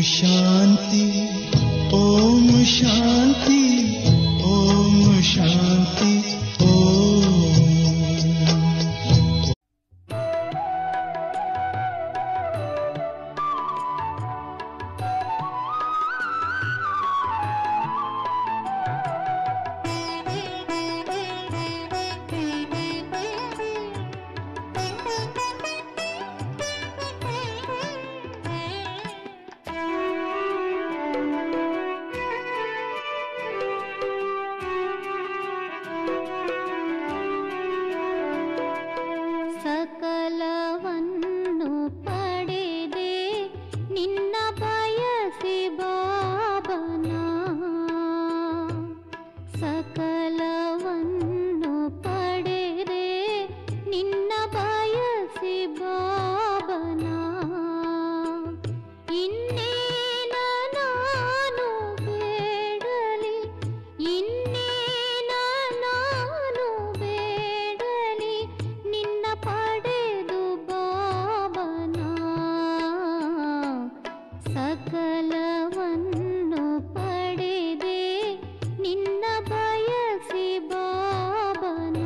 शांति ओम शांति ओम शांति ओम। सकलवन्नु पडेदे निन्न बयसि बाबना, सकलवन्नु पडेदे निन्न बयसि बाबना, ಇನ್ನೇನ ನಾನು ಬೇಡಲಿ, ಇನ್ನೇನ ನಾನು ಬೇಡಲಿ ನಿನ್ನ ಪಡೆದು ಬಾಬನ, ಸಕಲವನ್ನು ಪಡೆದೆ ನಿನ್ನ ಬಯಸಿ ಬಾಬನ.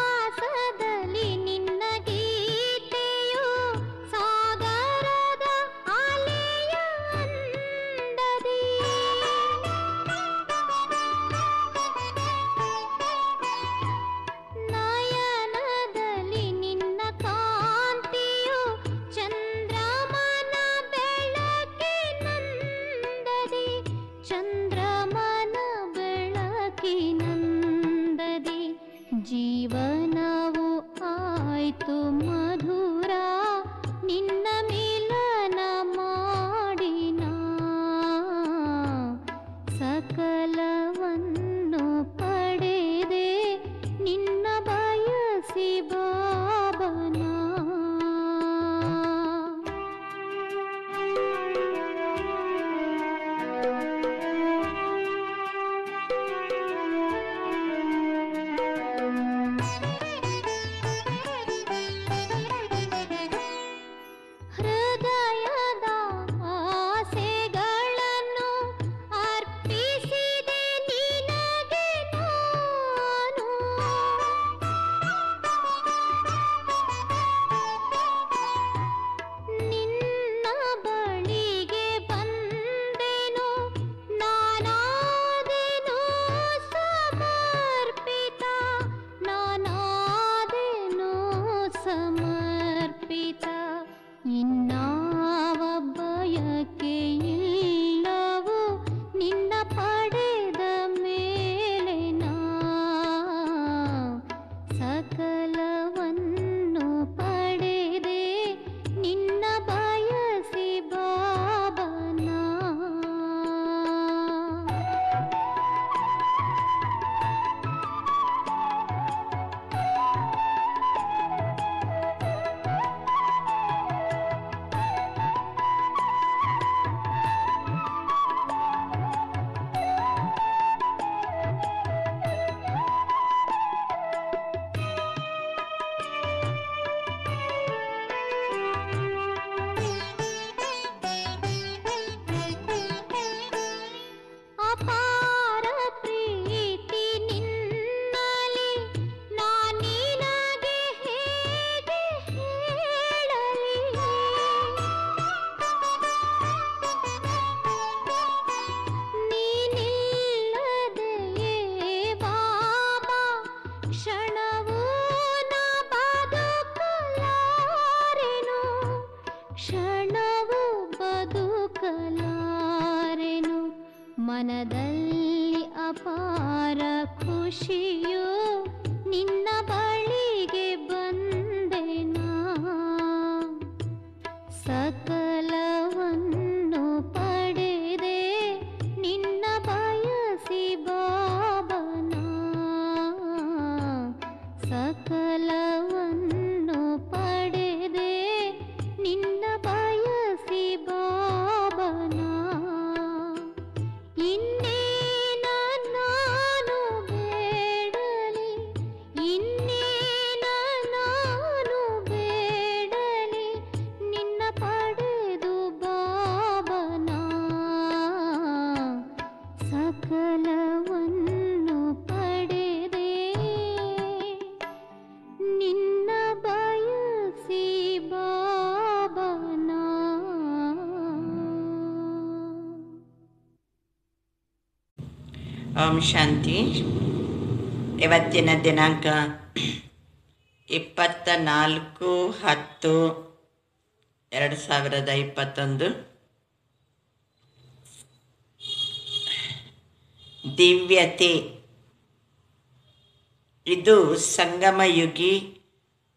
ಶ್ವಾಸದಲ್ಲಿ ನಿನ್ನ ಗೀತೆಯು ಸಾಗರದ ಅಲೆಯ ಅಂದದಿ, ನಯನದಲ್ಲಿ ನಿನ್ನ ಕಾಂತಿಯು ಚಂದ್ರಮನ ಬೆಳಕಿನಂದದಿ, ಚಂದ್ರಮನ ಬೆಳಕಿನಂದದಿ, ಜೀವನವು ಆಯ್ತು ಮಧುರ ನಿನ್ನ ಮಿಲನ ಮಾಡಿನ, ಸಕಲವನ್ನು ಪಡೆದೆ ನಿನ್ನ ಬಯಸಿ ಬಾಬನ. ಹೃದಯದ ಆಸೆಗಳನ್ನು ಅರ್ಪಿಸಿದೆ ನಿನಗೆ ನಾನು, ನಿನ್ನ ಬಳಿಗೆ ಬಂದೆನು ನಾನಾದೆನು ಸಮರ್ಪಿತ, ನಾನಾದೆನು ಸಮರ್ಪಿತ, ಇನ್ನಾವ ಬಯಕೆ ಇಲ್ಲವು ನಿನ್ನ ಪಡೆದ ಮೇಲೆ ನಾ, ಸಕಲವನ್ನು ಪಡೆದೆ ನಿನ್ನ ಬಯಸಿ ಬಾಬನ. ಓಂ ಶಾಂತಿ. ಇವತ್ತಿನ ದಿನಾಂಕ 24/10/2021. ದಿವ್ಯತೆ. ಇದು ಸಂಗಮಯುಗಿ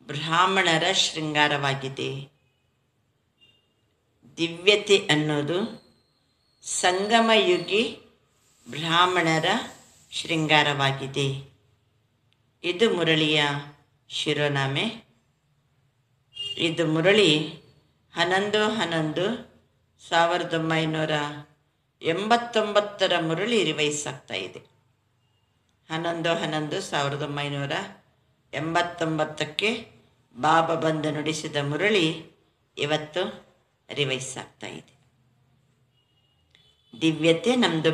ಬ್ರಾಹ್ಮಣರ ಶೃಂಗಾರವಾಗಿದೆ. ದಿವ್ಯತೆ ಅನ್ನೋದು ಸಂಗಮಯುಗಿ ಬ್ರಾಹ್ಮಣರ ಶೃಂಗಾರವಾಗಿದೆ. ಇದು ಮುರಳಿಯ ಶಿರೋನಾಮೆ. ಇದು ಮುರಳಿ 11/11/1989 ಮುರಳಿ ರಿವೈಸ್ ಆಗ್ತಾ ಇದೆ. 11/11/1989 ಬಾಬಾ ಬಂದು ನುಡಿಸಿದ ಮುರಳಿ ಇವತ್ತು ರಿವೈಸ್ ಆಗ್ತಾ ಇದೆ. ದಿವ್ಯತೆ ನಮ್ಮದು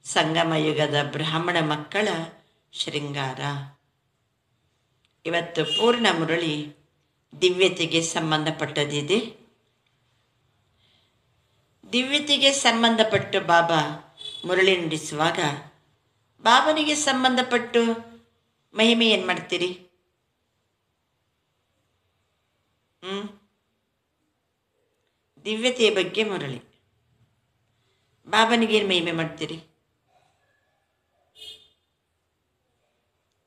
ಸಂಗಮಯುಗದ ಬ್ರಾಹ್ಮಣ ಮಕ್ಕಳ ಶೃಂಗಾರ. ಇವತ್ತು ಪೂರ್ಣ ಮುರಳಿ ದಿವ್ಯತೆಗೆ ಸಂಬಂಧಪಟ್ಟದಿದೆ. ದಿವ್ಯತೆಗೆ ಸಂಬಂಧಪಟ್ಟು ಬಾಬಾ ಮುರಳಿ ನುಡಿಸುವಾಗ ಬಾಬನಿಗೆ ಸಂಬಂಧಪಟ್ಟು ಮಹಿಮೆ ಏನು ಮಾಡ್ತೀರಿ? ದಿವ್ಯತೆಯ ಬಗ್ಗೆ ಮುರಳಿ. ಬಾಬನಿಗೇನು ಮಹಿಮೆ ಮಾಡ್ತೀರಿ?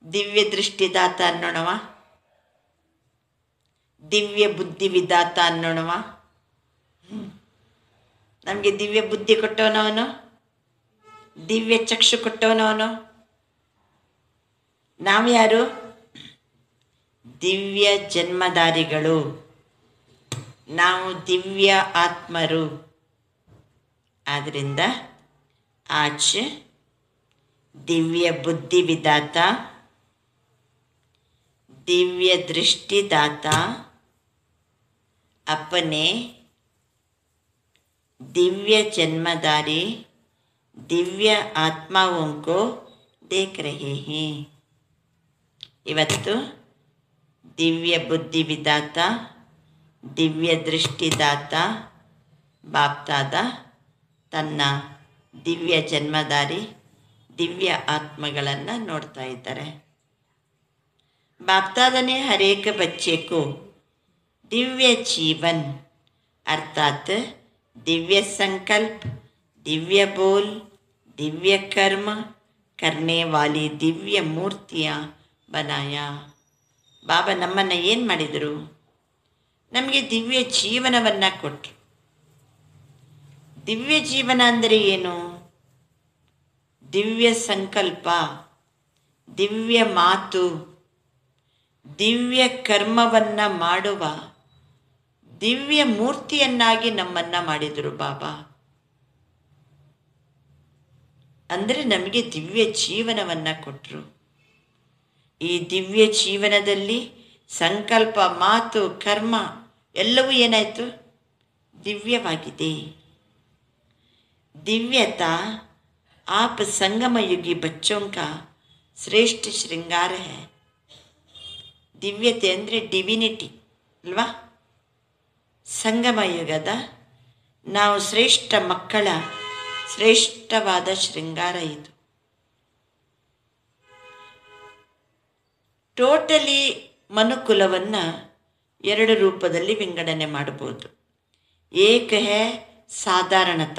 ದಿವ್ಯ ದೃಷ್ಟಿದಾತ ಅನ್ನೋಣವ, ದಿವ್ಯ ಬುದ್ಧಿ ವಿದಾತ ಅನ್ನೋಣವ. ನಮಗೆ ದಿವ್ಯ ಬುದ್ಧಿ ಕೊಟ್ಟವನವನು, ದಿವ್ಯ ಚಕ್ಷು ಕೊಟ್ಟವನವನು. ನಾವು ಯಾರು? ದಿವ್ಯ ಜನ್ಮಧಾರಿಗಳು. ನಾವು ದಿವ್ಯ ಆತ್ಮರು. ಆದ್ದರಿಂದ ಆಚೆ ದಿವ್ಯ ಬುದ್ಧಿ ವಿದಾತ, दिव्य दृष्टिदाता अपने दिव्य जन्मदारी दिव्य आत्माओं को देख रहे हैं. ಇವತ್ತು ದಿವ್ಯ ಬುದ್ಧಿ ವಿದಾತ, ದಿವ್ಯ ದೃಷ್ಟಿದಾತ ಬಾಪ್ತಾದ ತನ್ನ ದಿವ್ಯ ಜನ್ಮದಾರಿ ದಿವ್ಯ ಆತ್ಮಗಳನ್ನು ನೋಡ್ತಾ ಇದ್ದಾರೆ. बापदादा ने हर एक बच्चे को दिव्य जीवन अर्थात दिव्य संकल्प, दिव्य बोल, दिव्य कर्म करने वाली दिव्य मूर्तियाँ बनाया. बाबा ನಮ್ಮನ್ನು ಏನು ಮಾಡಿದರು? ನಮಗೆ ದಿವ್ಯ ಜೀವನವನ್ನು ಕೊಟ್ಟರು. ದಿವ್ಯ ಜೀವನ ಅಂದರೆ ಏನು? ದಿವ್ಯ ಸಂಕಲ್ಪ, ದಿವ್ಯ ಮಾತು, ದಿವ್ಯ ಕರ್ಮವನ್ನು ಮಾಡುವ ದಿವ್ಯ ಮೂರ್ತಿಯನ್ನಾಗಿ ನಮ್ಮನ್ನು ಮಾಡಿದರು ಬಾಬಾ. ಅಂದರೆ ನಮಗೆ ದಿವ್ಯ ಜೀವನವನ್ನು ಕೊಟ್ಟರು. ಈ ದಿವ್ಯ ಜೀವನದಲ್ಲಿ ಸಂಕಲ್ಪ, ಮಾತು, ಕರ್ಮ ಎಲ್ಲವೂ ಏನಾಯಿತು? ದಿವ್ಯವಾಗಿದೆ. ದಿವ್ಯತಾ आप संगमयुगी बच्चों का श्रेष्ठ श्रृंगार है. ದಿವ್ಯತೆ ಅಂದರೆ ಡಿವಿನಿಟಿ ಅಲ್ವಾ? ಸಂಗಮಯುಗದ ನಾವು ಶ್ರೇಷ್ಠ ಮಕ್ಕಳ ಶ್ರೇಷ್ಠವಾದ ಶೃಂಗಾರ ಇದು. ಟೋಟಲಿ ಮನುಕುಲವನ್ನು 2 ರೂಪದಲ್ಲಿ ವಿಂಗಡಣೆ ಮಾಡಬಹುದು. ಏಕ ಹೇ ಸಾಧಾರಣತ,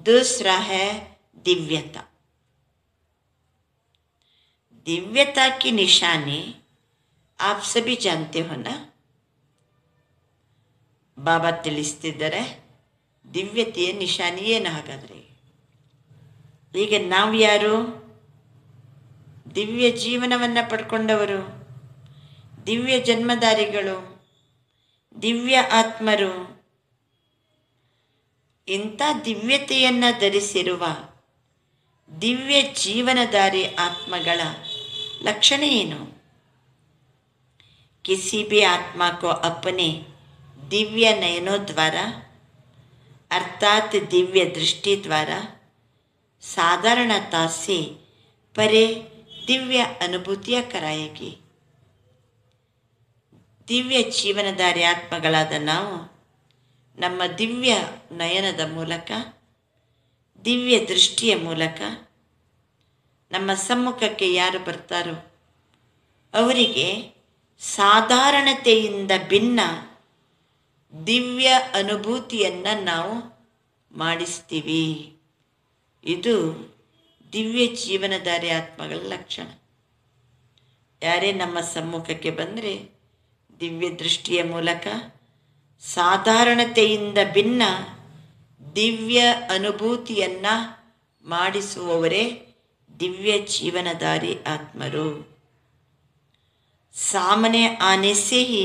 दूसरा है दिव्यता. दिव्यता की निशानी आप सभी जानते हो ना? ಬಾಬಾ ತಿಳಿಸ್ತಿದ್ದಾರೆ ದಿವ್ಯತೆಯ ನಿಶಾನಿ ಏನು ಹಾಗಾದರೆ. ಈಗ ನಾವು ಯಾರು? ದಿವ್ಯ ಜೀವನವನ್ನು ಪಡ್ಕೊಂಡವರು, ದಿವ್ಯ ಜನ್ಮಧಾರಿಗಳು, ದಿವ್ಯ ಆತ್ಮರು. ಇಂಥ ದಿವ್ಯತೆಯನ್ನು ಧರಿಸಿರುವ ದಿವ್ಯ ಜೀವನಧಾರಿ ಆತ್ಮಗಳ ಲಕ್ಷಣ ಏನು? किसी भी आत्मा को अपने दिव्य नयनों द्वारा अर्थात दिव्य दृष्टि द्वारा साधारणता से परे दिव्य अनुभूतियाँ कराएगी. ದಿವ್ಯ ಜೀವನಧಾರಿ ಆತ್ಮಗಳಾದ ನಾವು ನಮ್ಮ ದಿವ್ಯ ನಯನದ ಮೂಲಕ, ದಿವ್ಯ ದೃಷ್ಟಿಯ ಮೂಲಕ ನಮ್ಮ ಸಮ್ಮುಖಕ್ಕೆ ಯಾರು ಬರ್ತಾರೋ ಅವರಿಗೆ ಸಾಧಾರಣತೆಯಿಂದ ಭಿನ್ನ ದಿವ್ಯ ಅನುಭೂತಿಯನ್ನು ನಾವು ಮಾಡಿಸ್ತೀವಿ. ಇದು ದಿವ್ಯ ಜೀವನಧಾರಿ ಆತ್ಮಗಳ ಲಕ್ಷಣ. ಯಾರೇ ನಮ್ಮ ಸಮ್ಮುಖಕ್ಕೆ ಬಂದರೆ ದಿವ್ಯ ದೃಷ್ಟಿಯ ಮೂಲಕ ಸಾಧಾರಣತೆಯಿಂದ ಭಿನ್ನ ದಿವ್ಯ ಅನುಭೂತಿಯನ್ನು ಮಾಡಿಸುವವರೇ ದಿವ್ಯ ಜೀವನಧಾರಿ ಆತ್ಮರು. सामने आने से ही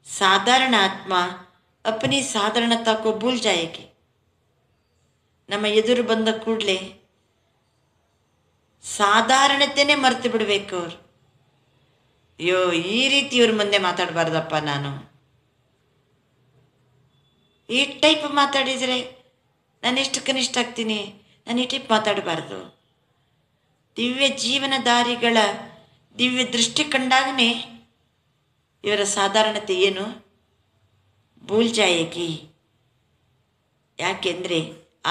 साधारण आत्मा अपनी साधारणता को भूल जाएगी. ನಮ್ಮ ಎದುರು ಬಂದ ಕೂಡಲೇ ಸಾಧಾರಣತೆನೇ ಮರೆತು ಬಿಡಬೇಕು ಅವರು. ಅಯ್ಯೋ, ಈ ರೀತಿ ಇವ್ರ ಮುಂದೆ ಮಾತಾಡಬಾರ್ದಪ್ಪ, ನಾನು ಈ ಟೈಪ್ ಮಾತಾಡಿದರೆ ನಾನು ಎಷ್ಟು ಕನಿಷ್ಠ ಆಗ್ತೀನಿ, ನಾನು ಈ ಟೈಪ್ ಮಾತಾಡಬಾರ್ದು. ದಿವ್ಯ ಜೀವನಧಾರಿಗಳ ದಿವ್ಯ ದೃಷ್ಟಿ ಕಂಡಾಗನೇ ಇವರ ಸಾಧಾರಣತೆ ಏನು ಭೂಲ್ ಜಾಯೇಗಿ. ಯಾಕೆಂದರೆ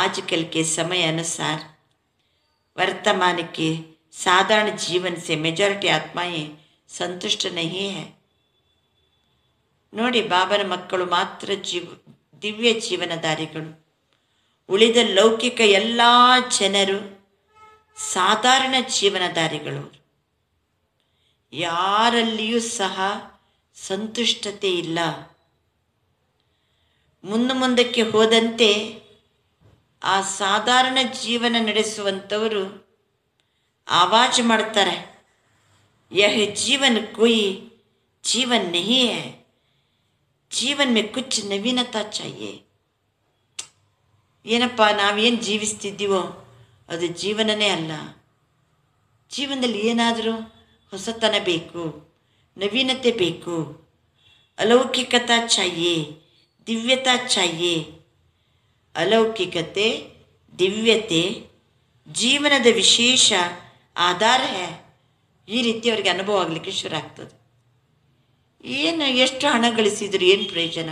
आजकल के समय अनुसार वर्तमान के साधारण जीवन से मेजॉरिटी आत्माएं संतुष्ट नहीं है. ನೋಡಿ, ಬಾಬನ ಮಕ್ಕಳು ಮಾತ್ರ ದಿವ್ಯ ಜೀವನಧಾರಿಗಳು. ಉಳಿದ ಲೌಕಿಕ ಎಲ್ಲ ಜನರು ಸಾಧಾರಣ ಜೀವನಧಾರಿಗಳು. ಯಾರಲ್ಲಿಯೂ ಸಹ ಸಂತುಷ್ಟತೆ ಇಲ್ಲ. ಮುಂದಕ್ಕೆ ಹೋದಂತೆ ಆ ಸಾಧಾರಣ ಜೀವನ ನಡೆಸುವಂಥವರು ಆವಾಜ್ ಮಾಡ್ತಾರೆ, ಯಹ ಜೀವನ ಕೋಯಿ ಜೀವನ್ ನಹೀ ಹೈ, ಜೀವನ್ ಮೇ ಕುಚ್ ನವೀನತಾ ಚಾಹಿಯೆ. ಏನಪ್ಪ, ನಾವೇನು ಜೀವಿಸ್ತಿದ್ದೀವೋ ಅದು ಜೀವನನೇ ಅಲ್ಲ. ಜೀವನದಲ್ಲಿ ಏನಾದರೂ ಹೊಸತನ ಬೇಕು, ನವೀನತೆ ಬೇಕು, ಅಲೌಕಿಕತಾ ಚಾಹಿಯೆ, ದಿವ್ಯತಾ ಚಾಹಿಯೆ. अलौकिकते ದಿವ್ಯತೆ ಜೀವನದ ವಿಶೇಷ ಆಧಾರ ಹೇ. ಈ ರೀತಿ ಅವರಿಗೆ ಅನುಭವ ಆಗಲಿಕ್ಕೆ ಶುರು ಆಗ್ತದೆ. ಏನು ಎಷ್ಟು ಹಣ ಗಳಿಸಿದ್ರು ಏನು ಪ್ರಯೋಜನ?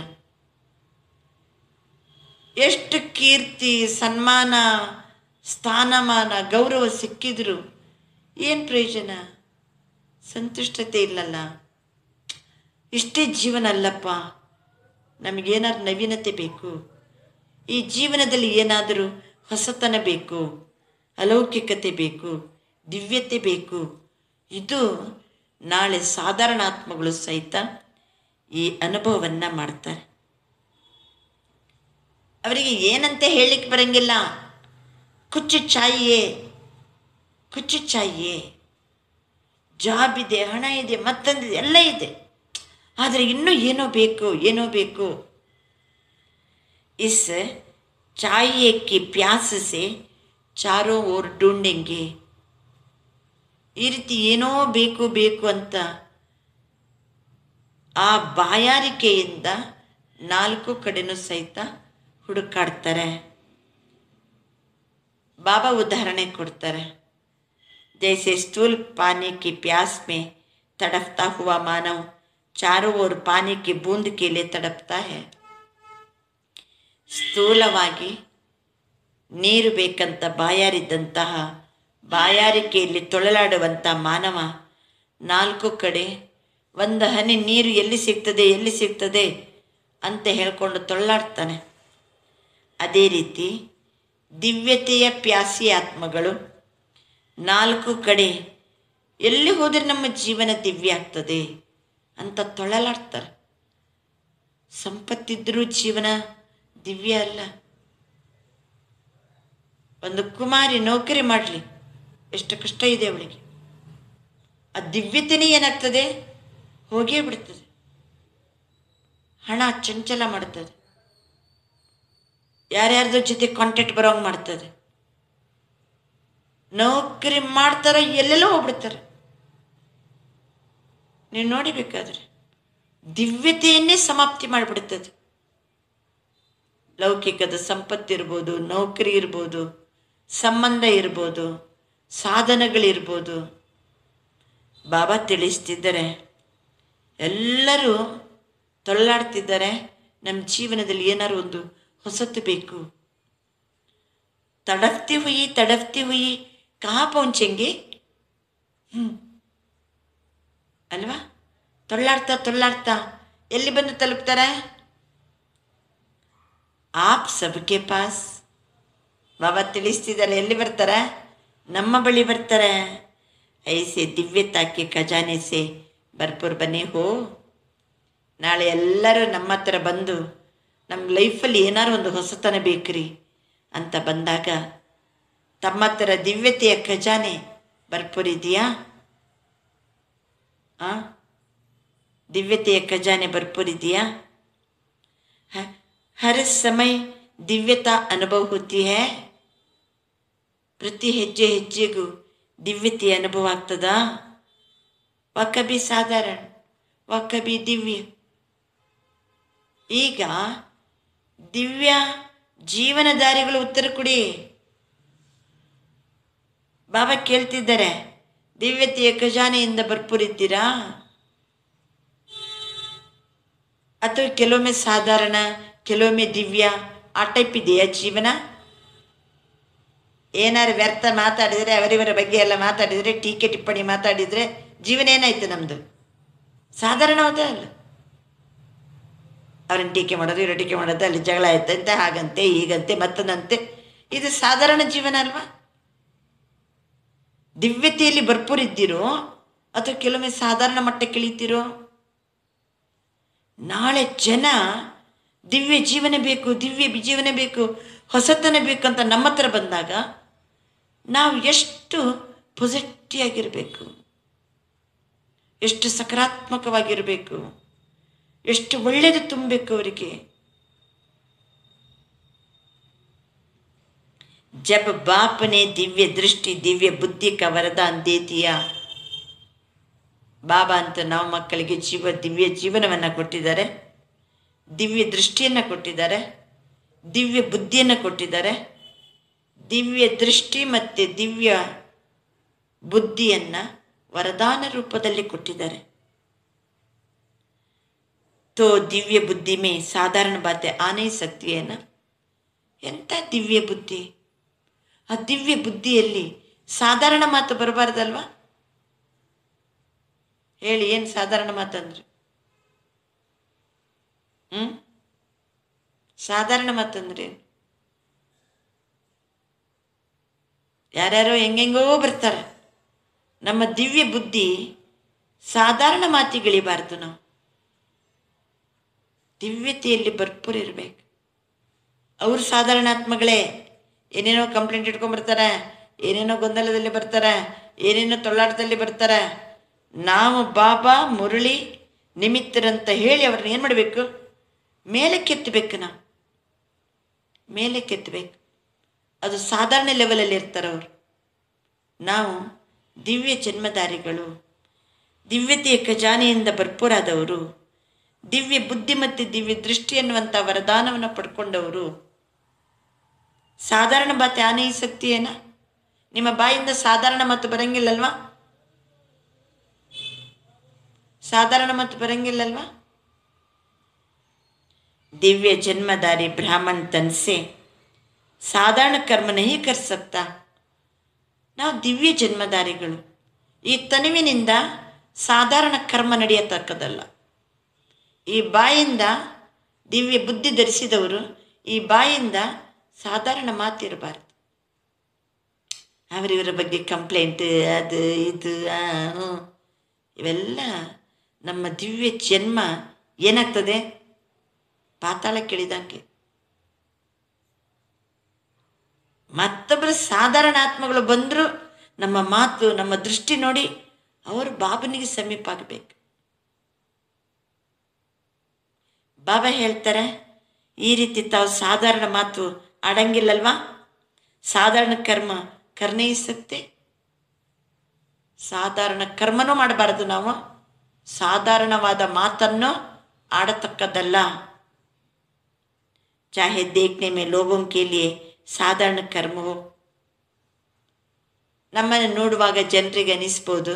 ಎಷ್ಟು ಕೀರ್ತಿ, ಸನ್ಮಾನ, ಸ್ಥಾನಮಾನ, ಗೌರವ ಸಿಕ್ಕಿದ್ರು ಏನು ಪ್ರಯೋಜನ? ಸಂತುಷ್ಟತೆ ಇಲ್ಲಲ್ಲ. ಇಷ್ಟೇ ಜೀವನ ಅಲ್ಲಪ್ಪ, ನಮಗೇನಾದ್ರು ನವೀನತೆ ಬೇಕು. ಈ ಜೀವನದಲ್ಲಿ ಏನಾದರೂ ಹೊಸತನ ಬೇಕು, ಅಲೌಕಿಕತೆ ಬೇಕು, ದಿವ್ಯತೆ ಬೇಕು. ಇದು ನಾಳೆ ಸಾಧಾರಣ ಆತ್ಮಗಳು ಸಹಿತ ಈ ಅನುಭವವನ್ನು ಮಾಡ್ತಾರೆ. ಅವರಿಗೆ ಏನಂತ ಹೇಳಲಿಕ್ಕೆ ಬರಂಗಿಲ್ಲ. ಕುಚ್ಚು ಚಾಯಿಯೇ, ಕುಚ್ಚು ಚಾಯಿಯೇ. ಜಾಬ್ ಇದೆ, ಹಣ ಇದೆ, ಮತ್ತೊಂದು ಎಲ್ಲ ಇದೆ, ಆದರೆ ಇನ್ನೂ ಏನೋ ಬೇಕು, ಏನೋ ಬೇಕು. इस चाहिए की प्यास से चारों ओर ढूंढेंगे. ಈ ರೀತಿ ಏನೋ ಬೇಕು ಬೇಕು ಅಂತ ಆ ಬಾಯಾರಿಕೆಯಿಂದ ನಾಲ್ಕು ಕಡೆನೂ ಸಹಿತ ಹುಡುಕಾಡ್ತಾರೆ. ಬಾಬಾ ಉದಾಹರಣೆ ಕೊಡ್ತಾರೆ. जैसे स्थूल पानी की प्यास में तड़पता हुआ मानव चारों ओर पानी की बूंद के लिए तड़पता है. ಸ್ಥೂಲವಾಗಿ ನೀರು ಬೇಕಂತ ಬಾಯಾರಿದ್ದಂತಹ ಬಾಯಾರಿಕೆಯಲ್ಲಿ ತೊಳಲಾಡುವಂಥ ಮಾನವ ನಾಲ್ಕು ಕಡೆ ಒಂದು ಹನಿ ನೀರು ಎಲ್ಲಿ ಸಿಗ್ತದೆ ಎಲ್ಲಿ ಸಿಗ್ತದೆ ಅಂತ ಹೇಳ್ಕೊಂಡು ತೊಳಲಾಡ್ತಾನೆ. ಅದೇ ರೀತಿ ದಿವ್ಯತೆಯ ಪ್ಯಾಸಿ ಆತ್ಮಗಳು ನಾಲ್ಕು ಕಡೆ ಎಲ್ಲಿ ಹೋದರೆ ನಮ್ಮ ಜೀವನ ದಿವ್ಯ ಆಗ್ತದೆ ಅಂತ ತೊಳಲಾಡ್ತಾರೆ. ಸಂಪತ್ತಿದ್ರೂ ಜೀವನ ದಿವ್ಯ ಅಲ್ಲ. ಒಂದು ಕುಮಾರಿ ನೌಕರಿ ಮಾಡಲಿ, ಎಷ್ಟು ಕಷ್ಟ ಇದೆ ಅವಳಿಗೆ, ಆ ದಿವ್ಯತೆನೇ ಏನಾಗ್ತದೆ, ಹೋಗೇ ಬಿಡ್ತದೆ. ಹಣ ಚಂಚಲ ಮಾಡ್ತದೆ, ಯಾರ್ಯಾರ್ದ್ರ ಜೊತೆ ಕಾಂಟ್ಯಾಕ್ಟ್ ಬರೋಂಗೆ ಮಾಡ್ತದೆ. ನೌಕರಿ ಮಾಡ್ತಾರೋ ಎಲ್ಲೆಲ್ಲೋ ಹೋಗ್ಬಿಡ್ತಾರೆ. ನೀವು ನೋಡಿಬೇಕಾದ್ರೆ ದಿವ್ಯತೆಯನ್ನೇ ಸಮಾಪ್ತಿ ಮಾಡಿಬಿಡ್ತದೆ. ಲೌಕಿಕದ ಸಂಪತ್ತಿರ್ಬೋದು, ನೌಕರಿ ಇರ್ಬೋದು, ಸಂಬಂಧ ಇರ್ಬೋದು, ಸಾಧನಗಳಿರ್ಬೋದು. ಬಾಬಾ ತಿಳಿಸ್ತಿದ್ದಾರೆ, ಎಲ್ಲರೂ ತೊಳ್ಳಾಡ್ತಿದ್ದಾರೆ, ನಮ್ಮ ಜೀವನದಲ್ಲಿ ಏನಾರು ಒಂದು ಹೊಸತು ಬೇಕು. ತಡಫ್ತಿ ಹುಯಿ ಕಹಾ ಪೌಂಚೆಂಗೆ ಅಲ್ವಾ? ತೊಳ್ಳಾಡ್ತಾ ತೊಳ್ಳಾಡ್ತಾ ಎಲ್ಲಿ ಬಂದು ತಲುಪ್ತಾರೆ? App ಸಬ್ಕೆ pass. ಬಾಬಾ ತಿಳಿಸ್ತಿದ್ದಾರೆ, ಎಲ್ಲಿ ಬರ್ತಾರೆ? ನಮ್ಮ ಬಳಿ ಬರ್ತಾರೆ. ಐಸೆ ದಿವ್ಯತಾ ಕೆ ಖಜಾನೆ ಸೆ ಭರ್ಪೂರ್ ಬನ್ನಿ ಹೋ. ನಾಳೆ ಎಲ್ಲರೂ ನಮ್ಮ ಹತ್ರ ಬಂದು ನಮ್ಮ ಲೈಫಲ್ಲಿ ಏನಾರು ಒಂದು ಹೊಸತನ ಬೇಕ್ರಿ ಅಂತ ಬಂದಾಗ ತಮ್ಮ ಹತ್ರ ದಿವ್ಯತೆಯ ಖಜಾನೆ ಭರ್ಪೂರ್ ಇದೆಯಾ? ದಿವ್ಯತೆಯ ಖಜಾನೆ ಭರ್ಪೂರ್ ಇದೆಯಾ? ಹರ ಸಮಯ ದಿವ್ಯತಾ ಅನುಭವ ಹೋತಿ ಹೈ. ಪ್ರತಿ ಹೆಜ್ಜೆ ಹೆಜ್ಜೆಗೂ ದಿವ್ಯತೆಯ ಅನುಭವ ಆಗ್ತದಾ? ವ ಕಭಿ ಸಾಧಾರಣ ವ ಕಭಿ ದಿವ್ಯ. ಈಗ ದಿವ್ಯ ಜೀವನದಾರಿಗಳು ಉತ್ತರ ಕೊಡಿ. ಬಾಬಾ ಕೇಳ್ತಿದ್ದಾರೆ, ದಿವ್ಯತೆಯ ಖಜಾನೆಯಿಂದ ಭರ್ಪೂರಿದ್ದೀರಾ ಅಥವಾ ಕೆಲವೊಮ್ಮೆ ಸಾಧಾರಣ ಕೆಲವೊಮ್ಮೆ ದಿವ್ಯ ಆ ಟೈಪ್ ಇದೆಯಾ ಜೀವನ? ಏನಾರು ವ್ಯರ್ಥ ಮಾತಾಡಿದರೆ, ಅವರಿವರ ಬಗ್ಗೆ ಎಲ್ಲ ಮಾತಾಡಿದರೆ, ಟೀಕೆ ಟಿಪ್ಪಣಿ ಮಾತಾಡಿದರೆ ಜೀವನ ಏನಾಯ್ತು ನಮ್ಮದು? ಸಾಧಾರಣವಾದ ಅಲ್ಲ. ಅವ್ರನ್ನ ಟೀಕೆ ಮಾಡೋದು, ಇವರು ಟೀಕೆ ಮಾಡೋದು, ಅಲ್ಲಿ ಜಗಳ ಆಯ್ತಂತೆ, ಹಾಗಂತೆ ಹೀಗಂತೆ ಮತ್ತೊಂದಂತೆ. ಇದು ಸಾಧಾರಣ ಜೀವನ ಅಲ್ವಾ? ದಿವ್ಯತೆಯಲ್ಲಿ ಭರ್ಪೂರಿದ್ದೀರೋ ಅಥವಾ ಕೆಲವೊಮ್ಮೆ ಸಾಧಾರಣ ಮಟ್ಟಕ್ಕೆ ಇಳಿತೀರೋ? ನಾಳೆ ಜನ ದಿವ್ಯ ಜೀವನ ಬೇಕು, ದಿವ್ಯ ಜೀವನ ಬೇಕು, ಹೊಸತನ ಬೇಕು ಅಂತ ನಮ್ಮ ಹತ್ರ ಬಂದಾಗ ನಾವು ಎಷ್ಟು ಪಾಸಿಟಿವ್ ಆಗಿರಬೇಕು, ಎಷ್ಟು ಸಕಾರಾತ್ಮಕವಾಗಿರಬೇಕು, ಎಷ್ಟು ಒಳ್ಳೆಯದು ತುಂಬಬೇಕು ಅವರಿಗೆ. जब बाप ने दिव्य दृष्टि दिव्य बुद्धि का वरदान दे दिया. ಬಾಬಾ ಅಂತ ನಾವು ಮಕ್ಕಳಿಗೆ ದಿವ್ಯ ಜೀವನವನ್ನು ಕೊಟ್ಟಿದ್ದಾರೆ, ದಿವ್ಯ ದೃಷ್ಟಿಯನ್ನು ಕೊಟ್ಟಿದ್ದಾರೆ, ದಿವ್ಯ ಬುದ್ಧಿಯನ್ನು ಕೊಟ್ಟಿದ್ದಾರೆ. ದಿವ್ಯ ದೃಷ್ಟಿ ಮತ್ತು ದಿವ್ಯ ಬುದ್ಧಿಯನ್ನು ವರದಾನ ರೂಪದಲ್ಲಿ ಕೊಟ್ಟಿದ್ದಾರೆ. तो दिव्य बुद्धि में साधारण बातें आ नहीं सकती है ना. ಎಂಥ ದಿವ್ಯ ಬುದ್ಧಿ! ಆ ದಿವ್ಯ ಬುದ್ಧಿಯಲ್ಲಿ ಸಾಧಾರಣ ಮಾತು ಬರಬಾರ್ದಲ್ವಾ? ಹೇಳಿ, ಏನು ಸಾಧಾರಣ ಮಾತಂದ್ರೆ? ಸಾಧಾರಣ ಮಾತಂದ್ರೆ ಯಾರ್ಯಾರೋ ಹೆಂಗೆಂಗೋ ಬರ್ತಾರೆ. ನಮ್ಮ ದಿವ್ಯ ಬುದ್ಧಿ ಸಾಧಾರಣ ಮಾತಿಗಳಿಬಾರ್ದು. ನಾವು ದಿವ್ಯತೆಯಲ್ಲಿ ಭರ್ಪೂರ್ ಇರಬೇಕು. ಅವರು ಸಾಧಾರಣಾತ್ಮಗಳೇ, ಏನೇನೋ ಕಂಪ್ಲೇಂಟ್ ಇಟ್ಕೊಂಡ್ಬರ್ತಾರೆ, ಏನೇನೋ ಗೊಂದಲದಲ್ಲಿ ಬರ್ತಾರೆ, ಏನೇನೋ ತೊಳ್ಳಾಟದಲ್ಲಿ ಬರ್ತಾರೆ. ನಾವು ಬಾಬಾ ಮುರಳಿ ನಿಮಿತ್ತರಂತ ಹೇಳಿ ಅವ್ರನ್ನ ಏನು ಮಾಡಬೇಕು? ಮೇಲೆ ಕೆತ್ತಬೇಕು. ನಾವು ಮೇಲೆ ಕೆತ್ತಬೇಕು. ಅದು ಸಾಧಾರಣ ಲೆವೆಲಲ್ಲಿ ಇರ್ತಾರೆ ಅವರು. ನಾವು ದಿವ್ಯ ಜನ್ಮಧಾರಿಗಳು, ದಿವ್ಯತೆಯ ಖಜಾನೆಯಿಂದ ಭರ್ಪೂರಾದವರು, ದಿವ್ಯ ಬುದ್ಧಿ ಮತ್ತು ದಿವ್ಯ ದೃಷ್ಟಿ ಅನ್ನುವಂಥ ವರದಾನವನ್ನು ಪಡ್ಕೊಂಡವರು. ಸಾಧಾರಣ ಬಾತೆ ಆನೆ ಈ ಶಕ್ತಿ ಏನ? ನಿಮ್ಮ ಬಾಯಿಂದ ಸಾಧಾರಣ ಮಾತು ಬರಂಗಿಲ್ಲಲ್ವಾ? ಸಾಧಾರಣ ಮಾತು ಬರಂಗಿಲ್ಲಲ್ವಾ? ದಿವ್ಯ ಜನ್ಮಧಾರಿ ಬ್ರಾಹ್ಮಣ ತನ್ ಸೆ ಸಾಧಾರಣ ಕರ್ಮ ನಹಿ ಕರ್ ಸಕ್ತಾ. ನಾವು ದಿವ್ಯ ಜನ್ಮಧಾರಿಗಳು. ಈ ತನುವಿನಿಂದ ಸಾಧಾರಣ ಕರ್ಮ ನಡೆಯತಕ್ಕದಲ್ಲ. ಈ ಬಾಯಿಂದ ದಿವ್ಯ ಬುದ್ಧಿ ಧರಿಸಿದವರು, ಈ ಬಾಯಿಂದ ಸಾಧಾರಣ ಮಾತಿರಬಾರ್ದು. ಅವರಿವರ ಬಗ್ಗೆ ಕಂಪ್ಲೇಂಟ್, ಅದು ಇದು ಇವೆಲ್ಲ ನಮ್ಮ ದಿವ್ಯ ಜನ್ಮ ಏನಾಗ್ತದೆ? ಪಾತಾಳಕ್ಕೆ ಇಳಿದಂಗೆ. ಮತ್ತೊಬ್ಬರು ಸಾಧಾರಣ ಆತ್ಮಗಳು ಬಂದರೂ ನಮ್ಮ ಮಾತು, ನಮ್ಮ ದೃಷ್ಟಿ ನೋಡಿ ಅವರು ಬಾಬನಿಗೆ ಸಮೀಪ ಆಗಬೇಕು. ಬಾಬಾ ಹೇಳ್ತಾರೆ, ಈ ರೀತಿ ತಾವು ಸಾಧಾರಣ ಮಾತು ಆಡಂಗಿಲ್ಲಲ್ವಾ? ಸಾಧಾರಣ ಕರ್ಮ ಕರ್ನೇ ಸಕ್ತೆ. ಸಾಧಾರಣ ಕರ್ಮನೂ ಮಾಡಬಾರದು. ನಾವು ಸಾಧಾರಣವಾದ ಮಾತನ್ನು ಆಡತಕ್ಕದ್ದಲ್ಲ. ಚಾಹೆ ದೇಖ್ನೆ ಮೇ ಲೋಗೋಂ ಕೆ ಲಿಯೆ ಸಾಧಾರಣ ಕರ್ಮ ಹೋ. ನಮ್ಮನ್ನು ನೋಡುವಾಗ ಜನರಿಗೆ ಅನಿಸ್ಬೋದು,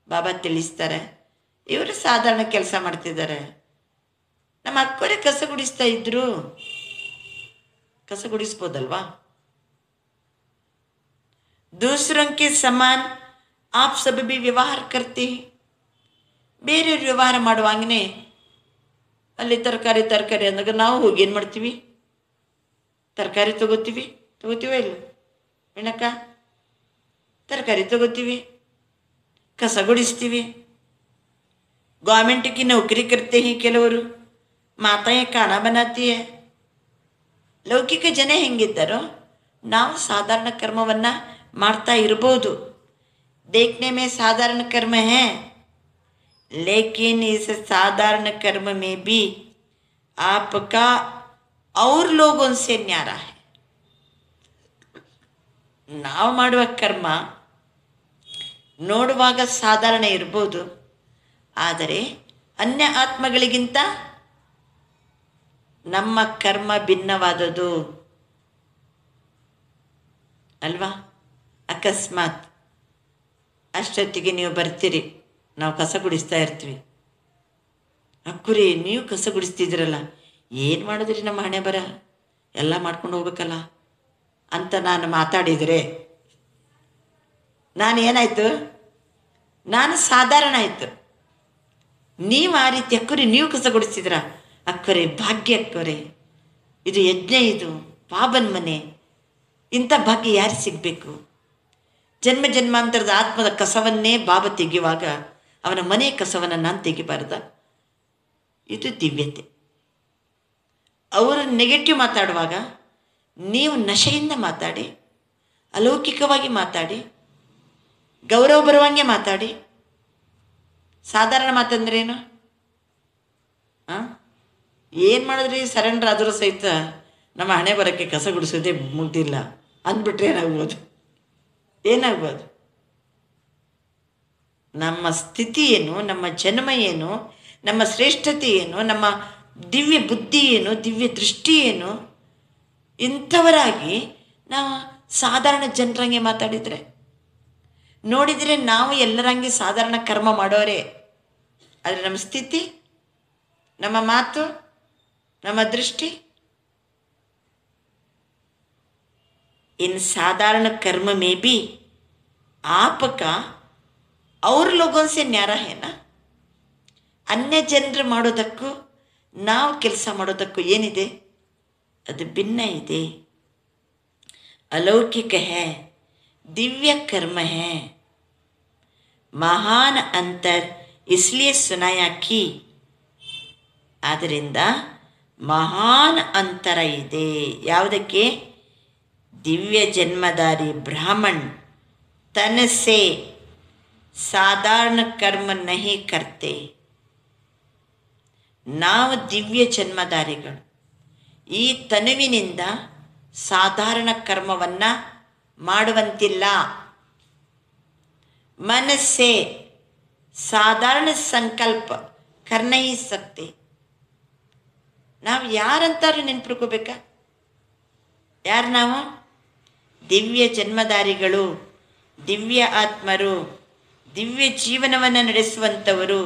ಬಾಬಾ ತಿಳಿಸ್ತಾರೆ, ಇವರು ಸಾಧಾರಣ ಕೆಲಸ ಮಾಡ್ತಿದ್ದಾರೆ. ನಮ್ಮ ಅಕ್ಕವರೇ ಕಸ ಗುಡಿಸ್ತಾ ಇದ್ರು, ಕಸ ಗುಡಿಸ್ಬೋದಲ್ವಾ? दूसरों के समान आप सब भी ವ್ಯವಹಾರ करते हैं. ಬೇರೆಯವ್ರು ವ್ಯವಹಾರ ಮಾಡುವಾಗನೇ ಅಲ್ಲಿ ತರಕಾರಿ ಅಂದಾಗ ನಾವು ಹೋಗಿ ಏನು ಮಾಡ್ತೀವಿ? ತರಕಾರಿ ತಗೋತೀವೋ ಇಲ್ಲ ಏನಕ್ಕ? ತರಕಾರಿ ತಗೋತೀವಿ, ಕಸ ಗುಡಿಸ್ತೀವಿ. गवर्नमेंट की नौकरी करते हैं ಕೆಲವರು, ಮಾತಾಯೇ ಖಾನಾ ಬನಾತಿ ಹೈ. ಲೌಕಿಕ ಜನ ಹೆಂಗಿದ್ದಾರೋ ನಾವು ಸಾಧಾರಣ ಕರ್ಮವನ್ನು ಮಾಡ್ತಾ ಇರ್ಬೋದು. देखने में साधारण कर्म है, लेकिन इस साधारण कर्म में भी आपका और लोगों से न्यारा है. ನಾವು ಮಾಡುವ ಕರ್ಮ ನೋಡುವಾಗ ಸಾಧಾರಣ ಇರ್ಬೋದು, ಆದರೆ ಅನ್ಯ ಆತ್ಮಗಳಿಗಿಂತ ನಮ್ಮ ಕರ್ಮ ಭಿನ್ನವಾದದ್ದು ಅಲ್ವಾ? ಅಕಸ್ಮಾತ್ ಅಷ್ಟೊತ್ತಿಗೆ ನೀವು ಬರ್ತೀರಿ, ನಾವು ಕಸ ಗುಡಿಸ್ತಾ ಇರ್ತೀವಿ. ಅಕ್ಕುರಿ ನೀವು ಕಸ ಗುಡಿಸ್ತಿದ್ದೀರಲ್ಲ, ಏನು ಮಾಡಿದ್ರಿ ನಮ್ಮ ಹಣೆ ಬರ, ಎಲ್ಲ ಮಾಡ್ಕೊಂಡು ಹೋಗ್ಬೇಕಲ್ಲ ಅಂತ ನಾನು ಮಾತಾಡಿದರೆ ನಾನು ಏನಾಯಿತು? ನಾನು ಸಾಧಾರಣ ಆಯಿತು. ನೀವು ಆ ರೀತಿ ಅಕ್ಕುರಿ ನೀವು ಕಸ ಗುಡಿಸ್ತಿದ್ರ, ಅಕ್ಕರೆ ಭಾಗ್ಯ, ಅಕ್ಕರೆ ಇದು ಯಜ್ಞ, ಇದು ಪಾವನ್ ಮನೆ, ಇಂಥ ಭಾಗ್ಯ ಯಾರು ಸಿಗಬೇಕು? ಜನ್ಮ ಜನ್ಮಾಂತರದ ಆತ್ಮದ ಕಸವನ್ನೇ ಬಾಬಾ ತೆಗೆಯುವಾಗ ಅವನ ಮನೆ ಕಸವನ್ನು ನಾನು ತೆಗಿಬಾರ್ದ? ಇದು ದಿವ್ಯತೆ. ಅವರು ನೆಗೆಟಿವ್ ಮಾತಾಡುವಾಗ ನೀವು ನಶೆಯಿಂದ ಮಾತಾಡಿ, ಅಲೌಕಿಕವಾಗಿ ಮಾತಾಡಿ, ಗೌರವ ಬರುವಂಗೆ ಮಾತಾಡಿ. ಸಾಧಾರಣ ಮಾತಂದ್ರೇನು? ಏನು ಮಾಡಿದ್ರಿ? ಸರೆಂಡರ್ ಆದರೂ ಸಹಿತ ನಮ್ಮ ಹಣೆ ಬರೋಕ್ಕೆ ಕಸ ಗುಡಿಸೋದೇ ಮುಗ್ದಿಲ್ಲ ಅಂದ್ಬಿಟ್ರೆ ಏನಾಗ್ಬೋದು? ನಮ್ಮ ಸ್ಥಿತಿ ಏನು, ನಮ್ಮ ಜನ್ಮ ಏನು, ನಮ್ಮ ಶ್ರೇಷ್ಠತೆ ಏನು, ನಮ್ಮ ದಿವ್ಯ ಬುದ್ಧಿ ಏನು, ದಿವ್ಯ ದೃಷ್ಟಿ ಏನು, ಇಂಥವರಾಗಿ ನಾವು ಸಾಧಾರಣ ಜನರಂಗೆ ಮಾತಾಡಿದರೆ ನೋಡಿದರೆ ನಾವು ಎಲ್ಲರಂಗೆ ಸಾಧಾರಣ ಕರ್ಮ ಮಾಡೋರೆ. ಆದರೆ ನಮ್ಮ ಸ್ಥಿತಿ, ನಮ್ಮ ಮಾತು, ನಮ್ಮ ದೃಷ್ಟಿ, इन साधारण कर्म में भी आपका और लोगों से न्यारा है ना. अन्य ಜನರು ಮಾಡೋದಕ್ಕೂ ನಾವು ಕೆಲಸ ಮಾಡೋದಕ್ಕೂ ಏನಿದೆ? ಅದು ಭಿನ್ನ ಇದೆ. अलौकिक है, दिव्य कर्म है. महान अंतर इसलिए सुनाया कि ಆದ್ದರಿಂದ ಮಹಾನ್ ಅಂತರ ಇದೆ. ಯಾವುದಕ್ಕೆ? दिव्य जन्मधारी ब्राह्मण तन से साधारण कर्म नहीं करते. ನಾವು ದಿವ್ಯ ಜನ್ಮಧಾರಿಗಳು ಈ ತನುವಿನಿಂದ ಸಾಧಾರಣ ಕರ್ಮವನ್ನು ಮಾಡುವಂತಿಲ್ಲ. ಮನಸ್ಸೇ ಸಾಧಾರಣ ಸಂಕಲ್ಪ ಕರ್ ನಹೀ ಸಕ್ತೆ. ನಾವು ಯಾರಂತಾರು ನೆನ್ಪಿಟ್ಕೋಬೇಕಾ? ಯಾರು ನಾವು? ದಿವ್ಯ ಜನ್ಮಧಾರಿಗಳು, ದಿವ್ಯ ಆತ್ಮರು, ದಿವ್ಯ ಜೀವನವನ್ನು ನಡೆಸುವಂಥವರು,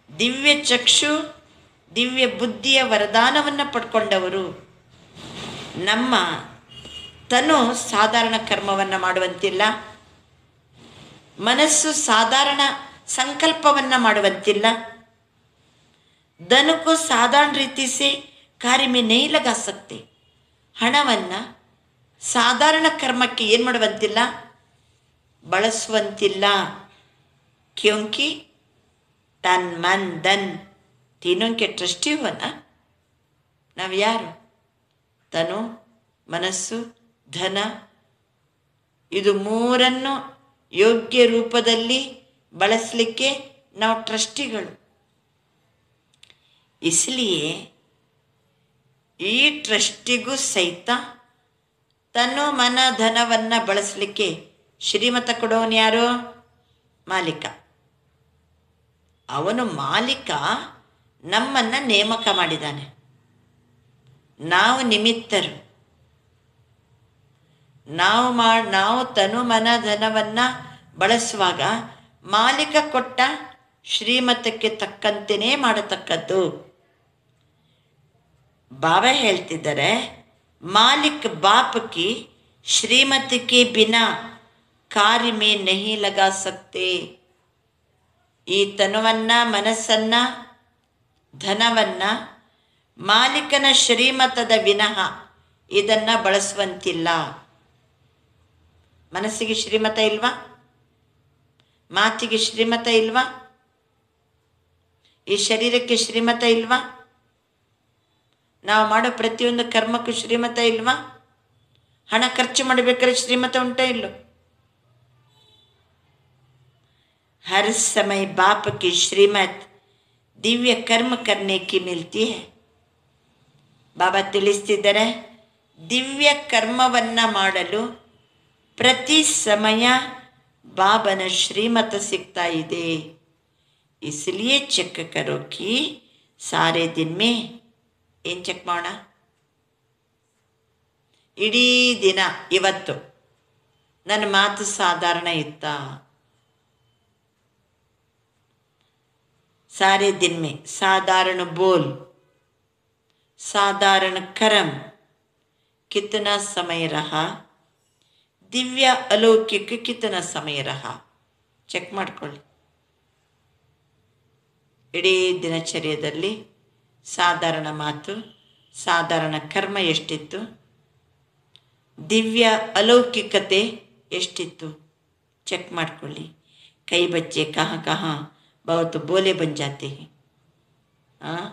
ದಿವ್ಯ ಚಕ್ಷು, ದಿವ್ಯ ಬುದ್ಧಿಯ ವರದಾನವನ್ನು ಪಡ್ಕೊಂಡವರು. ನಮ್ಮ ತನು ಸಾಧಾರಣ ಕರ್ಮವನ್ನು ಮಾಡುವಂತಿಲ್ಲ, ಮನಸ್ಸು ಸಾಧಾರಣ ಸಂಕಲ್ಪವನ್ನು ಮಾಡುವಂತಿಲ್ಲ. धन को साधारण रीति से कार्य में नहीं लगा सकते. ಹಣವನ್ನು ಸಾಧಾರಣ ಕರ್ಮಕ್ಕೆ ಏನು ಮಾಡುವಂತಿಲ್ಲ, ಬಳಸುವಂತಿಲ್ಲ. ಕ್ಯೋಂಕಿ ತನ್ ಮನ್ ಧನ್ तीनों के ट्रस्टी हो ना. ನಾವು ಯಾರು? ತನು, ಮನಸ್ಸು, ಧನ, ಇದು ಮೂರನ್ನು ಯೋಗ್ಯ ರೂಪದಲ್ಲಿ ಬಳಸಲಿಕ್ಕೆ ನಾವು ಟ್ರಸ್ಟಿಗಳು. इसलिए ಈ ಟ್ರಸ್ಟಿಗೂ ಸಹಿತ ತನು ಮನ ಧನವನ್ನು ಬಳಸಲಿಕ್ಕೆ ಶ್ರೀಮತ ಕೊಡೋನು ಯಾರು? ಮಾಲೀಕ. ಅವನು ಮಾಲೀಕ ನಮ್ಮನ್ನು ನೇಮಕ ಮಾಡಿದ್ದಾನೆ, ನಾವು ನಿಮಿತ್ತರು. ನಾವು ತನು ಮನ ಧನವನ್ನು ಬಳಸುವಾಗ ಮಾಲೀಕ ಕೊಟ್ಟ ಶ್ರೀಮತಕ್ಕೆ ತಕ್ಕಂತೆಯೇ ಮಾಡತಕ್ಕದ್ದು. ಬಾಬಾ ಹೇಳ್ತಿದ್ದಾರೆ, ಮಾಲಿಕ್ ಬಾಪ್ ಕಿ ಶ್ರೀಮತಿ ಕೆ ಬಿನಾ ಕಾರ್ಯ ಮೇ ನಹಿ ಲಗಾ ಸಕ್ತೆ. ಈ ತನುವನ್ನ, ಮನಸ್ಸನ್ನ, ಧನವನ್ನ ಮಾಲೀಕನ ಶ್ರೀಮತದ ವಿನಃ ಇದನ್ನ ಬಳಸುವಂತಿಲ್ಲ. ಮನಸ್ಸಿಗೆ ಶ್ರೀಮತ ಇಲ್ವಾ? ಮಾತಿಗೆ ಶ್ರೀಮತ ಇಲ್ವಾ? ಈ ಶರೀರಕ್ಕೆ ಶ್ರೀಮತ ಇಲ್ವಾ? ನಾವು ಮಾಡೋ ಪ್ರತಿಯೊಂದು ಕರ್ಮಕ್ಕೂ ಶ್ರೀಮತ ಇಲ್ವಾ? ಹಣ ಖರ್ಚು ಮಾಡಬೇಕಾದ್ರೆ ಶ್ರೀಮತ ಉಂಟೋ ಇಲ್ಲೋ? हर समय बाप की श्रीमत दिव्य कर्म करने की मिलती है. ಬಾಬಾ ತಿಳಿಸ್ತಿದ್ದಾರೆ, ದಿವ್ಯ ಕರ್ಮವನ್ನ ಮಾಡಲು ಪ್ರತಿ ಸಮಯ ಬಾಬನ ಶ್ರೀಮತ ಸಿಗ್ತಾ ಇದೆ. इसलिए ಚೆಕ್ करो कि सारे दिन में ಏನು ಚೆಕ್ ಮಾಡೋಣ? ಇಡೀ ದಿನ ಇವತ್ತು ನನ್ನ ಮಾತು ಸಾಧಾರಣ ಇತ್ತಾ? सारे दिन में साधारण बोल, साधारण कर्म कितना समय रहा, ದಿವ್ಯ ಅಲೌಕಿಕ ಕಿತನ ಸಮಯ ರಹಾ. ಚೆಕ್ ಮಾಡ್ಕೊಳ್ಳಿ. ಇಡೀ ದಿನಚರ್ಯದಲ್ಲಿ ಸಾಧಾರಣ ಮಾತು, ಸಾಧಾರಣ ಕರ್ಮ ಎಷ್ಟಿತ್ತು, ದಿವ್ಯ ಅಲೌಕಿಕತೆ ಎಷ್ಟಿತ್ತು ಚೆಕ್ ಮಾಡ್ಕೊಳ್ಳಿ. ಕೈ ಬಚ್ಚೆ ಕहाँ कहाँ बहुत बोले बन जाते हैं. हाँ,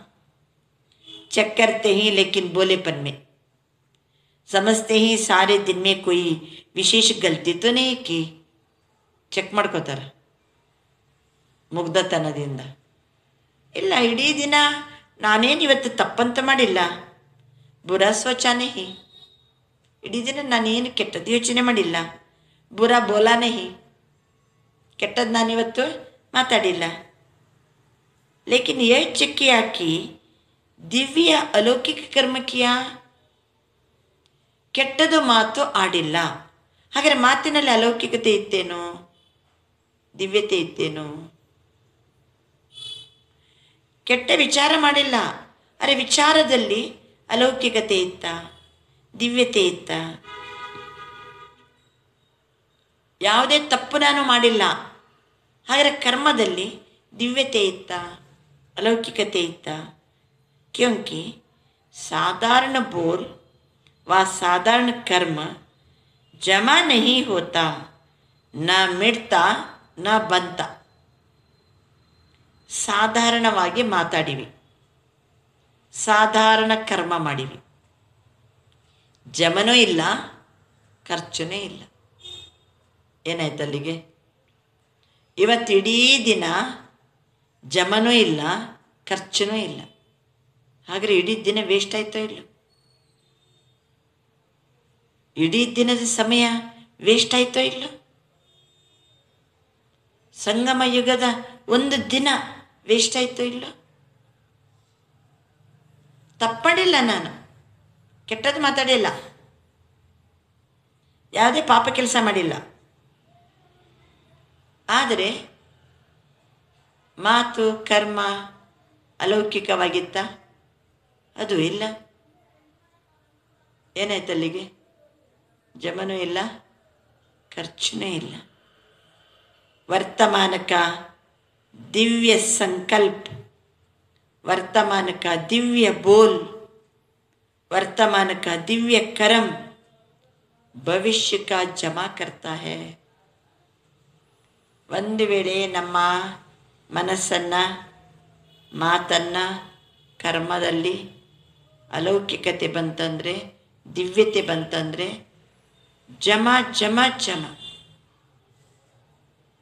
चेक करते हैं लेकिन बोलेपन में समझते हैं सारे दिन में कोई विशेष गलती तो नहीं की. ಚೆಕ್ ಮಾಡ್ಕೋತಾರೆ ಮುಗ್ಧತನದಿಂದ. ಇಲ್ಲ, ಇಡೀ ದಿನ ನಾನೇನು ಇವತ್ತು ತಪ್ಪಂತ ಮಾಡಿಲ್ಲ, ಬುರಾ ಸೋಚಾನೇ ಹಿ. ಇಡೀ ದಿನ ನಾನೇನು ಕೆಟ್ಟದ್ದು ಯೋಚನೆ ಮಾಡಿಲ್ಲ, ಬುರಾ ಬೋಲಾನೇ ಹಿ. ಕೆಟ್ಟದ್ದು ನಾನಿವತ್ತು ಮಾತಾಡಿಲ್ಲ. ಲೇಕಿನ್ ಯೇ ಚೆಕ್ ಕಿಯಾ ಕಿ ದಿವ್ಯ ಅಲೌಕಿಕ ಕರ್ಮ ಕಿಯಾ, ಕೆಟ್ಟದು ಮಾತು ಆಡಿಲ್ಲ. ಹಾಗಾದರೆ ಮಾತಿನಲ್ಲಿ ಅಲೌಕಿಕತೆ ಇತ್ತೇನೋ, ದಿವ್ಯತೆ ಇತ್ತೇನೋ? ಕೆಟ್ಟ ವಿಚಾರ ಮಾಡಿಲ್ಲ, ಅರೆ ವಿಚಾರದಲ್ಲಿ ಅಲೌಕಿಕತೆ ಇತ್ತ, ದಿವ್ಯತೆ ಇತ್ತ? ಯಾವುದೇ ತಪ್ಪು ನಾನು ಮಾಡಿಲ್ಲ, ಹಾಗಾದರೆ ಕರ್ಮದಲ್ಲಿ ದಿವ್ಯತೆ ಇತ್ತ, अलौकिकते इत्ता? क्योंकि साधारण बोल व साधारण कर्म जमा नहीं होता, न मिटता न बनता. ಸಾಧಾರಣವಾಗಿ ಮಾತಾಡಿವಿ, ಸಾಧಾರಣ ಕರ್ಮ ಮಾಡಿವಿ, ಜಮನೂ ಇಲ್ಲ, ಖರ್ಚುನೇ ಇಲ್ಲ. ಏನಾಯ್ತು ಅಲ್ಲಿಗೆ? ಇವತ್ತು ಇಡೀ ದಿನ ಜಮನೂ ಇಲ್ಲ, ಖರ್ಚುನೂ ಇಲ್ಲ. ಹಾಗಾದರೆ ಇಡೀ ದಿನ ವೇಸ್ಟ್ ಆಯ್ತೋ ಇಲ್ಲ? ಇಡೀ ದಿನದ ಸಮಯ ವೇಸ್ಟ್ ಆಯ್ತೋ ಇಲ್ಲ? ಸಂಗಮ ಯುಗದ ಒಂದು ದಿನ ವೇಸ್ಟ್ ಆಯ್ತೋ ಇಲ್ಲ? ತಪ್ಪಡಿಲ್ಲ, ನಾನು ಕೆಟ್ಟದ್ದು ಮಾತಾಡಿಲ್ಲ, ಯಾವುದೇ ಪಾಪ ಕೆಲಸ ಮಾಡಿಲ್ಲ. ಆದರೆ ಮಾತು ಕರ್ಮ ಅಲೌಕಿಕವಾಗಿತ್ತ? ಅದು ಇಲ್ಲ. ಏನಾಯ್ತು ಅಲ್ಲಿಗೆ? ಜಮನೂ ಇಲ್ಲ, ಖರ್ಚುನೇ ಇಲ್ಲ. वर्तमान का दिव्य संकल्प, वर्तमान का दिव्य बोल, वर्तमान का दिव्य कर्म भविष्य का जमा करता है. ಒಂದು ವೇಳೆ ನಮ್ಮ ಮನಸ್ಸನ್ನು, ಮಾತನ್ನು, ಕರ್ಮದಲ್ಲಿ ಅಲೌಕಿಕತೆ ಬಂತಂದರೆ, ದಿವ್ಯತೆ ಬಂತಂದರೆ ಜಮ ಜಮ ಜಮ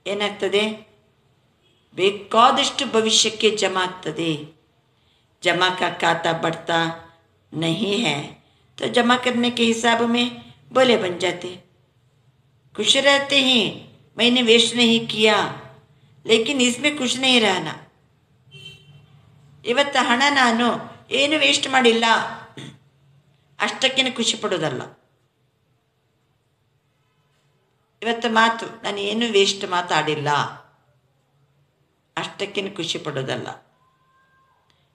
ಏನಾಗ್ತದೆ? ಬೇಕಾದಷ್ಟು ಭವಿಷ್ಯಕ್ಕೆ ಜಮಾ ಆಗ್ತದೆ. जमा का खाता बढ़ता नहीं है तो जमा करने के हिसाब में बोले बन जाते. खुश रहते हैं, मैंने वेस्ट नहीं किया, लेकिन इसमें खुश नहीं रहना. ಇವತ್ತು ಹಣ ನಾನು ಏನು ವೇಸ್ಟ್ ಮಾಡಿಲ್ಲ, ಅಷ್ಟಕ್ಕೇನೆ ಖುಷಿ ಪಡೋದಲ್ಲ. ಇವತ್ತು ಮಾತು ನಾನು ಏನು ವೇಸ್ಟ್ ಮಾತಾಡಿಲ್ಲ, ಅಷ್ಟಕ್ಕೇನೆ ಖುಷಿ ಪಡೋದಲ್ಲ.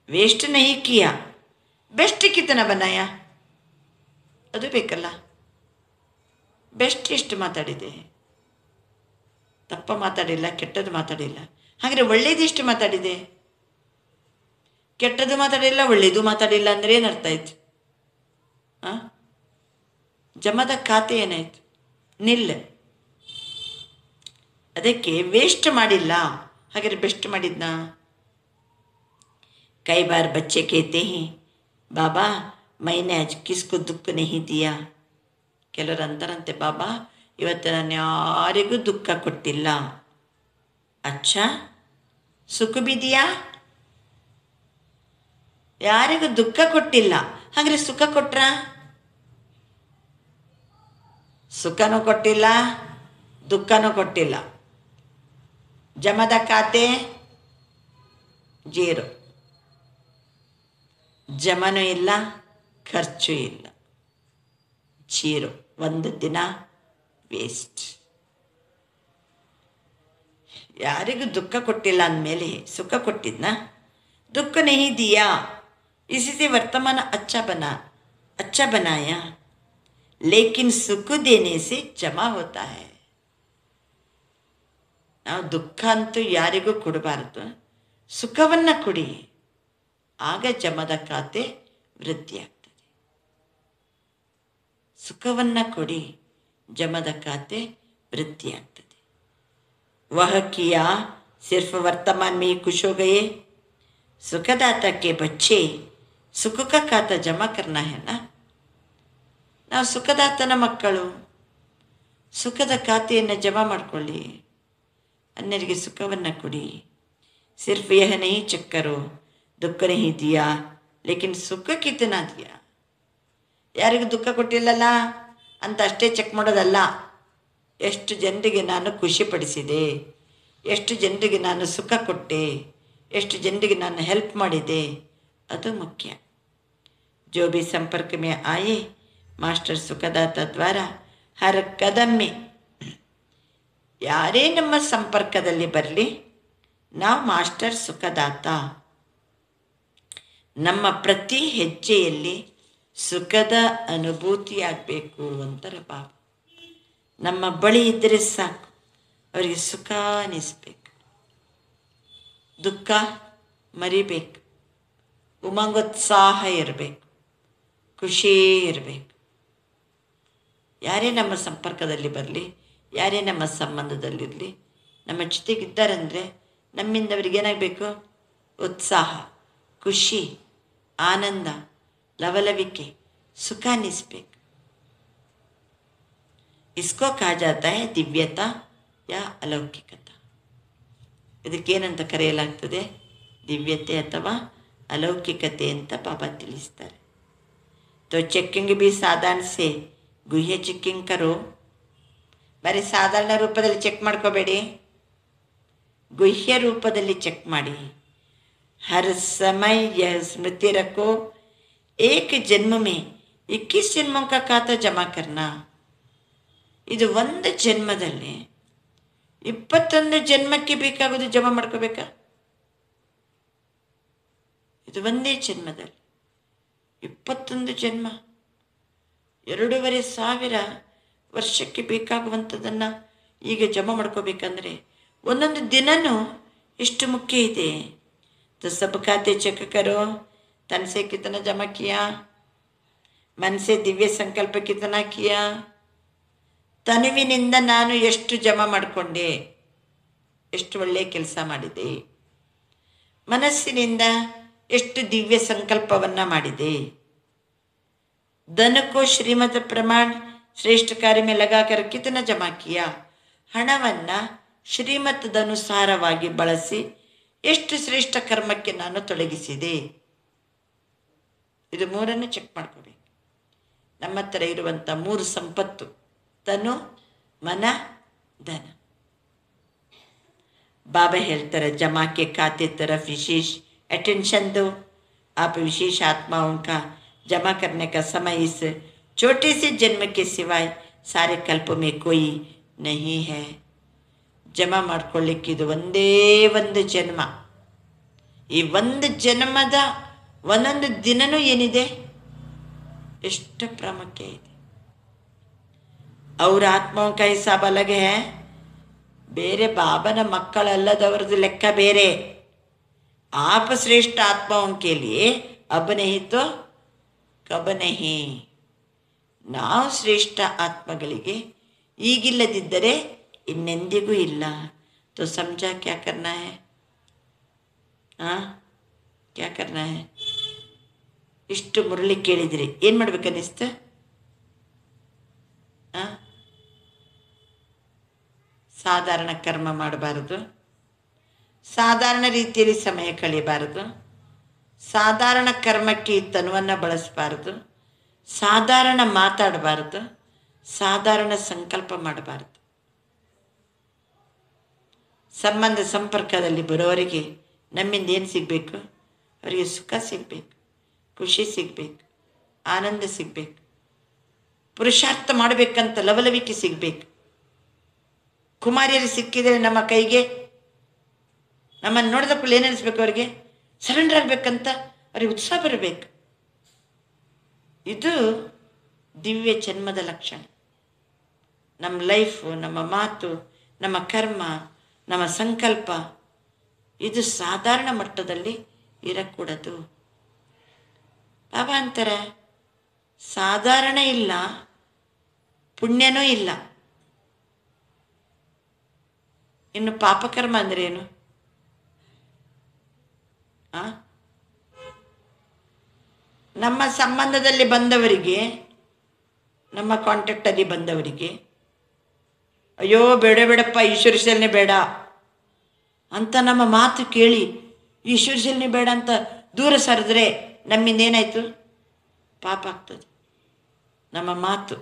ವೇಸ್ಟ್ ನಹಿ ಕಿಯಾ, ಬೆಸ್ಟ್ ಕಿತನ ಬನಾಯ, ಅದು ಬೇಕಲ್ಲ. ಬೆಸ್ಟ್ ಎಷ್ಟು ಮಾತಾಡಿದೆ, ತಪ್ಪ ಮಾತಾಡಿಲ್ಲ, ಕೆಟ್ಟದ್ದು ಮಾತಾಡಿಲ್ಲ. ಹಾಗಾದರೆ ಒಳ್ಳೇದಿಷ್ಟು ಮಾತಾಡಿದೆ, ಕೆಟ್ಟದ್ದು ಮಾತಾಡಿಲ್ಲ, ಒಳ್ಳೇದು ಮಾತಾಡಿಲ್ಲ ಅಂದರೆ ಏನರ್ಥ ಆಯ್ತು? ಜಮದ ಖಾತೆ ಏನಾಯ್ತು? ನಿಲ್ಲ. ಅದಕ್ಕೆ ವೇಸ್ಟ್ ಮಾಡಿಲ್ಲ. ಹಾಗಾದ್ರೆ ಬೆಸ್ಟ್ ಮಾಡಿದ್ನಾ? कई बार बच्चे कहते हैं बाबा मैंने आज किसको दुख नहीं दिया. ಕೆಲವರು ಅಂತಾರಂತೆ, ಬಾಬಾ ಇವತ್ತು ನಾನು ಯಾರಿಗೂ ದುಃಖ ಕೊಟ್ಟಿಲ್ಲ. ಅಚ್ಚಾ ಸುಖ ಬಿದಿಯಾ? ಯಾರಿಗೂ ದುಃಖ ಕೊಟ್ಟಿಲ್ಲ, ಹಾಗಾದ್ರೆ ಸುಖ ಕೊಟ್ರ? ಸುಖನೂ ಕೊಟ್ಟಿಲ್ಲ, ದುಃಖನೂ ಕೊಟ್ಟಿಲ್ಲ. ಜಮದ ಖಾತೆ ಜೀರೋ. ಜಮನೂ ಇಲ್ಲ, ಖರ್ಚು ಇಲ್ಲ, ಜೀರೋ. ಒಂದು ದಿನ ವೇಸ್ಟ್. ಯಾರಿಗೂ ದುಃಖ ಕೊಟ್ಟಿಲ್ಲ ಅಂದಮೇಲೆ ಸುಖ ಕೊಟ್ಟಿದ್ನ? दुख नहीं दिया, इसी से वर्तमान अच्छा बनाया, लेकिन सुख देने से जमा होता है. ನಾವು ದುಃಖ ಅಂತೂ ಯಾರಿಗೂ ಕೊಡಬಾರದು, ಸುಖವನ್ನು ಕೊಡಿ. ಆಗ ಜಮದ ಖಾತೆ ವೃದ್ಧಿಯಾಗ್ತದೆ. ಸುಖವನ್ನು ಕೊಡಿ, ಜಮದ ಖಾತೆ ವೃದ್ಧಿಯಾಗ್ತದೆ. वह किया सिर्फ वर्तमान में ही खुश हो गए. सुखदाता के बच्चे सुख का खाता जमा करना है ना. ನಾವು ಸುಖದಾತನ ಮಕ್ಕಳು, ಸುಖದ ಖಾತೆಯನ್ನು ಜಮಾ ಮಾಡಿಕೊಳ್ಳಿ, अन्यರಿಗೆ ಸುಖವನ್ನು ಕೊಡಿ. सिर्फ यह नहीं चेक करो दुख नहीं दिया लेकिन सुख कितना दिया. ಯಾರಿಗೂ ದುಃಖ ಕೊಟ್ಟಿಲ್ಲಲ್ಲ ಅಂತ ಅಷ್ಟೇ ಚೆಕ್ ಮಾಡೋದಲ್ಲ. ಎಷ್ಟು ಜನರಿಗೆ ನಾನು ಖುಷಿಪಡಿಸಿದೆ, ಎಷ್ಟು ಜನರಿಗೆ ನಾನು ಸುಖ ಕೊಟ್ಟೆ, ಎಷ್ಟು ಜನರಿಗೆ ನಾನು ಹೆಲ್ಪ್ ಮಾಡಿದೆ, ಅದು ಮುಖ್ಯ. जो भी संपर्क में आए मास्टर सुखदाता द्वारा हर कदम में, ಯಾರೇ ನಮ್ಮ ಸಂಪರ್ಕದಲ್ಲಿ ಬರಲಿ, ನಾವು ಮಾಸ್ಟರ್ ಸುಖದಾತ, ನಮ್ಮ ಪ್ರತಿ ಹೆಜ್ಜೆಯಲ್ಲಿ ಸುಖದ ಅನುಭೂತಿಯಾಗಬೇಕು ಅಂತಾರೆ ಬಾಬಾ. ನಮ್ಮ ಬಳಿ ಇದ್ದರೆ ಸಾಕು, ಅವರಿಗೆ ಸುಖ ಅನ್ನಿಸ್ಬೇಕು, ದುಃಖ ಮರಿಬೇಕು, ಉಮಂಗೋತ್ಸಾಹ ಇರಬೇಕು, ಖುಷಿ ಇರಬೇಕು. ಯಾರೇ ನಮ್ಮ ಸಂಪರ್ಕದಲ್ಲಿ ಬರಲಿ, ಯಾರೇ ನಮ್ಮ ಸಂಬಂಧದಲ್ಲಿರಲಿ, ನಮ್ಮ ಜೊತೆಗಿದ್ದಾರಂದರೆ ನಮ್ಮಿಂದ ಅವ್ರಿಗೆ ಏನಾಗಬೇಕು? ಉತ್ಸಾಹ, ಖುಷಿ, ಆನಂದ, ಲವಲವಿಕೆ, ಸುಖ ಅನ್ನಿಸ್ಬೇಕು. इसको कहा जाता है ದಿವ್ಯತಾ ಯಾ ಅಲೌಕಿಕತಾ. ಇದಕ್ಕೇನಂತ ಕರೆಯಲಾಗ್ತದೆ? ದಿವ್ಯತೆ ಅಥವಾ ಅಲೌಕಿಕತೆ ಅಂತ ಬಾಬಾ ತಿಳಿಸ್ತಾರೆ. तो चेकिंग भी साधारण से गुह्य ಚೆಕ್ಕಿಂಗ್ करो. ಬರೀ ಸಾಧಾರಣ ರೂಪದಲ್ಲಿ ಚೆಕ್ ಮಾಡ್ಕೋಬೇಡಿ, ಗುಹ್ಯ ರೂಪದಲ್ಲಿ ಚೆಕ್ ಮಾಡಿ. हर समय यह स्मृति रखो एक जन्म में 21 जन्मों का खाता जमा करना. ಇದು ಒಂದು ಜನ್ಮದಲ್ಲಿ 21 ಜನ್ಮಕ್ಕೆ ಬೇಕಾಗೋದು ಜಮಾ ಮಾಡ್ಕೋಬೇಕಾ? ಇದು ಒಂದೇ ಜನ್ಮದಲ್ಲಿ 21 ಜನ್ಮ, 2,500 ವರ್ಷಕ್ಕೆ ಬೇಕಾಗುವಂಥದ್ದನ್ನು ಈಗ ಜಮಾ ಮಾಡ್ಕೋಬೇಕಂದ್ರೆ ಒಂದೊಂದು ದಿನನೂ ಎಷ್ಟು ಮುಖ್ಯ ಇದೆ. तो सब खाते चेक करो, तन से कितना जमा किया, मन से दिव्य संकल्प कितना किया, ತನುವಿನಿಂದ ನಾನು ಎಷ್ಟು ಜಮಾ ಮಾಡಿಕೊಂಡೆ, ಎಷ್ಟು ಒಳ್ಳೆಯ ಕೆಲಸ ಮಾಡಿದೆ, ಮನಸ್ಸಿನಿಂದ ಎಷ್ಟು ದಿವ್ಯ ಸಂಕಲ್ಪವನ್ನು ಮಾಡಿದೆ. धन को श्रीमत प्रमाण श्रेष्ठ कार्य में लगाकर कितना जमा किया, ಹಣವನ್ನು ಶ್ರೀಮತದನುಸಾರವಾಗಿ ಬಳಸಿ ಎಷ್ಟು ಶ್ರೇಷ್ಠ ಕರ್ಮಕ್ಕೆ ನಾನು ತೊಡಗಿಸಿದೆ. ಇದು ಮೂರನ್ನು ಚೆಕ್ ಮಾಡ್ಕೋಬೇಕು. ನಮ್ಮ ಹತ್ರ ಇರುವಂಥ 3 ಸಂಪತ್ತು, ತನು, ಮನ, ಧನ. बाबा ಹೇಳ್ತಾರೆ, जमा के खाते तरफ विशेष अटेंशन दो. आप विशेष आत्माओं का जमा करने का समय इस छोटे से जन्म के सिवाय सारे कल्प में कोई नहीं है. ಜಮಾ ಮಾಡ್ಕೊಳ್ಳಿಕ್ಕೆ ಇದು ಒಂದೇ ಒಂದು ಜನ್ಮ. ಈ ಒಂದು ಜನ್ಮದ ಒಂದೊಂದು ದಿನನೂ ಏನಿದೆ, ಎಷ್ಟು ಪ್ರಾಮುಖ್ಯ ಇದೆ. और आत्माओं का हिसाब अलग है, ಬೇರೆ ಬಾಬನ ಮಕ್ಕಳಲ್ಲದವ್ರದ್ದು ಲೆಕ್ಕ ಬೇರೆ. आप श्रेष्ठ आत्माओं के लिए अब नहीं तो कब नहीं. ನಾವು ಶ್ರೇಷ್ಠ ಆತ್ಮಗಳಿಗೆ ಈಗಿಲ್ಲದಿದ್ದರೆ ಇನ್ನೆಂದಿಗೂ ಇಲ್ಲ. तो समझा क्या करना है? हाँ क्या करना है? ಇಷ್ಟು ಮುರಳಿ ಕೇಳಿದಿರಿ, ಏನು ಮಾಡ್ಬೇಕನ್ನಿಸ್ತು? ಸಾಧಾರಣ ಕರ್ಮ ಮಾಡಬಾರದು, ಸಾಧಾರಣ ರೀತಿಯಲ್ಲಿ ಸಮಯ ಕಳೆಯಬಾರದು, ಸಾಧಾರಣ ಕರ್ಮಕ್ಕೆ ಈ ತನುವನ್ನು ಬಳಸಬಾರದು, ಸಾಧಾರಣ ಮಾತಾಡಬಾರದು, ಸಾಧಾರಣ ಸಂಕಲ್ಪ ಮಾಡಬಾರದು. ಸಂಬಂಧ ಸಂಪರ್ಕದಲ್ಲಿ ಬರೋವರಿಗೆ ನಮ್ಮಿಂದ ಏನು ಸಿಗಬೇಕು? ಅವರಿಗೆ ಸುಖ ಸಿಗಬೇಕು, ಖುಷಿ ಸಿಗಬೇಕು, ಆನಂದ ಸಿಗಬೇಕು, ಪುರುಷಾರ್ಥ ಮಾಡಬೇಕಂತ ಲವಲವಿಕೆ ಸಿಗಬೇಕು. ಕುಮಾರಿಯರು ಸಿಕ್ಕಿದರೆ ನಮ್ಮ ಕೈಗೆ ನಮ್ಮನ್ನು ನೋಡಿದ ಕೂಡಲೇ ಏನು ಅನಿಸ್ಬೇಕು? ಅವರಿಗೆ ಸರೆಂಡರ್ ಆಗಬೇಕಂತ ಅವ್ರಿಗೆ ಉತ್ಸಾಹ ಬರಬೇಕು. ಇದು ದಿವ್ಯ ಜನ್ಮದ ಲಕ್ಷಣ. ನಮ್ಮ ಲೈಫು, ನಮ್ಮ ಮಾತು, ನಮ್ಮ ಕರ್ಮ, ನಮ್ಮ ಸಂಕಲ್ಪ ಇದು ಸಾಧಾರಣ ಮಟ್ಟದಲ್ಲಿ ಇರಕೂಡದು. ಬಾಬಾ ಅಂತಾರೆ ಸಾಧಾರಣ ಇಲ್ಲ, ಪುಣ್ಯನೂ ಇಲ್ಲ. ಇನ್ನು ಪಾಪಕರ್ಮ ಅಂದರೆ ಏನು? ನಮ್ಮ ಸಂಬಂಧದಲ್ಲಿ ಬಂದವರಿಗೆ, ನಮ್ಮ ಕಾಂಟ್ಯಾಕ್ಟಲ್ಲಿ ಬಂದವರಿಗೆ ಅಯ್ಯೋ ಬೇಡ ಬೇಡಪ್ಪ ಈಶ್ವರ ಶರಣೆ ಬೇಡ ಅಂತ ನಮ್ಮ ಮಾತು ಕೇಳಿ ಈಶ್ವರ ಶರಣೆ ಬೇಡ ಅಂತ ದೂರ ಸರಿದ್ರೆ ನಮ್ಮಿಂದ ಏನಾಯಿತು? ಪಾಪ ಆಗ್ತದೆ. ನಮ್ಮ ಮಾತು,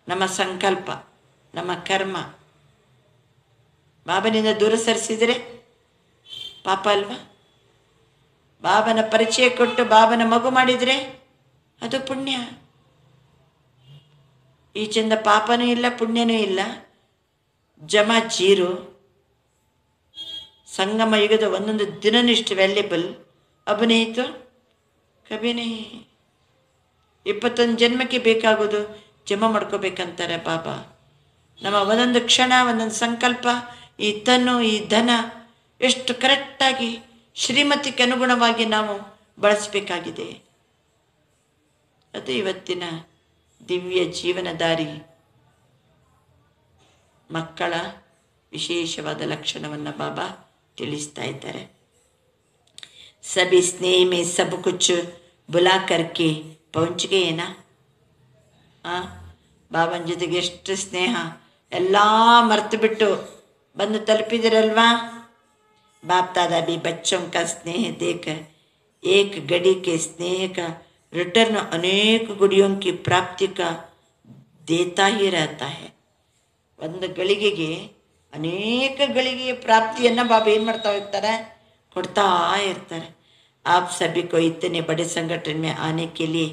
ನಮ್ಮ ಸಂಕಲ್ಪ, ನಮ್ಮ ಕರ್ಮ ಬಾಬನಿಂದ ದೂರ ಸರಿಸಿದರೆ ಪಾಪ ಅಲ್ವಾ? ಬಾಬನ ಪರಿಚಯ ಕೊಟ್ಟು ಬಾಬನ ಮಗು ಮಾಡಿದರೆ ಅದು ಪುಣ್ಯ. ಈ ಚಂದ ಪಾಪನೂ ಇಲ್ಲ, ಪುಣ್ಯನೂ ಇಲ್ಲ, ಜಮಾ ಜೀರೋ. ಸಂಗಮ ಯುಗದ ಒಂದೊಂದು ದಿನನಿಷ್ಟು ವ್ಯಾಲ್ಯಬಲ್. ಅಭಿನಯಿತು ಕಬಿನೇ 21 ಜನ್ಮಕ್ಕೆ ಬೇಕಾಗೋದು ಜಮಾ ಮಾಡ್ಕೋಬೇಕಂತಾರೆ ಬಾಬಾ. ನಮ್ಮ ಒಂದೊಂದು ಕ್ಷಣ, ಒಂದೊಂದು ಸಂಕಲ್ಪ, ಈ ತನು, ಈ ಧನ ಎಷ್ಟು ಕರೆಕ್ಟಾಗಿ ಶ್ರೀಮತಿಗೆ ಅನುಗುಣವಾಗಿ ನಾವು ಬಳಸಬೇಕಾಗಿದೆ. ಅದು ಇವತ್ತಿನ ದಿವ್ಯ ಜೀವನದಾರಿ ಮಕ್ಕಳ ವಿಶೇಷವಾದ ಲಕ್ಷಣವನ್ನು ಬಾಬಾ ತಿಳಿಸ್ತಾ ಇದ್ದಾರೆ. ಸಭಿ ಸ್ನೇಹ ಮೇ ಸಬ್ ಕುಚ್ ಬುಲಾ ಕರ್ಕೆ ಪਹੁಂಚ್ ಗಯೇನಾ? ಬಾಬನ ಜೊತೆಗೆ ಎಷ್ಟು ಸ್ನೇಹ, ಎಲ್ಲ ಮರೆತು ಬಿಟ್ಟು ಬಂದು ತಲುಪಿದಿರಲ್ವಾ? बाप दादा भी बच्चों का स्नेह देकर एक घड़ी के स्नेह का रिटर्न अनेक घड़ियों की प्राप्ति का देता ही रहता है. ಒಂದು ಗಳಿಗೆಗೆ ಅನೇಕ ಗಳಿಗೆಯ ಪ್ರಾಪ್ತಿಯನ್ನು ಬಾಬಾ ಏನು ಮಾಡ್ತಾ ಹೋಗ್ತಾರೆ? ಕೊಡ್ತಾ ಇರ್ತಾರೆ. आप सभी को इतने बड़े संगठन में आने के लिए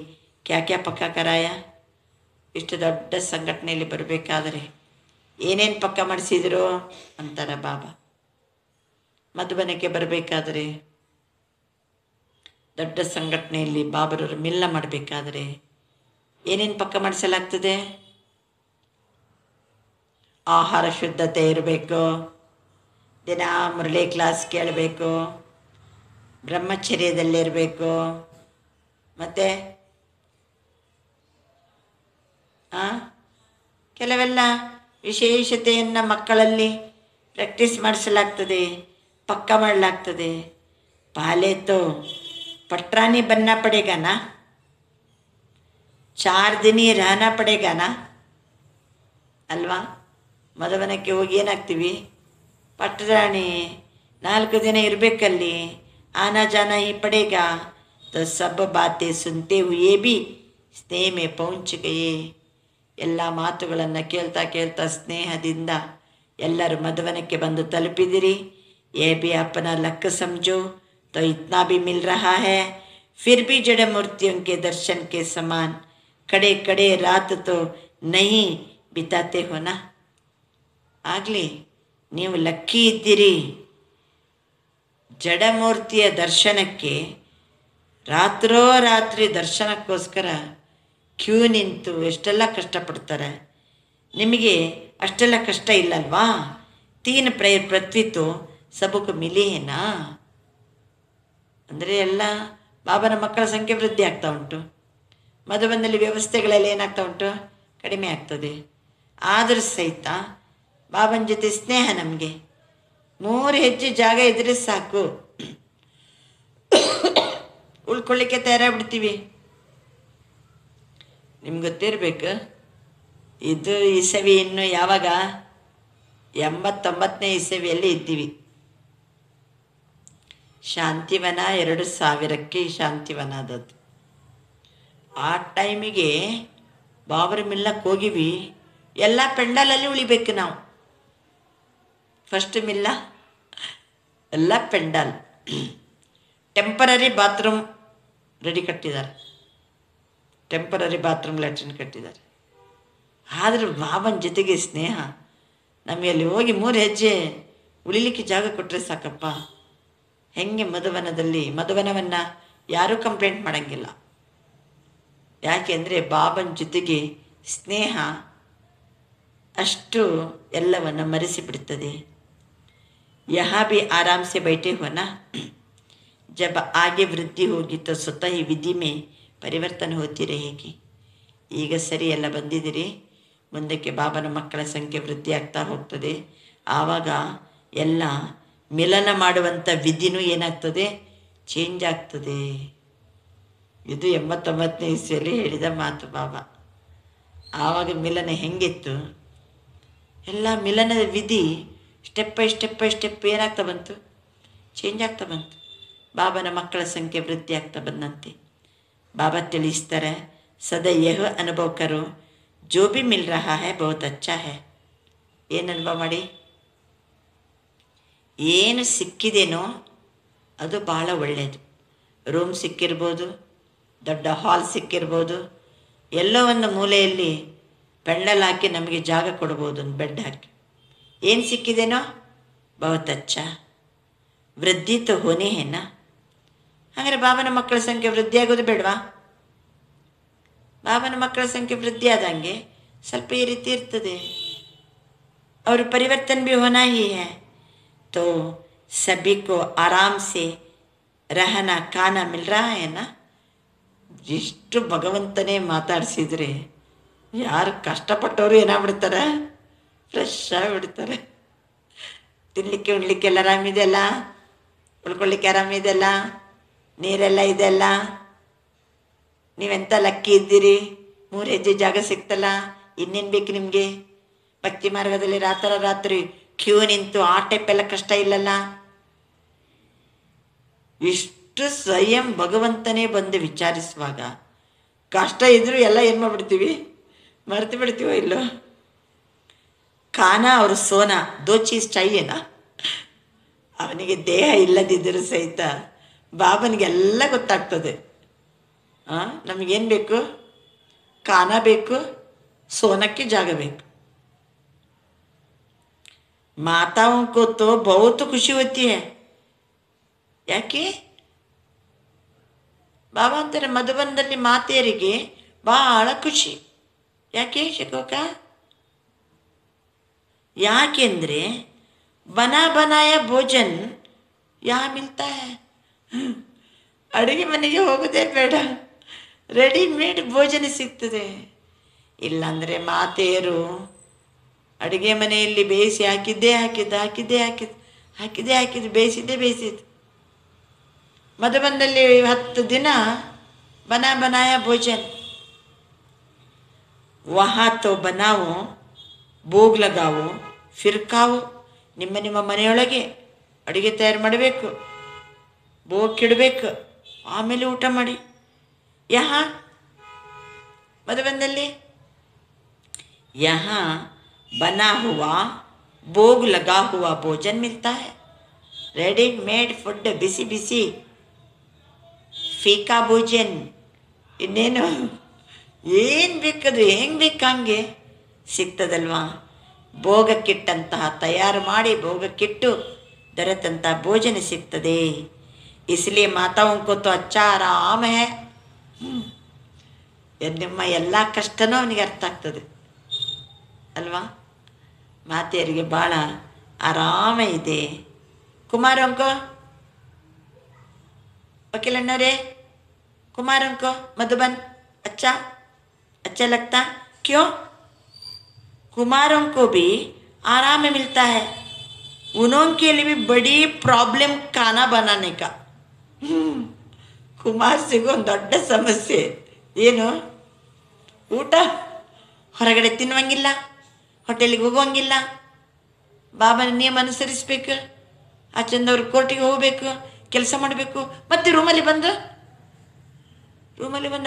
क्या क्या पक्का कराया? ಇಷ್ಟು ದೊಡ್ಡ ಸಂಘಟನೆಯಲ್ಲಿ ಬರಬೇಕಾದರೆ ಏನೇನು ಪಕ್ಕ ಮಾಡಿಸಿದ್ರು ಅಂತಾರೆ ಬಾಬಾ. ಮಧುಬನಕ್ಕೆ ಬರಬೇಕಾದರೆ, ದೊಡ್ಡ ಸಂಘಟನೆಯಲ್ಲಿ ಬಾಬರವರು ಮಿಲ್ಲ ಮಾಡಬೇಕಾದರೆ ಏನೇನು ಪಕ್ಕ ಮಾಡಿಸಲಾಗ್ತದೆ? ಆಹಾರ ಶುದ್ಧತೆ ಇರಬೇಕು, ದಿನ ಮುರಳಿ ಕ್ಲಾಸ್ ಕೇಳಬೇಕು, ಬ್ರಹ್ಮಚರ್ಯದಲ್ಲಿರಬೇಕು, ಮತ್ತು ಕೆಲವೆಲ್ಲ ವಿಶೇಷತೆಯನ್ನು ಮಕ್ಕಳಲ್ಲಿ ಪ್ರಾಕ್ಟೀಸ್ ಮಾಡಿಸಲಾಗ್ತದೆ, पक्का ಮಾಡಲಾಗ್ತದೆ. पहले तो पटरानी बनना पड़ेगा ना, 4 दिन ही रहना पड़ेगा ना ಅಲ್ವಾ? ಮಧುಬನಕ್ಕೆ ಹೋಗಿ ಏನಾಗ್ತೀವಿ? ಪಟ್ರಾಣಿ. 4 ದಿನ ಇರಬೇಕಲ್ಲಿ, ಆನಾ ಜಾನ ಹಿ ಪಡೇಗಾ. तो सब बातें सुनते हुए भी स्नेह में पहुंच गए. ಎಲ್ಲ ಮಾತುಗಳನ್ನು ಕೇಳ್ತಾ ಕೇಳ್ತಾ ಸ್ನೇಹದಿಂದ ಎಲ್ಲರೂ ಮಧುಬನಕ್ಕೆ ಬಂದು ತಲುಪಿದಿರಿ. ये भी अपना लक समझो तो इतना भी मिल रहा है. फिर भी जड़ मूर्तियों के दर्शन के समान कड़े कड़े रात तो नहीं बिताते हो ना. ಆಗಲಿ ನೀವು ಲಕ್ಕಿ ಇದ್ದೀರಿ. ಜಡಮೂರ್ತಿಯ ದರ್ಶನಕ್ಕೆ ರಾತ್ರೋ ರಾತ್ರಿ ದರ್ಶನಕ್ಕೋಸ್ಕರ ಕ್ಯೂ ನಿಂತು ಎಷ್ಟೆಲ್ಲ ಕಷ್ಟಪಡ್ತಾರೆ. ನಿಮಗೆ ಅಷ್ಟೆಲ್ಲ ಕಷ್ಟ ಇಲ್ಲಲ್ವಾ? ತೀನ್ ಪೃಥ್ವಿ ತೋ ಸಬಕು ಮಿಲಿ ಏನಾ ಅಂದರೆ ಎಲ್ಲ ಬಾಬನ ಮಕ್ಕಳ ಸಂಖ್ಯೆ ವೃದ್ಧಿ ಆಗ್ತಾ ಉಂಟು. ಮಧುಬನಲ್ಲಿ ವ್ಯವಸ್ಥೆಗಳೆಲ್ಲ ಏನಾಗ್ತಾ ಉಂಟು? ಕಡಿಮೆ ಆಗ್ತದೆ. ಆದರೂ ಸಹಿತ ಬಾಬನ ಜೊತೆ ಸ್ನೇಹ ನಮಗೆ 3 ಹೆಜ್ಜೆ ಜಾಗ ಇದ್ರೆ ಸಾಕು, ಉಳ್ಕೊಳ್ಳಿಕ್ಕೆ ತಯಾರಾಗ್ಬಿಡ್ತೀವಿ. ನಿಮ್ಗೆ ಗೊತ್ತಿರಬೇಕು, ಇದು ಇಸವಿ ಇನ್ನು ಯಾವಾಗ 89ನೇ ಇಸವಿಯಲ್ಲಿ ಇದ್ದೀವಿ. ಶಾಂತಿವನ 2000ಕ್ಕೆ ಶಾಂತಿವನ ಆದದ್ದು. ಆ ಟೈಮಿಗೆ ಬಾಬರ ಮಿಲ್ಲಕ್ಕೆ ಹೋಗಿವಿ, ಎಲ್ಲ ಪೆಂಡಲಲ್ಲಿ ಉಳಿಬೇಕು ನಾವು. ಫಸ್ಟ್ ಮಿಲ್ಲ ಎಲ್ಲ ಪೆಂಡಲ್, ಟೆಂಪರರಿ ಬಾತ್ರೂಮ್ ರೆಡಿ ಕಟ್ಟಿದ್ದಾರೆ, ಟೆಂಪರರಿ ಬಾತ್ರೂಮ್ ಲ್ಯಾಟ್ರಿನ್ ಕಟ್ಟಿದ್ದಾರೆ. ಆದರೂ ಬಾಬನ ಜೊತೆಗೆ ಸ್ನೇಹ ನಮಗೆ ಅಲ್ಲಿ ಹೋಗಿ 3 ಹೆಜ್ಜೆ ಉಳಿಲಿಕ್ಕೆ ಜಾಗ ಕೊಟ್ಟರೆ ಸಾಕಪ್ಪ. ಹೆಂಗೆ ಮಧುವನವನ್ನು ಯಾರೂ ಕಂಪ್ಲೇಂಟ್ ಮಾಡೋಂಗಿಲ್ಲ. ಯಾಕೆಂದರೆ ಬಾಬನ ಜೊತೆಗೆ ಸ್ನೇಹ ಅಷ್ಟು ಎಲ್ಲವನ್ನು ಮರೆಸಿಬಿಡ್ತದೆ. यहाँ भी आराम से बैठे हो ना, जब आगे वृद्धि होगी तो स्वतः ही विधि में ಪರಿವರ್ತನೆ ಹೋಗ್ತಿ रहेगी. ಈಗ ಸರಿ ಎಲ್ಲ ಬಂದಿದ್ದೀರಿ, ಮುಂದಕ್ಕೆ ಬಾಬನ ಮಕ್ಕಳ ಸಂಖ್ಯೆ ವೃದ್ಧಿ ಆಗ್ತಾ ಹೋಗ್ತದೆ. ಆವಾಗ ಎಲ್ಲ ಮಿಲನ ಮಾಡುವಂಥ ವಿಧಿನೂ ಏನಾಗ್ತದೆ? ಚೇಂಜ್ ಆಗ್ತದೆ. ಇದು 89ನೇ ಇಸ್ವಿಯಲ್ಲಿ ಹೇಳಿದ ಮಾತು ಬಾಬಾ. ಆವಾಗ ಮಿಲನ ಹೆಂಗಿತ್ತು? ಎಲ್ಲ ಮಿಲನದ ವಿಧಿ ಸ್ಟೆಪ್ ಬೈ ಸ್ಟೆಪ್ ಏನಾಗ್ತಾ ಬಂತು? ಚೇಂಜ್ ಆಗ್ತಾ ಬಂತು. ಬಾಬನ ಮಕ್ಕಳ ಸಂಖ್ಯೆ ವೃದ್ಧಿ ಆಗ್ತಾ ಬಂದಂತೆ ಬಾಬಾ ತಿಳಿಸ್ತಾರೆ, ಸದಾ ಯಹ ಅನುಭವ ಕರೋ, ಜೋ ಭಿ ಮಿಲ್ ರಹಾ ಹೈ ಬಹುತ್ ಅಚ್ಚಾ ಹೈ. ಏನು ಅನುಭವ ಮಾಡಿ? ಏನು ಸಿಕ್ಕಿದೇನೋ ಅದು ಭಾಳ ಒಳ್ಳೆಯದು. ರೂಮ್ ಸಿಕ್ಕಿರ್ಬೋದು, ದೊಡ್ಡ ಹಾಲ್ ಸಿಕ್ಕಿರ್ಬೋದು, ಎಲ್ಲೋ ಒಂದು ಮೂಲೆಯಲ್ಲಿ ಪೆಂಡಲ್ ಹಾಕಿ ನಮಗೆ ಜಾಗ ಕೊಡ್ಬೋದು, ಒಂದು ಬೆಡ್ ಹಾಕಿ. ಏನು ಸಿಕ್ಕಿದೇನೋ ಬಹುತ್ ಅಚ್ಚಾ, ವೃದ್ಧಿ ತೋ ಹೋನೇ ಹೇನಾ. ಹಾಗಾದರೆ ಬಾಬನ ಮಕ್ಕಳ ಸಂಖ್ಯೆ ವೃದ್ಧಿ ಆಗೋದು ಬೇಡವಾ? ಬಾಬನ ಮಕ್ಕಳ ಸಂಖ್ಯೆ ವೃದ್ಧಿ ಆದಂಗೆ ಸ್ವಲ್ಪ ಈ ರೀತಿ ಇರ್ತದೆ. और परिवर्तन भी होना ही है, तो सभी को आराम से रहना खाना मिल रहा है ना. ಇಷ್ಟು ಭಗವಂತನೇ ಮಾತಾಡಿಸಿದ್ರೆ ಯಾರು ಕಷ್ಟಪಟ್ಟವರು ಏನಾಗ್ಬಿಡ್ತಾರೆ? ಫ್ರೆಶ್ ಆಗಿಬಿಡ್ತಾರೆ. ತಿನ್ನಲಿಕ್ಕೆ ಉಣ್ಲಿಕ್ಕೆಲ್ಲ ಆರಾಮಿದೆಯಲ್ಲ, ಉಳ್ಕೊಳ್ಳಿಕ್ಕೆ ಆರಾಮಿದೆಯಲ್ಲ, ನೀರೆಲ್ಲ ಇದೆಯಲ್ಲ, ನೀವೆಂಥ ಲಕ್ಕಿ ಇದ್ದೀರಿ, 3 ಹೆಜ್ಜೆ ಜಾಗ ಸಿಕ್ತಲ್ಲ, ಇನ್ನೇನು ಬೇಕು ನಿಮಗೆ? ಭಕ್ತಿ ಮಾರ್ಗದಲ್ಲಿ ರಾತ್ರಿ ಕ್ಯೂ ನಿಂತು ಆ ಟೈಪ್ ಎಲ್ಲ ಕಷ್ಟ ಇಲ್ಲಲ್ಲ. ಇಷ್ಟು ಸ್ವಯಂ ಭಗವಂತನೇ ಬಂದು ವಿಚಾರಿಸುವಾಗ ಕಷ್ಟ ಇದ್ದರೂ ಎಲ್ಲ ಏನು ಮಾಡಿಬಿಡ್ತೀವಿ? ಮರೆತು ಬಿಡ್ತೀವೋ ಇಲ್ಲೋ? ಖಾನಾ ಅವರು ಸೋನಾ ದೋ ಚೀಸ್ ಚಾಹಿಯೇನಾ. ಅವನಿಗೆ ದೇಹ ಇಲ್ಲದಿದ್ದರೂ ಸಹಿತ ಬಾಬನಿಗೆಲ್ಲ ಗೊತ್ತಾಗ್ತದೆ. ನಮಗೇನು ಬೇಕು? ಖಾನಾ ಬೇಕು, ಸೋನಕ್ಕೆ ಜಾಗ ಬೇಕು. ಮಾತಾओं को तो बहुत खुशी होती है. ಯಾಕೆ? ಬಾಬಾ ಅಂತಾರೆ ಮಧುಬನದಲ್ಲಿ ಮಾತೆಯರಿಗೆ ಭಾಳ ಖುಷಿ. ಯಾಕೆ ಶಿಕೋಕ? ಯಾಕೆಂದರೆ ಬನಾ ಬನಾಯ ಭೋಜನ್ ಯಾ ಮಿಲ್ತಾ ಹೈ. ಅಡುಗೆ ಮನೆಗೆ ಹೋಗೋದೇ ಬೇಡ, ರೆಡಿಮೇಡ್ ಭೋಜನ ಸಿಗ್ತದೆ. ಇಲ್ಲಾಂದರೆ ಮಾತೆಯರು ಅಡುಗೆ ಮನೆಯಲ್ಲಿ ಬೇಯಿಸಿ ಹಾಕಿದ್ದು ಬೇಯಿಸಿದ್ದು. ಮಧುಬನದಲ್ಲಿ 10 ದಿನ ಬನಾಯ ಭೋಜನ್. ವಹಾ ತೋ ಬನಾವೋ, ಭೋಗ್ ಲಗಾವೋ, ಫಿರ್ ಖಾವೋ. ನಿಮ್ಮ ಮನೆಯೊಳಗೆ ಅಡುಗೆ ತಯಾರು ಮಾಡಬೇಕು, ಭೋಗ್ ಇಡಬೇಕು, ಆಮೇಲೆ ಊಟ ಮಾಡಿ. ಯಹಾ ಮಧುಬನದಲ್ಲಿ यहाँ बना हुआ भोग लगा हुआ भोजन मिलता है. रेडीमेड फुड, बिसी बिसी ಫೀಕಾ ಭೋಜನ್. ಇನ್ನೇನು ಏನು ಬೇಕದು ಹೆಂಗೆ ಬೇಕಂಗೆ ಸಿಗ್ತದಲ್ವಾ? ಭೋಗಕ್ಕಿಟ್ಟಂತಹ ತಯಾರು ಮಾಡಿ ಭೋಗಕ್ಕಿಟ್ಟು ದೊರೆತಂಥ ಭೋಜನ ಸಿಗ್ತದೆ. ಇಸ್ಲಿಯೇ ಮಾತಾओं को तो अच्छा आराम है. ನಿಮ್ಮ ಎಲ್ಲ ಕಷ್ಟನೂ ಅವನಿಗೆ ಅರ್ಥ ಆಗ್ತದೆ ಅಲ್ವಾ? ಮಾತೆಯರಿಗೆ ಭಾಳ ಆರಾಮ ಇದೆ. ಕುಮಾರ್ ಅಂಕೋ वकीलन्नरे, कुमार को मधुबन अच्छा अच्छा लगता क्यों? कुमारों को भी आराम मिलता है, उनके लिए भी बड़ी प्रॉब्लम खाना बनाने का. ಕುಮಾರ್ಸಿಗೂ ಒಂದು ದೊಡ್ಡ ಸಮಸ್ಯೆ ಏನು, ಊಟ ಹೊರಗಡೆ ತಿನ್ನುವಂಗಿಲ್ಲ, ಹೋಟೆಲಿಗೆ ಹೋಗುವಂಗಿಲ್ಲ, ಬಾಬನ ನಿಯಮ ಅನುಸರಿಸಬೇಕು, ಆಚೆಂದವ್ರು ಕೋರ್ಟಿಗೆ ಹೋಗಬೇಕು, ಕೆಲಸ ಮಾಡಬೇಕು, ಮತ್ತು ರೂಮಲ್ಲಿ ಬಂದು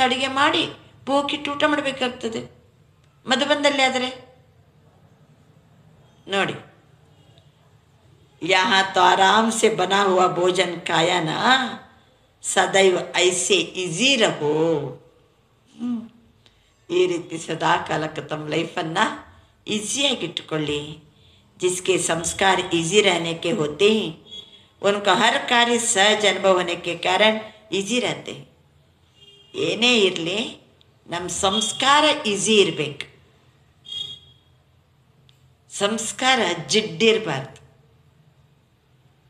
ಅಡುಗೆ ಮಾಡಿ ಬೋಕಿಟ್ಟು ಊಟ ಮಾಡಬೇಕಾಗ್ತದೆ. ಮಧುಬಂದಲ್ಲಿ ಆದರೆ ನೋಡಿ, यहाँ तो आराम से बना हुआ भोजन खाया ना, सदैव ऐसे इजी रहो. ಈ ರೀತಿ ಸದಾ ಕಾಲಕ್ಕೆ ತಮ್ಮ ಲೈಫನ್ನು ಈಸಿಯಾಗಿಟ್ಟುಕೊಳ್ಳಿ. जिसके संस्कार इजी रहने के होते हैं, उनका हर कार्य सहज अनुभव होने के कारण ಈಸಿ रहते हैं. ಏನೇ ಇರಲಿ ನಮ್ಮ ಸಂಸ್ಕಾರ ಈಸಿ ಇರಬೇಕು. ಸಂಸ್ಕಾರ ಜಿಡ್ಡಿರಬಾರ್ದು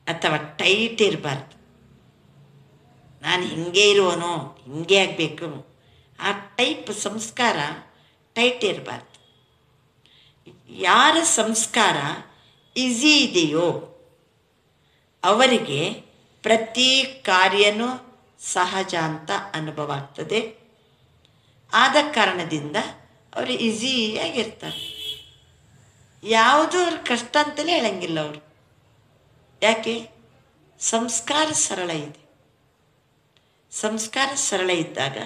ಅಥವಾ ಟೈಟ್ ಇರಬಾರ್ದು. ನಾನು ಹಿಂಗೆ ಇರುವನು, ಹಿಂಗೆ ಆಗಬೇಕು, ಆ ಟೈಪ್ ಸಂಸ್ಕಾರ ಟೈಟ್ ಇರಬಾರ್ದು. ಯಾರ ಸಂಸ್ಕಾರ ಈಸಿ ಇದೆಯೋ ಅವರಿಗೆ ಪ್ರತಿ ಕಾರ್ಯನೂ ಸಹಜ ಅಂತ ಅನುಭವ ಆಗ್ತದೆ. ಆದ ಕಾರಣದಿಂದ ಅವರು ಈಸಿಯಾಗಿರ್ತಾರೆ. ಯಾವುದೂ ಅವ್ರ ಕಷ್ಟ ಅಂತಲೇ ಹೇಳಂಗಿಲ್ಲ ಅವರು. ಯಾಕೆ? ಸಂಸ್ಕಾರ ಸರಳ ಇದೆ. ಸಂಸ್ಕಾರ ಸರಳ ಇದ್ದಾಗ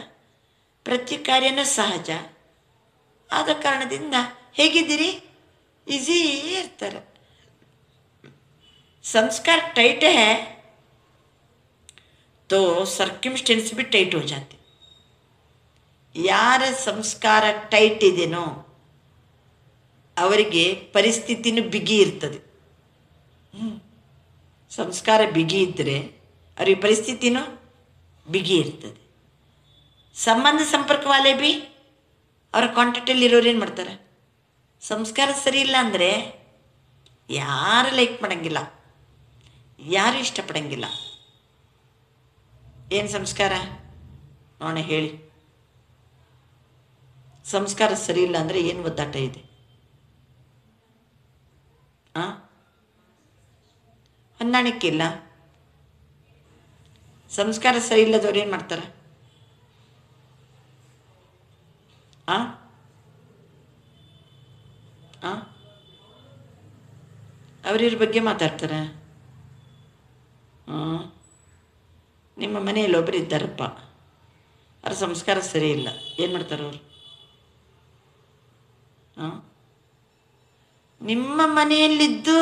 ಪ್ರತಿ ಕಾರ್ಯನೂ ಸಹಜ. ಆದ ಕಾರಣದಿಂದ ಹೇಗಿದ್ದೀರಿ, ಈಸಿ ಇರ್ತಾರೆ. संस्कार टाइट है तो सर्कमस्टेंस भी टाइट हो जाते. ಯಾರ ಸಂಸ್ಕಾರ ಟೈಟ್ ಇದೆನೋ ಅವರಿಗೆ ಪರಿಸ್ಥಿತಿನೂ ಬಿಗಿ ಇರ್ತದೆ. ಸಂಸ್ಕಾರ ಬಿಗಿ ಇದ್ದರೆ ಅವರಿಗೆ ಪರಿಸ್ಥಿತಿನೂ ಬಿಗಿ ಇರ್ತದೆ. ಸಂಬಂಧ ಸಂಪರ್ಕ ವಾಲೆ ಬಿ ಅವರ ಕಾಂಟ್ಯಾಕ್ಟಲ್ಲಿ ಇರೋರು ಏನು ಮಾಡ್ತಾರೆ, ಸಂಸ್ಕಾರ ಸರಿ ಇಲ್ಲ ಅಂದರೆ ಯಾರು ಲೈಕ್ ಮಾಡೋಂಗಿಲ್ಲ, ಯಾರು ಇಷ್ಟಪಡಂಗಿಲ್ಲ. ಏನು ಸಂಸ್ಕಾರ ನೋಡ ಹೇಳಿ. ಸಂಸ್ಕಾರ ಸರಿ ಇಲ್ಲ ಅಂದರೆ ಏನು ಒದ್ದಾಟ ಇದೆ? ಹೊಂದಾಣಿಕೆ ಇಲ್ಲ. ಸಂಸ್ಕಾರ ಸರಿ ಇಲ್ಲದವ್ರು ಏನು ಮಾಡ್ತಾರೆ? ಅವ್ರಿವ್ರ ಬಗ್ಗೆ ಮಾತಾಡ್ತಾರೆ. ನಿಮ್ಮ ಮನೆಯಲ್ಲಿ ಒಬ್ಬರು ಇದ್ದಾರಪ್ಪ, ಅವ್ರ ಸಂಸ್ಕಾರ ಸರಿ ಇಲ್ಲ, ಏನು ಮಾಡ್ತಾರೆ ಅವರು? ನಿಮ್ಮ ಮನೆಯಲ್ಲಿದ್ದು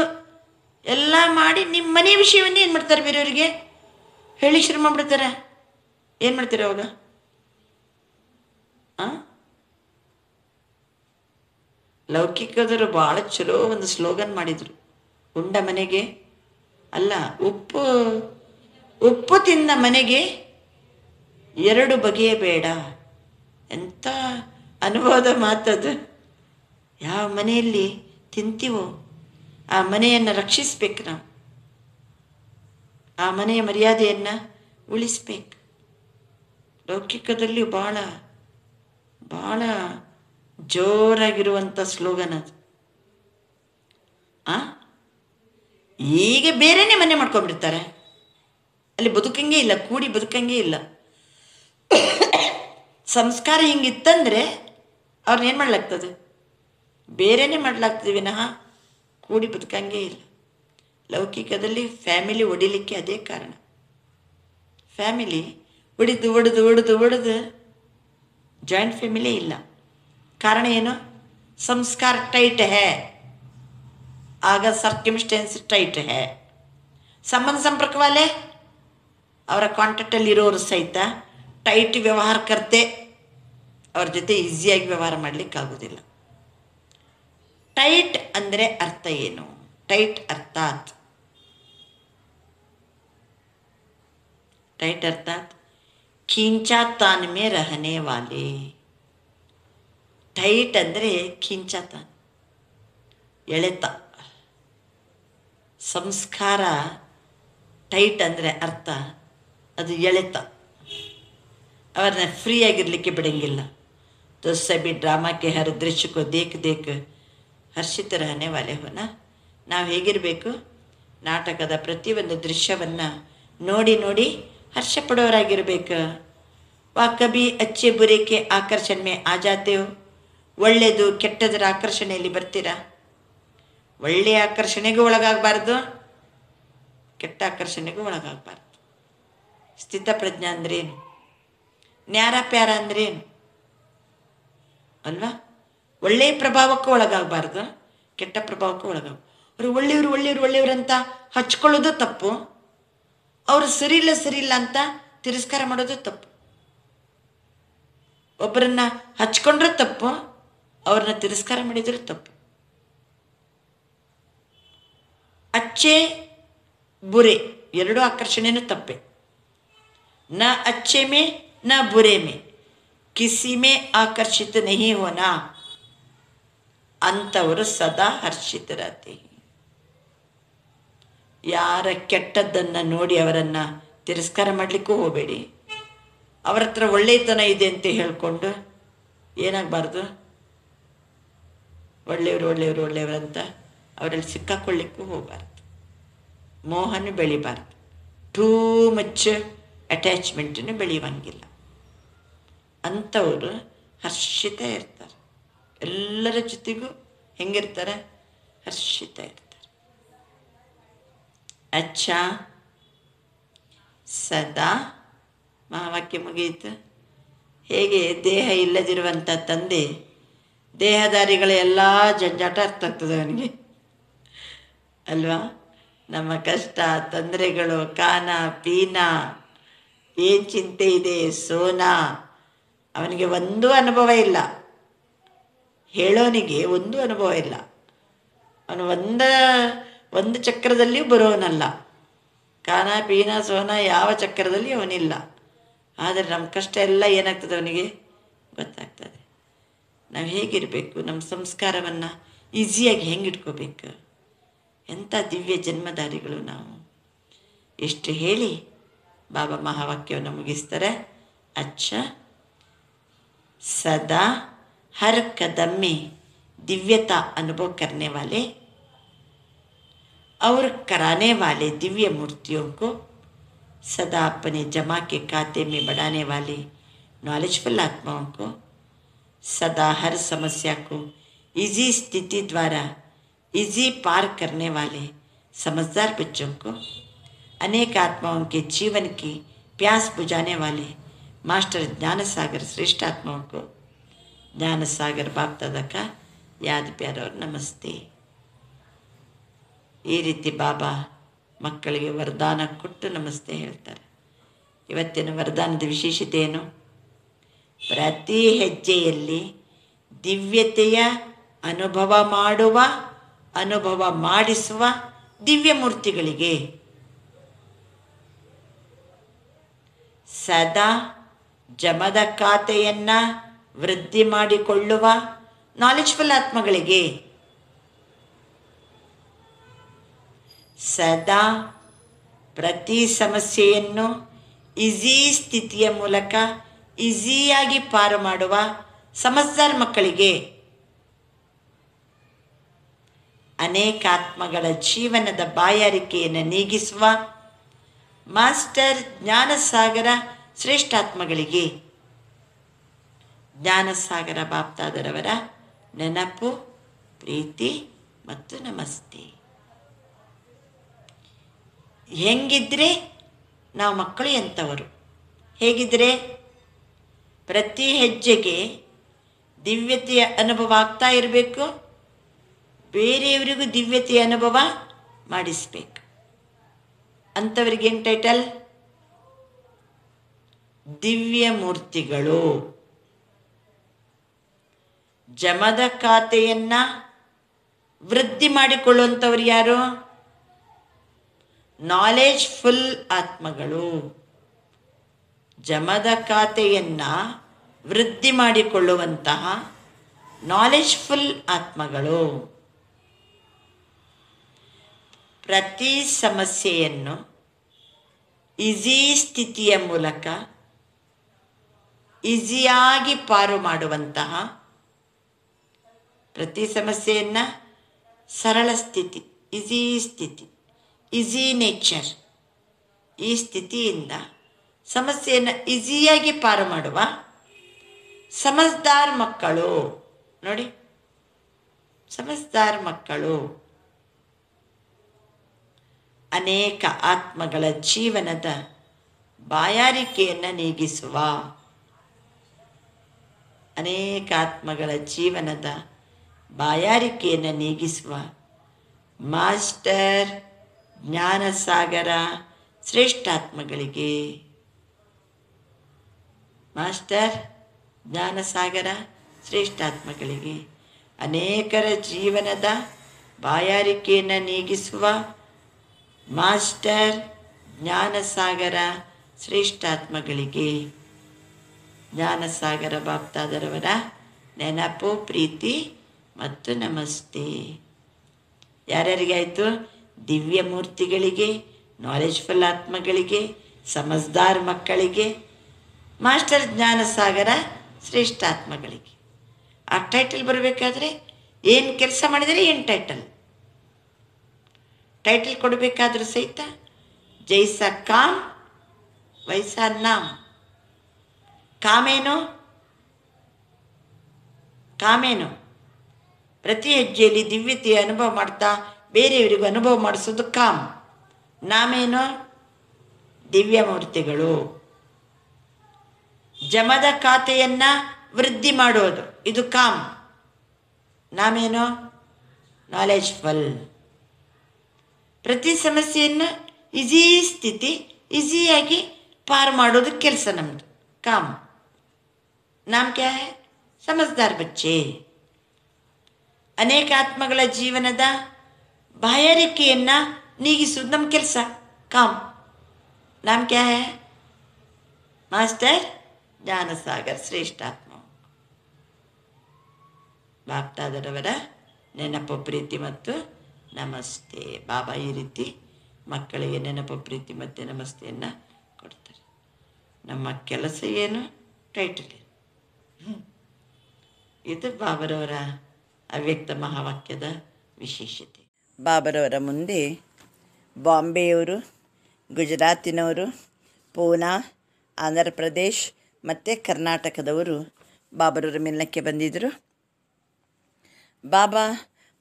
ಎಲ್ಲ ಮಾಡಿ ನಿಮ್ಮ ಮನೆ ವಿಷಯವನ್ನೇ ಏನು ಮಾಡ್ತಾರೆ, ಬೇರೆಯವರಿಗೆ ಹೇಳಿ ಶುರು ಮಾಡಿಬಿಡ್ತಾರೆ. ಏನು ಮಾಡ್ತೀರ ಅವಾಗ? ಲೌಕಿಕದರು ಭಾಳ ಚಲೋ ಒಂದು ಸ್ಲೋಗನ್ ಮಾಡಿದರು. ಉಂಡ ಮನೆಗೆ ಅಲ್ಲ, ಉಪ್ಪು ತಿಂದ ಮನೆಗೆ ಎರಡು ಬಗೆಯ ಬೇಡ. ಎಂಥ ಅನುಭವದ ಮಾತದು. ಯಾವ ಮನೆಯಲ್ಲಿ ತಿಂತೀವೋ ಆ ಮನೆಯನ್ನು ರಕ್ಷಿಸ್ಬೇಕು ನಾವು, ಆ ಮನೆಯ ಮರ್ಯಾದೆಯನ್ನು ಉಳಿಸ್ಬೇಕು. ಲೌಕಿಕದಲ್ಲಿ ಭಾಳ ಭಾಳ ಜೋರಾಗಿರುವಂಥ ಸ್ಲೋಗನ್ ಅದು. ಈಗ ಬೇರೆನೇ ಮನೆ ಮಾಡ್ಕೊಂಡ್ಬಿಡ್ತಾರೆ, ಅಲ್ಲಿ ಬದುಕಂಗೆ ಇಲ್ಲ, ಕೂಡಿ ಬದುಕಂಗೆ ಇಲ್ಲ. ಸಂಸ್ಕಾರ ಹಿಂಗಿತ್ತಂದರೆ ಅವ್ರನ್ನ ಏನು ಮಾಡ್ಲಾಗ್ತದೆ? ಬೇರೆನೇ ಮಾಡ್ಲಾಗ್ತದೆ ವಿನಃ ಕೂಡಿ ಬದುಕಂಗೆ ಇಲ್ಲ. ಲೌಕಿಕದಲ್ಲಿ ಫ್ಯಾಮಿಲಿ ಒಡಿಲಿಕ್ಕೆ ಅದೇ ಕಾರಣ. ಫ್ಯಾಮಿಲಿ ಒಡೆದು ಒಡೆದು ಒಡೆದು ಒಡೆದು ಜಾಯಿಂಟ್ ಫ್ಯಾಮಿಲಿ ಇಲ್ಲ. ಕಾರಣ ಏನು? ಸಂಸ್ಕಾರ ಟೈಟ್ ಹೇ, ಆಗ ಸರ್ಕಮ್ಸ್ಟೆನ್ಸ್ ಟೈಟ್ ಹೇ. ಸಂಬಂಧ ಸಂಪರ್ಕ ವಾಲೆ ಅವರ ಕಾಂಟ್ಯಾಕ್ಟಲ್ಲಿರೋರು ಸಹಿತ ಟೈಟ್ ವ್ಯವಹಾರ ಕರ್ತೆ, ಅವ್ರ ಜೊತೆ ಈಸಿಯಾಗಿ ವ್ಯವಹಾರ ಮಾಡಲಿಕ್ಕಾಗೋದಿಲ್ಲ. ಟೈಟ್ ಅಂದರೆ ಅರ್ಥ ಏನು? ಟೈಟ್ ಅರ್ಥಾತ್ ಟೈಟ್ ಅರ್ಥಾತ್ ಖೀಂಚಾತಾನ್ ಮೇ ರಹನೆ ವಾಲೆ. ಟೈಟ್ ಅಂದರೆ ಖೀಂಚಾತಾನ್, ಎಳೆತ. ಸಂಸ್ಕಾರ ಟೈಟ್ ಅಂದರೆ ಅರ್ಥ ಅದು ಎಳೆತ. ಅವ್ರನ್ನ ಫ್ರೀಯಾಗಿರಲಿಕ್ಕೆ ಬಿಡಂಗಿಲ್ಲ. तो सभी ड्रामा के हर दृश्य को देख देख ಹರ್ಷಿತ रहने वाले हो ना. ನಾವು ಹೇಗಿರಬೇಕು? ನಾಟಕದ ಪ್ರತಿಯೊಂದು ದೃಶ್ಯವನ್ನು ನೋಡಿ ನೋಡಿ ಹರ್ಷ ಪಡೋರಾಗಿರ್ಬೇಕು. ವಾ ಕಭಿ ಅಚ್ಚೆ ಬುರೇಕೆ ಆಕರ್ಷಣೆ ಮೇ ಆ ಜಾತೆ ಹೋ. ಒಳ್ಳೆಯದು ಕೆಟ್ಟದರ ಆಕರ್ಷಣೆಯಲ್ಲಿ ಬರ್ತೀರಾ. ಒಳ್ಳೆಯ ಆಕರ್ಷಣೆಗೂ ಒಳಗಾಗಬಾರ್ದು, ಕೆಟ್ಟ ಆಕರ್ಷಣೆಗೂ ಒಳಗಾಗಬಾರ್ದು. ಸ್ಥಿತಪ್ರಜ್ಞ ಅಂದ್ರೇನು? ನ್ಯಾರ ಪ್ಯಾರ ಅಂದ್ರೇನು ಅಲ್ವಾ? ಒಳ್ಳೆಯ ಪ್ರಭಾವಕ್ಕೂ ಒಳಗಾಗಬಾರ್ದು, ಕೆಟ್ಟ ಪ್ರಭಾವಕ್ಕೂ ಒಳಗಾಗ. ಅವರು ಒಳ್ಳೆಯವರು ಒಳ್ಳೆಯವರು ಒಳ್ಳೆಯವರು ಅಂತ ಹಚ್ಕೊಳ್ಳೋದು ತಪ್ಪು, ಅವರು ಸರಿಯಿಲ್ಲ ಅಂತ ತಿರಸ್ಕಾರ ಮಾಡೋದು ತಪ್ಪು. ಒಬ್ಬರನ್ನ ಹಚ್ಕೊಂಡ್ರೂ ತಪ್ಪು, ಅವ್ರನ್ನ ತಿರಸ್ಕಾರ ಮಾಡಿದರೂ ತಪ್ಪು. ಅಚ್ಚೆ ಬುರೆ ಎರಡೂ ಆಕರ್ಷಣೆನೂ ತಪ್ಪೆ. ನ अच्छे में न बुरे में किसी में आकर्षित नहीं होना. ಅಂಥವರು ಸದಾ ಹರ್ಷಿತರಾತಿ. ಯಾರ ಕೆಟ್ಟದ್ದನ್ನು ನೋಡಿ ಅವರನ್ನು ತಿರಸ್ಕಾರ ಮಾಡಲಿಕ್ಕೂ ಹೋಗಬೇಡಿ. ಅವರ ಹತ್ರ ಒಳ್ಳೆಯತನ ಇದೆ ಅಂತ ಹೇಳಿಕೊಂಡು ಏನಾಗಬಾರ್ದು, ಒಳ್ಳೆಯವರು ಒಳ್ಳೆಯವರು ಒಳ್ಳೆಯವರಂತ ಅವರಲ್ಲಿ ಸಿಕ್ಕಾಕೊಳ್ಳಿಕ್ಕೂ ಹೋಗಬಾರ್ದು. ಮೋಹನ ಬೆಳಿಬಾರ್ದು. ಟೂ ಮಚ್ ಅಟ್ಯಾಚ್ಮೆಂಟನ್ನು ಬೆಳೆಯುವಂಗಿಲ್ಲ. ಅಂಥವರು ಹರ್ಷಿತ ಇರ್ತಾರೆ. ಎಲ್ಲರ ಜೊತೆಗೂ ಹೆಂಗಿರ್ತಾರೆ? ಹರ್ಷಿತ ಇರ್ತಾರೆ. ಅಚ್ಚ ಸದಾ ಮಹಾವಾಕ್ಯ ಮುಗಿಯಿತು. ಹೇಗೆ ದೇಹ ಇಲ್ಲದಿರುವಂಥ ತಂದೆ ದೇಹದಾರಿಗಳ ಎಲ್ಲ ಜಂಜಾಟ ಅರ್ಥ ಆಗ್ತದೆ ಅವನಿಗೆ ಅಲ್ವಾ? ನಮ್ಮ ಕಷ್ಟ ತೊಂದರೆಗಳು, ಕಾನ ಪೀನ, ಏನು ಚಿಂತೆ ಇದೆ, ಸೋನಾ, ಅವನಿಗೆ ಒಂದೂ ಅನುಭವ ಇಲ್ಲ. ಹೇಳೋನಿಗೆ ಒಂದೂ ಅನುಭವ ಇಲ್ಲ. ಅವನು ಒಂದು ಚಕ್ರದಲ್ಲಿಯೂ ಬರೋನಲ್ಲ. ಕಾನ ಪೀನ ಸೋನ ಯಾವ ಚಕ್ರದಲ್ಲಿ ಅವನಿಲ್ಲ. ಆದರೆ ನಮ್ಮ ಕಷ್ಟ ಎಲ್ಲ ಏನಾಗ್ತದೆ ಅವನಿಗೆ ಗೊತ್ತಾಗ್ತದೆ. ನಾವು ಹೇಗಿರಬೇಕು, ನಮ್ಮ ಸಂಸ್ಕಾರವನ್ನು ಈಸಿಯಾಗಿ ಹೆಂಗೆ ಇಟ್ಕೋಬೇಕು. ಎಂಥ ದಿವ್ಯ ಜನ್ಮಧಾರಿಗಳು ನಾವು. ಎಷ್ಟು ಹೇಳಿ ಬಾಬಾ ಮಹಾವಾಕ್ಯವನ್ನು ಮುಗಿಸ್ತಾರೆ. ಅಚ್ಚ सदा हर कदम में दिव्यता अनुभव करने वाले और कराने वाले दिव्य मूर्तियों को सदा अपने जमा के खाते में बढ़ाने वाले नॉलेजफुल आत्माओं को सदा हर समस्या को इजी स्थिति द्वारा इजी पार करने वाले समझदार बच्चों को अनेक आत्माओं के जीवन की प्यास बुझाने वाले मास्टर ज्ञान सागर श्रेष्ठ आत्माओं को ज्ञान सागर बाप दादा का याद प्यार और नमस्ते. ಈ ರೀತಿ ಬಾಬಾ ಮಕ್ಕಳಿಗೆ ವರದಾನ ಕೊಟ್ಟು ನಮಸ್ತೆ ಹೇಳ್ತಾರೆ. ಇವತ್ತಿನ ವರದಾನದ ವಿಶೇಷತೆ ಏನು? ಪ್ರತಿ ಹೆಜ್ಜೆಯಲ್ಲಿ ದಿವ್ಯತೆಯ ಅನುಭವ ಮಾಡುವ, ಅನುಭವ ಮಾಡಿಸುವ ದಿವ್ಯ ಮೂರ್ತಿಗಳಿಗೆ ಸದಾ ಜಮದ ಖಾತೆಯನ್ನು ವೃದ್ಧಿ ಮಾಡಿಕೊಳ್ಳುವ ನಾಲೆಜ್ಫುಲ್ ಆತ್ಮಗಳಿಗೆ ಸದಾ ಪ್ರತಿ ಸಮಸ್ಯೆಯನ್ನು ಈಸಿ ಸ್ಥಿತಿಯ ಮೂಲಕ ಈಸಿಯಾಗಿ ಪಾರು ಮಾಡುವ ಸಮಜ್ದಾರ್ ಮಕ್ಕಳಿಗೆ ಅನೇಕ ಆತ್ಮಗಳ ಜೀವನದ ಬಾಯಾರಿಕೆಯನ್ನು ನೀಗಿಸುವ ಮಾಸ್ಟರ್ ಜ್ಞಾನಸಾಗರ ಶ್ರೇಷ್ಠಾತ್ಮಗಳಿಗೆ ಜ್ಞಾನಸಾಗರ ಬಾಪ್ತಾದರವರ ನೆನಪು, ಪ್ರೀತಿ ಮತ್ತು ನಮಸ್ತೆ. ಹೆಂಗಿದ್ರೆ ನಾವು ಮಕ್ಕಳು ಎಂಥವರು? ಹೇಗಿದ್ರೆ ಪ್ರತಿ ಹೆಜ್ಜೆಗೆ ದಿವ್ಯತೆಯ ಅನುಭವ ಆಗ್ತಾ ಇರಬೇಕು, ಬೇರೆಯವರಿಗೂ ದಿವ್ಯತೆಯ ಅನುಭವ ಮಾಡಿಸ್ಬೇಕು. ಅಂಥವ್ರಿಗೇನು ಟೈಟಲ್? ದಿವ್ಯ ಮೂರ್ತಿಗಳು. ಜಮದ ಖಾತೆಯನ್ನು ವೃದ್ಧಿ ಮಾಡಿಕೊಳ್ಳುವಂಥವ್ರು ಯಾರು? ನಾಲೆಜ್ಫುಲ್ ಆತ್ಮಗಳು. ಜಮದ ಖಾತೆಯನ್ನು ವೃದ್ಧಿ ಮಾಡಿಕೊಳ್ಳುವಂತಹ ನಾಲೆಜ್ಫುಲ್ ಆತ್ಮಗಳು. ಪ್ರತಿ ಸಮಸ್ಯೆಯನ್ನು ಈಸಿ ಸ್ಥಿತಿಯ ಮೂಲಕ ಈಸಿಯಾಗಿ ಪಾರು ಮಾಡುವಂತಹ, ಪ್ರತಿ ಸಮಸ್ಯೆಯನ್ನು ಸರಳ ಸ್ಥಿತಿ, ಈಸಿ ಸ್ಥಿತಿ, ಈಸಿ ನೇಚರ್, ಈ ಸ್ಥಿತಿಯಿಂದ ಸಮಸ್ಯೆಯನ್ನು ಈಸಿಯಾಗಿ ಪಾರು ಮಾಡುವ ಸಮಜ್ದಾರ್ ಮಕ್ಕಳು. ನೋಡಿ, ಸಮಜ್ದಾರ್ ಮಕ್ಕಳು ಅನೇಕ ಆತ್ಮಗಳ ಜೀವನದ ಬಾಯಾರಿಕೆಯನ್ನು ನೀಗಿಸುವ, ಅನೇಕ ಆತ್ಮಗಳ ಜೀವನದ ಬಾಯಾರಿಕೆಯನ್ನು ನೀಗಿಸುವ ಮಾಸ್ಟರ್ ಜ್ಞಾನಸಾಗರ ಶ್ರೇಷ್ಠಾತ್ಮಗಳಿಗೆ, ಮಾಸ್ಟರ್ ಜ್ಞಾನಸಾಗರ ಶ್ರೇಷ್ಠಾತ್ಮಗಳಿಗೆ, ಅನೇಕರ ಜೀವನದ ಬಾಯಾರಿಕೆಯನ್ನು ನೀಗಿಸುವ ಮಾಸ್ಟರ್ ಜ್ಞಾನಸಾಗರ ಶ್ರೇಷ್ಠಾತ್ಮಗಳಿಗೆ ಜ್ಞಾನಸಾಗರ ಬಾಪ್ತಾದರವರ ನೆನಪು, ಪ್ರೀತಿ ಮತ್ತು ನಮಸ್ತೆ. ಯಾರ್ಯಾರಿಗಾಯಿತು? ದಿವ್ಯ ಮೂರ್ತಿಗಳಿಗೆ, ನಾಲೆಜ್ಫುಲ್ ಆತ್ಮಗಳಿಗೆ, ಸಮಜ್ದಾರ್ ಮಕ್ಕಳಿಗೆ, ಮಾಸ್ಟರ್ ಜ್ಞಾನಸಾಗರ ಶ್ರೇಷ್ಠಾತ್ಮಗಳಿಗೆ. ಆ ಟೈಟಲ್ ಬರಬೇಕಾದ್ರೆ ಏನು ಕೆಲಸ ಮಾಡಿದರೆ ಏನು ಟೈಟಲ್ ಕೊಡಬೇಕಾದ್ರೂ ಸಹಿತ ಜೈಸಾ ಕಾಮ್ ವೈಸಾ ನಾಮ್. ಕಾಮೇನು ಪ್ರತಿ ಹೆಜ್ಜೆಯಲ್ಲಿ ದಿವ್ಯತೆಯ ಅನುಭವ ಮಾಡ್ತಾ ಬೇರೆಯವರಿಗೂ ಅನುಭವ ಮಾಡಿಸೋದು ಕಾಮ್. ನಾಮೇನು? ದಿವ್ಯ ಮೂರ್ತಿಗಳು. ಜಮದ ಖಾತೆಯನ್ನು ವೃದ್ಧಿ ಮಾಡೋದು, ಇದು ಕಾಮ್. ನಾಮೇನು? ನಾಲೆಜ್ಫುಲ್. ಪ್ರತಿ ಸಮಸ್ಯೆಯನ್ನು ಈಸಿ ಸ್ಥಿತಿ, ಈಸಿಯಾಗಿ ಪಾರು ಮಾಡೋದು ಕೆಲಸ ನಮ್ಮದು, ಕಾಮ್. ನಾಮ್ ಕ್ಯಾ ಹೈ? ಸಮಜ್ದಾರ್ ಬಚ್ಚೆ. ಅನೇಕ ಆತ್ಮಗಳ ಜೀವನದ ಬಾಯಾರಿಕೆಯನ್ನು ನೀಗಿಸೋದು ನಮ್ಮ ಕೆಲಸ, ಕಾಮ್. ನಾಮ್ ಕ್ಯಾ ಹೈ? ಮಾಸ್ಟರ್ ಜ್ಞಾನಸಾಗರ್ ಶ್ರೇಷ್ಠಾತ್ಮ. ಬಾಪ್ತಾದರವರ ನೆನಪು, ಪ್ರೀತಿ ಮತ್ತು ನಮಸ್ತೆ. ಬಾಬಾ ಈ ರೀತಿ ಮಕ್ಕಳಿಗೆ ನೆನಪು, ಪ್ರೀತಿ ಮತ್ತು ನಮಸ್ತೆಯನ್ನು ಕೊಡ್ತಾರೆ. ನಮ್ಮ ಕೆಲಸ ಏನು? ಟೈಟಲ್ ಏನು? ಇದು ಬಾಬರವರ ಅವ್ಯಕ್ತ ಮಹಾವಾಕ್ಯದ ವಿಶೇಷತೆ. ಬಾಬರವರ ಮುಂದೆ ಬಾಂಬೆಯವರು, ಗುಜರಾತಿನವರು, ಪೂನಾ, ಆಂಧ್ರ ಪ್ರದೇಶ್ ಮತ್ತು ಕರ್ನಾಟಕದವರು ಬಾಬರವರ ಮಿಲನಕ್ಕೆ ಬಂದಿದ್ದರು. ಬಾಬಾ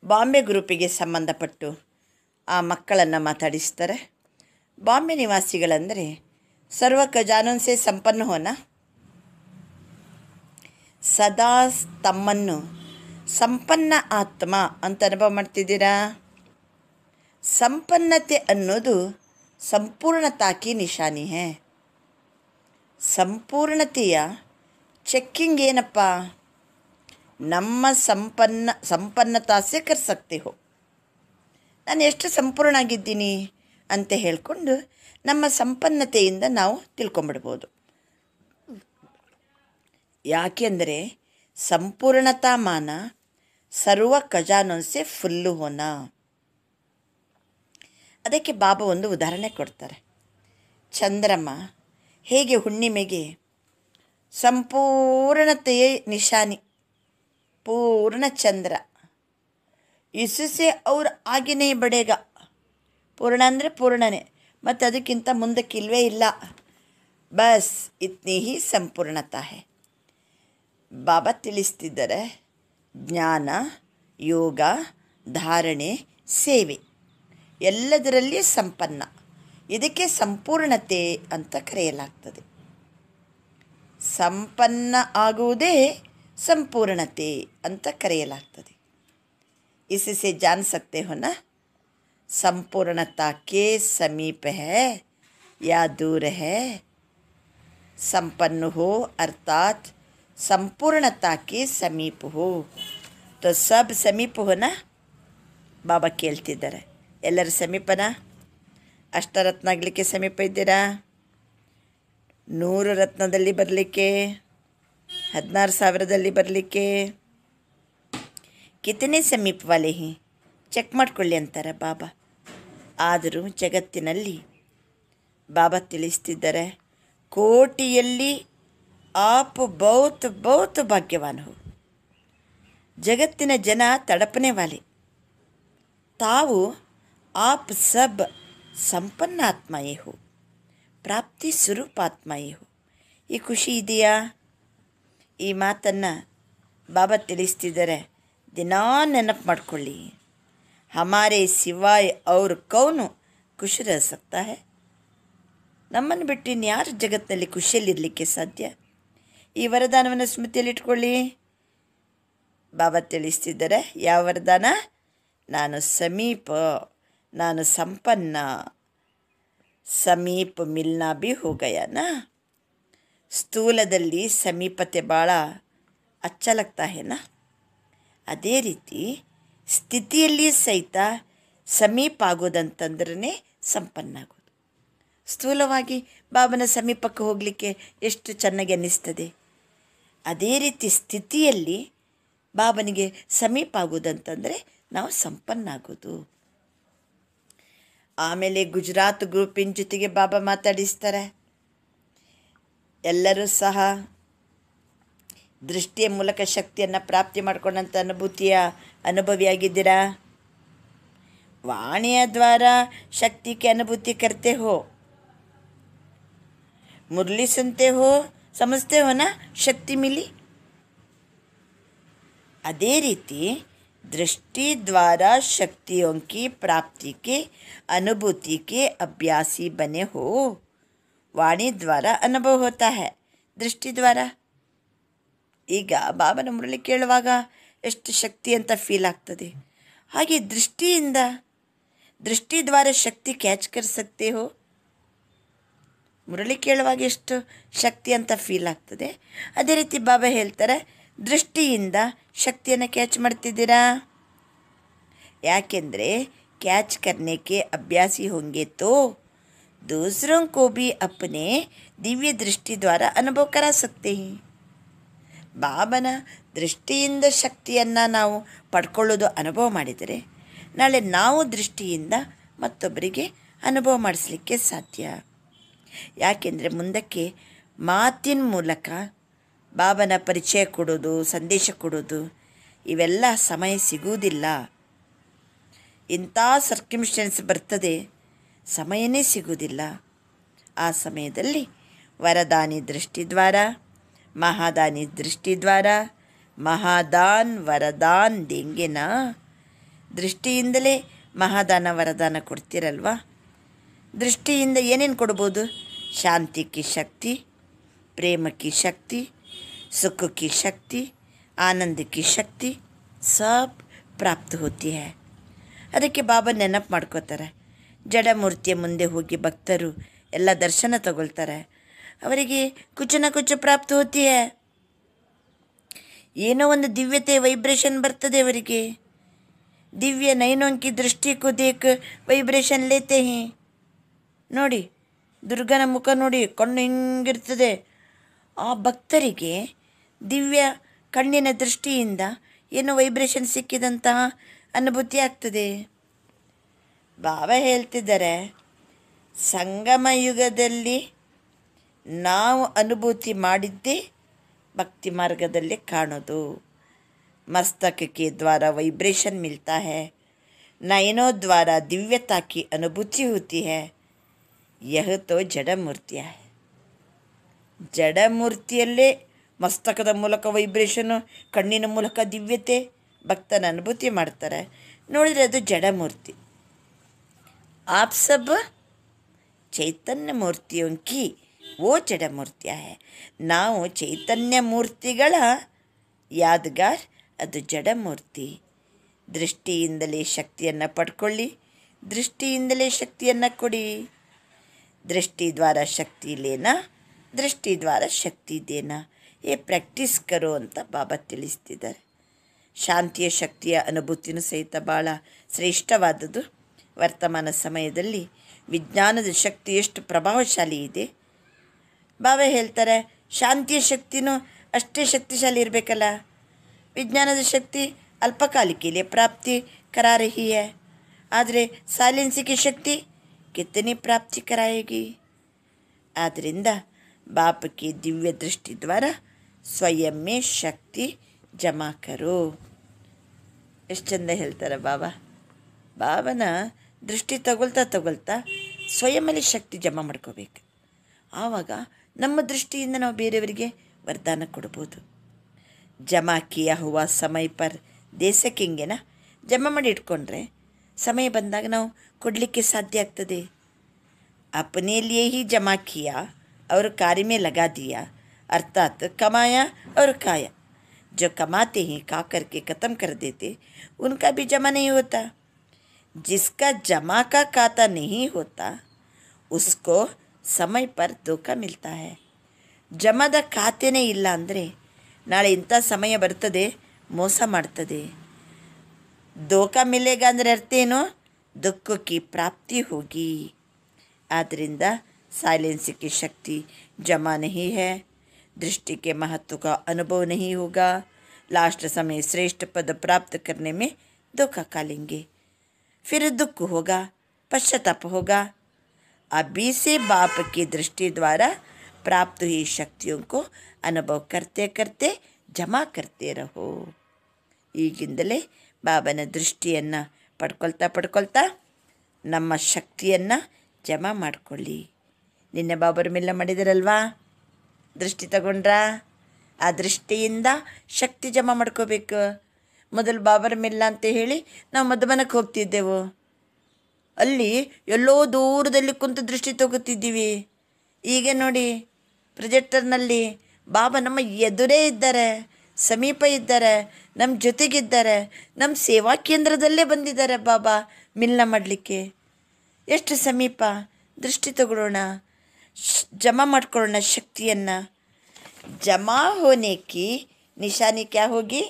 ಬಾಂಬೆ ಗ್ರೂಪಿಗೆ ಸಂಬಂಧಪಟ್ಟು ಆ ಮಕ್ಕಳನ್ನು ಮಾತಾಡಿಸ್ತಾರೆ. ಬಾಂಬೆ ನಿವಾಸಿಗಳಂದರೆ ಸರ್ವ ಖಜಾನೋನ್ ಸೆ ಸಂಪನ್ನ ಹೋನ, ಸದಾ ತಮ್ಮನ್ನು ಸಂಪನ್ನ ಆತ್ಮ ಅಂತ ಅನುಭವ ಮಾಡ್ತಿದ್ದೀರಾ. ಸಂಪನ್ನತೆ ಅನ್ನೋದು ಸಂಪೂರ್ಣತಾಕಿ ನಿಶಾನಿ ಹೇ. ಸಂಪೂರ್ಣತೆಯ ಚೆಕ್ಕಿಂಗ್ ಏನಪ್ಪ? ನಮ್ಮ ಸಂಪನ್ನತಾ ಸೆ ಕರ್ ಸಕ್ತೆ ಹೋ. ನಾನು ಎಷ್ಟು ಸಂಪೂರ್ಣ ಆಗಿದ್ದೀನಿ ಅಂತ ಹೇಳಿಕೊಂಡು ನಮ್ಮ ಸಂಪನ್ನತೆಯಿಂದ ನಾವು ತಿಳ್ಕೊಂಬಿಡ್ಬೋದು. ಯಾಕೆಂದರೆ ಸಂಪೂರ್ಣತಾ ಮಾನ ಸರ್ವ ಖಜಾನೋನ್ ಸೆ ಫುಲ್ಲು ಹೋನ. ಅದಕ್ಕೆ ಬಾಬಾ ಒಂದು ಉದಾಹರಣೆ ಕೊಡ್ತಾರೆ. ಚಂದ್ರಮ ಹೇಗೆ ಹುಣ್ಣಿಮೆಗೆ ಸಂಪೂರ್ಣತೆಯ ನಿಶಾನಿ, पूर्ण चंद्र, इससे और आगे नहीं बढ़ेगा. पूर्ण ಅಂದರೆ ಪೂರ್ಣನೇ, ಮತ್ತು ಅದಕ್ಕಿಂತ ಮುಂದಕ್ಕಿಲ್ವೇ ಇಲ್ಲ. ಬಸ್ ಇತ್ನಿ ಹಿ ಸಂಪೂರ್ಣತಾ ಹೈ. ಬಾಬಾ ತಿಳಿಸ್ತಿದ್ದಾರೆ, ಜ್ಞಾನ, ಯೋಗ, ಧಾರಣೆ, ಸೇವೆ ಎಲ್ಲದರಲ್ಲಿ ಸಂಪನ್ನ. ಇದಕ್ಕೆ ಸಂಪೂರ್ಣತೆ ಅಂತ ಕರೆಯಲಾಗ್ತದೆ. ಸಂಪನ್ನ ಆಗುವುದೇ ಸಂಪೂರ್ಣತೆ ಅಂತ ಕರೆಯಲಾಗ್ತದೆ. इससे जान सकते हो ना संपूर्णता के समीप है या दूर है. संपन्न हो अर्थात संपूर्णता के समीप हो. तो सब समीप हो ना. ಬಾಬಾ ಕೇಳ್ತಿದ್ದಾರೆ, ಎಲ್ಲರ ಸಮೀಪನ? ಅಷ್ಟರತ್ನ ಆಗಲಿಕ್ಕೆ ಸಮೀಪ ಇದ್ದೀರಾ? 100 ರತ್ನದಲ್ಲಿ ಬರಲಿಕ್ಕೆ, 16,000ದಲ್ಲಿ ಬರಲಿಕ್ಕೆ ಕಿತನೆ ಸಮೀಪ ವಾಲೆ ಹಿ ಚೆಕ್ ಮಾಡ್ಕೊಳ್ಳಿ ಅಂತಾರೆ ಬಾಬಾ. ಆದರೂ ಜಗತ್ತಿನಲ್ಲಿ ಬಾಬಾ ತಿಳಿಸ್ತಿದ್ದಾರೆ, ಕೋಟಿಯಲ್ಲಿ आप बहुत बहुत ಭಾಗ್ಯವಾನ್ ಹೋ. ಜಗತ್ತಿನ ಜನ ತಡಪನೆ ವಾಲೆ, ತಾವು ಆಪ್ ಸಬ್ ಸಂಪನ್ನಾತ್ಮಯೇ ಹೋ, ಪ್ರಾಪ್ತಿ ಸ್ವರೂಪಾತ್ಮಯೇ ಹೋ. ಈ ಖುಷಿ ಇದೆಯಾ? ಈ ಮಾತನ್ನು ಬಾಬಾ ತಿಳಿಸ್ತಿದ್ದಾರೆ. ದಿನಾ ನೆನಪು ಮಾಡ್ಕೊಳ್ಳಿ. ಹಮಾರೆ ಸಿವಾಯ್ ಅವ್ರ ಕೌನು ಖುಷಿ ರಹ ಸಕ್ತಾ ಹೈ. ನಮ್ಮನ್ನು ಬಿಟ್ಟು ಇನ್ಯಾರು ಜಗತ್ತಿನಲ್ಲಿ ಖುಷಿಯಲ್ಲಿರಲಿಕ್ಕೆ ಸಾಧ್ಯ? ಈ ವರದಾನವನ್ನು ಸ್ಮೃತಿಯಲ್ಲಿಟ್ಕೊಳ್ಳಿ. ಬಾಬಾ ತಿಳಿಸ್ತಿದ್ದಾರೆ, ಯಾವ ವರದಾನ? ನಾನು ಸಮೀಪ, ನಾನು ಸಂಪನ್ನ. ಸಮೀಪ ಮಿಲ್ನಾ ಬಿ ಹೋಗಯನ. ಸ್ಥೂಲದಲ್ಲಿ ಸಮೀಪತೆ ಭಾಳ ಅಚ್ಚ ಲಗ್ತಾ ಹೇನ. ಅದೇ ರೀತಿ ಸ್ಥಿತಿಯಲ್ಲಿ ಸಹಿತ ಸಮೀಪ ಆಗೋದಂತಂದ್ರೇ ಸಂಪನ್ನ ಆಗೋದು. ಸ್ಥೂಲವಾಗಿ ಬಾಬನ ಸಮೀಪಕ್ಕೆ ಹೋಗಲಿಕ್ಕೆ ಎಷ್ಟು ಚೆನ್ನಾಗಿ ಅನ್ನಿಸ್ತದೆ. ಅದೇ ರೀತಿ ಸ್ಥಿತಿಯಲ್ಲಿ ಬಾಬನಿಗೆ ಸಮೀಪ ಆಗೋದಂತಂದರೆ ನಾವು ಸಂಪನ್ನ ಆಗೋದು. ಆಮೇಲೆ ಗುಜರಾತ್ ಗ್ರೂಪಿನ ಜೊತೆಗೆ ಬಾಬಾ ಮಾತಾಡಿಸ್ತಾರೆ. ಎಲ್ಲರೂ ಸಹ ದೃಷ್ಟಿಯ ಮೂಲಕ ಶಕ್ತಿಯನ್ನು ಪ್ರಾಪ್ತಿ ಮಾಡ್ಕೊಂಡಂಥ ಅನುಭವಿಯಾಗಿದ್ದೀರಾ. ವಾಣಿಯ ದ್ವಾರ ಶಕ್ತಿ ಕೆ ಅನುಭೂತಿ ಕರ್ತೆ ಹೋ. मुरली सुनते हो, समझते हो ना, शक्ति मिली. अदे रीति दृष्टि द्वारा शक्तियों की प्राप्ति के अनुभूति के अभ्यासी बने हो. वाणी द्वारा अनुभव होता है, दृष्टि द्वारा. ಈಗ ಬಾಬನ ಮುರಳಿ ಕೇಳುವಾಗ ಎಷ್ಟು ಶಕ್ತಿ ಅಂತ ಫೀಲ್ ಆಗ್ತದೆ. ಹಾಗೆ ದೃಷ್ಟಿ ದ್ವಾರ ಶಕ್ತಿ ಕ್ಯಾಚ್ ಕರ್ ಸಕ್ತೆ ಹೋ. ಮುರಳಿ ಕೇಳುವಾಗ ಎಷ್ಟು ಶಕ್ತಿ ಅಂತ ಫೀಲ್ ಆಗ್ತದೆ. ಅದೇ ರೀತಿ ಬಾಬಾ ಹೇಳ್ತಾರೆ, ದೃಷ್ಟಿಯಿಂದ ಶಕ್ತಿಯನ್ನು ಕ್ಯಾಚ್ ಮಾಡ್ತಿದ್ದೀರಾ. ಯಾಕೆಂದರೆ ಕ್ಯಾಚ್ ಕರ್ನೆ ಕೆ ಅಭ್ಯಾಸಿ ಹೋಂಗೆ ತೋ दूसरों को भी अपने ದಿವ್ಯ ದೃಷ್ಟಿ ದ್ವಾರ ಅನುಭವ ಕರಾ ಸಕ್ತೆ ಹಿ. ಬಾಬನ ದೃಷ್ಟಿಯಿಂದ ಶಕ್ತಿಯನ್ನು ನಾವು ಪಡ್ಕೊಳ್ಳೋದು ಅನುಭವ ಮಾಡಿದರೆ ನಾಳೆ ನಾವು ದೃಷ್ಟಿಯಿಂದ ಮತ್ತೊಬ್ಬರಿಗೆ ಅನುಭವ ಮಾಡಿಸ್ಲಿಕ್ಕೆ ಸಾಧ್ಯ. ಯಾಕೆಂದರೆ ಮುಂದಕ್ಕೆ ಮಾತಿನ ಮೂಲಕ ಬಾಬನ ಪರಿಚಯ ಕೊಡೋದು, ಸಂದೇಶ ಕೊಡೋದು, ಇವೆಲ್ಲ ಸಮಯ ಸಿಗುವುದಿಲ್ಲ. ಇಂಥ ಸರ್ಕಮ್ಸ್ಟೆನ್ಸ್ ಬರ್ತದೆ, ಸಮಯನೇ ಸಿಗುವುದಿಲ್ಲ. ಆ ಸಮಯದಲ್ಲಿ ವರದಾನಿ ದೃಷ್ಟಿ ದ್ವಾರ, ಮಹಾದಾನಿ ದೃಷ್ಟಿ ದ್ವಾರ, ಮಹಾದಾನ್ ವರದಾನ್ ದೇಂಗೆನ. ದೃಷ್ಟಿಯಿಂದಲೇ ಮಹಾದಾನ ವರದಾನ ಕೊಡ್ತೀರಲ್ವ. ದೃಷ್ಟಿಯಿಂದ ಏನೇನು ಕೊಡ್ಬೋದು? ಶಾಂತಿ ಕಿ ಶಕ್ತಿ, ಪ್ರೇಮ ಕಿ ಶಕ್ತಿ, ಸುಖ ಕಿ ಶಕ್ತಿ, ಆನಂದ ಕಿ ಶಕ್ತಿ ಸಬ್ ಪ್ರಾಪ್ತ ಹೋತಿ ಹೈ. ಅದಕ್ಕೆ ಬಾಬಾ ನೆನಪು ಮಾಡ್ಕೋತಾರೆ. ಜಡಮೂರ್ತಿಯ ಮುಂದೆ ಹೋಗಿ ಭಕ್ತರು ಎಲ್ಲ ದರ್ಶನ ತಗೊಳ್ತಾರೆ. ಅವರಿಗೆ ಕುछ न कुछ ಪ್ರಾಪ್ತ ಹೋತಿ ಹೈ. ಏನೋ ಒಂದು ದಿವ್ಯತೆ ವೈಬ್ರೇಷನ್ ಬರ್ತದೆ ಅವರಿಗೆ. ದಿವ್ಯ ನೈನೋಂಕಿ ದೃಷ್ಟಿ ಕೋ ದೇಖ್ ವೈಬ್ರೇಷನ್ ಲೇತೆ ಹಿ. ನೋಡಿ, ದುರ್ಗನ ಮುಖ ನೋಡಿ, ಕಣ್ಣು ಹಿಂಗಿರ್ತದೆ. ಆ ಭಕ್ತರಿಗೆ ದಿವ್ಯ ಕಣ್ಣಿನ ದೃಷ್ಟಿಯಿಂದ ಏನೋ ವೈಬ್ರೇಷನ್ ಸಿಕ್ಕಿದಂತಹ ಅನುಭೂತಿ ಆಗ್ತದೆ. ಬಾಬಾ ಹೇಳ್ತಿದ್ದಾರೆ, ಸಂಗಮ ಯುಗದಲ್ಲಿ ನಾವು ಅನುಭೂತಿ ಮಾಡಿದ್ದೇ ಭಕ್ತಿ ಮಾರ್ಗದಲ್ಲಿ ಕಾಣೋದು. ಮಸ್ತಕಕ್ಕೆ ದ್ವಾರ ವೈಬ್ರೇಷನ್ ಮಿಲ್ತಾ है, नयनों द्वारा दिव्यता की अनुभूति होती है. यह तो जड़ मूर्तियाँ है. ಜಡಮೂರ್ತಿಯಲ್ಲೇ ಮಸ್ತಕದ ಮೂಲಕ ವೈಬ್ರೇಷನು, ಕಣ್ಣಿನ ಮೂಲಕ ದಿವ್ಯತೆ, ಭಕ್ತನ ಅನುಭೂತಿ ಮಾಡ್ತಾರೆ. ನೋಡಿದರೆ ಅದು ಜಡಮೂರ್ತಿ. ಆಪ್ ಸಬ್ ಚೈತನ್ಯ ಮೂರ್ತಿಯೊಂಕಿ ಓ ಜಡಮೂರ್ತಿಯ ಹೈ. ನಾವು ಚೈತನ್ಯ ಮೂರ್ತಿಗಳ ಯಾದಗಾರ್, ಅದು ಜಡಮೂರ್ತಿ. ದೃಷ್ಟಿಯಿಂದಲೇ ಶಕ್ತಿಯನ್ನು ಪಡ್ಕೊಳ್ಳಿ, ದೃಷ್ಟಿಯಿಂದಲೇ ಶಕ್ತಿಯನ್ನು ಕೊಡಿ. ದೃಷ್ಟಿ ದ್ವಾರ ಶಕ್ತಿ ಲೇನಾ, ದೃಷ್ಟಿ ದ್ವಾರ ಶಕ್ತಿ ದೇನಾ. ಏ ಪ್ರಾಕ್ಟೀಸ್ ಕರೋ ಅಂತ ಬಾಬಾ ತಿಳಿಸ್ತಿದ್ದಾರೆ. ಶಾಂತಿಯ ಶಕ್ತಿಯ ಅನುಭೂತಿನೂ ಸಹಿತ ಭಾಳ ಶ್ರೇಷ್ಠವಾದದ್ದು. ವರ್ತಮಾನ ಸಮಯದಲ್ಲಿ ವಿಜ್ಞಾನದ ಶಕ್ತಿ ಎಷ್ಟು ಪ್ರಭಾವಶಾಲಿ ಇದೆ. ಬಾಬಾ ಹೇಳ್ತಾರೆ, ಶಾಂತಿಯ ಶಕ್ತಿನೂ ಅಷ್ಟೇ ಶಕ್ತಿಶಾಲಿ ಇರಬೇಕಲ್ಲ. ವಿಜ್ಞಾನದ ಶಕ್ತಿ ಅಲ್ಪಕಾಲಿಕೆಯಲ್ಲಿ ಪ್ರಾಪ್ತಿ ಕರಾ ರಹಿ ಹೈ. ಆದರೆ साइलेंसी की शक्ति कितनी प्राप्ति कराएगी। ಆದ್ದರಿಂದ बाप की दिव्य दृष्टि द्वारा स्वयं में शक्ति जमा करो। ಎಷ್ಟು ಚಂದ ಹೇಳ್ತಾರೆ ಬಾಬಾ. ಬಾಬನ ದೃಷ್ಟಿ ತಗೊಳ್ತಾ ಸ್ವಯಂನಲ್ಲಿ ಶಕ್ತಿ ಜಮಾ ಮಾಡ್ಕೋಬೇಕು. ಆವಾಗ ನಮ್ಮ ದೃಷ್ಟಿಯಿಂದ ನಾವು ಬೇರೆಯವರಿಗೆ ವರದಾನ ಕೊಡ್ಬೋದು. ಜಮಾ ಕಿಯಾ ಹುವಾ ಸಮಯ ಪರ್ ದೇ ಸಕೆಂಗೆನಾ, ಜಮಾ ಮಾಡಿ ಇಟ್ಕೊಂಡ್ರೆ ಸಮಯ ಬಂದಾಗ ನಾವು ಕೊಡಲಿಕ್ಕೆ ಸಾಧ್ಯ ಆಗ್ತದೆ. अपने लिए ही जमा किया और कार्य में लगा दिया, अर्थात कमाया और खाया। जो कमाते हैं खा करके ख़त्म कर देते, उनका भी जमा नहीं होता। जिसका जमा का खाता नहीं होता उसको समय पर धोखा मिलता है। ಜಮಾದ ಖಾತೆನೇ ಇಲ್ಲ ಅಂದರೆ ನಾಳೆ ಇಂಥ ಸಮಯ ಬರ್ತದೆ, ಮೋಸ ಮಾಡ್ತದೆ. ಧೋಖಾ ಮಿಲೇಗ ಅಂದರೆ ಅರ್ಥ ಏನು? ದುಃಖಕ್ಕೆ ಪ್ರಾಪ್ತಿ ಹೋಗಿ. ಆದ್ದರಿಂದ साइलेंसी की शक्ति जमा नहीं है, दृष्टि के महत्व का अनुभव नहीं होगा, लास्ट समय श्रेष्ठ पद प्राप्त करने में धोखा खा लेंगे, फिर दुख होगा, पश्चाताप होगा। अभी से बाप की दृष्टि द्वारा प्राप्त हुई शक्तियों को अनुभव करते करते जमा करते रहो। ಈಗಿಂದಲೇ ಬಾಬನ ದೃಷ್ಟಿಯನ್ನು ಪಡ್ಕೊಳ್ತಾ ನಮ್ಮ ಶಕ್ತಿಯನ್ನು ಜಮಾ ಮಾಡಿಕೊಳ್ಳಿ. ನಿನ್ನೆ ಬಾಬರ ಮಿಲ್ಲ ಮಾಡಿದಿರಲ್ವಾ, ದೃಷ್ಟಿ ತಗೊಂಡ್ರಾ? ಆ ದೃಷ್ಟಿಯಿಂದ ಶಕ್ತಿ ಜಮಾ ಮಾಡ್ಕೋಬೇಕು. ಮೊದಲು ಬಾಬರ ಮಿಲ್ಲ ಅಂತ ಹೇಳಿ ನಾವು ಮಧುಬನಕ್ಕೆ ಹೋಗ್ತಿದ್ದೆವು. ಅಲ್ಲಿ ಎಲ್ಲೋ ದೂರದಲ್ಲಿ ಕುಂತು ದೃಷ್ಟಿ ತಗೋತಿದ್ದೀವಿ. ಈಗ ನೋಡಿ ಪ್ರೊಜೆಕ್ಟರ್ನಲ್ಲಿ ಬಾಬಾ ನಮ್ಮ ಎದುರೇ ಇದ್ದಾರೆ, ಸಮೀಪ ಇದ್ದಾರೆ, ನಮ್ಮ ಜೊತೆಗಿದ್ದಾರೆ, ನಮ್ಮ ಸೇವಾ ಕೇಂದ್ರದಲ್ಲೇ ಬಂದಿದ್ದಾರೆ ಬಾಬಾ ಮಿಲ್ಲ ಮಾಡಲಿಕ್ಕೆ. ಎಷ್ಟು ಸಮೀಪ. ದೃಷ್ಟಿ ತಗೊಳ್ಳೋಣ, ಜಮಾ ಮಾಡ್ಕೊಳ್ಳೋಣ ಶಕ್ತಿಯನ್ನು. ಜಮಾ ಹೋನೇಕಿ ನಿಶಾನಿ ಕ್ಯಾ ಹೋಗಿ.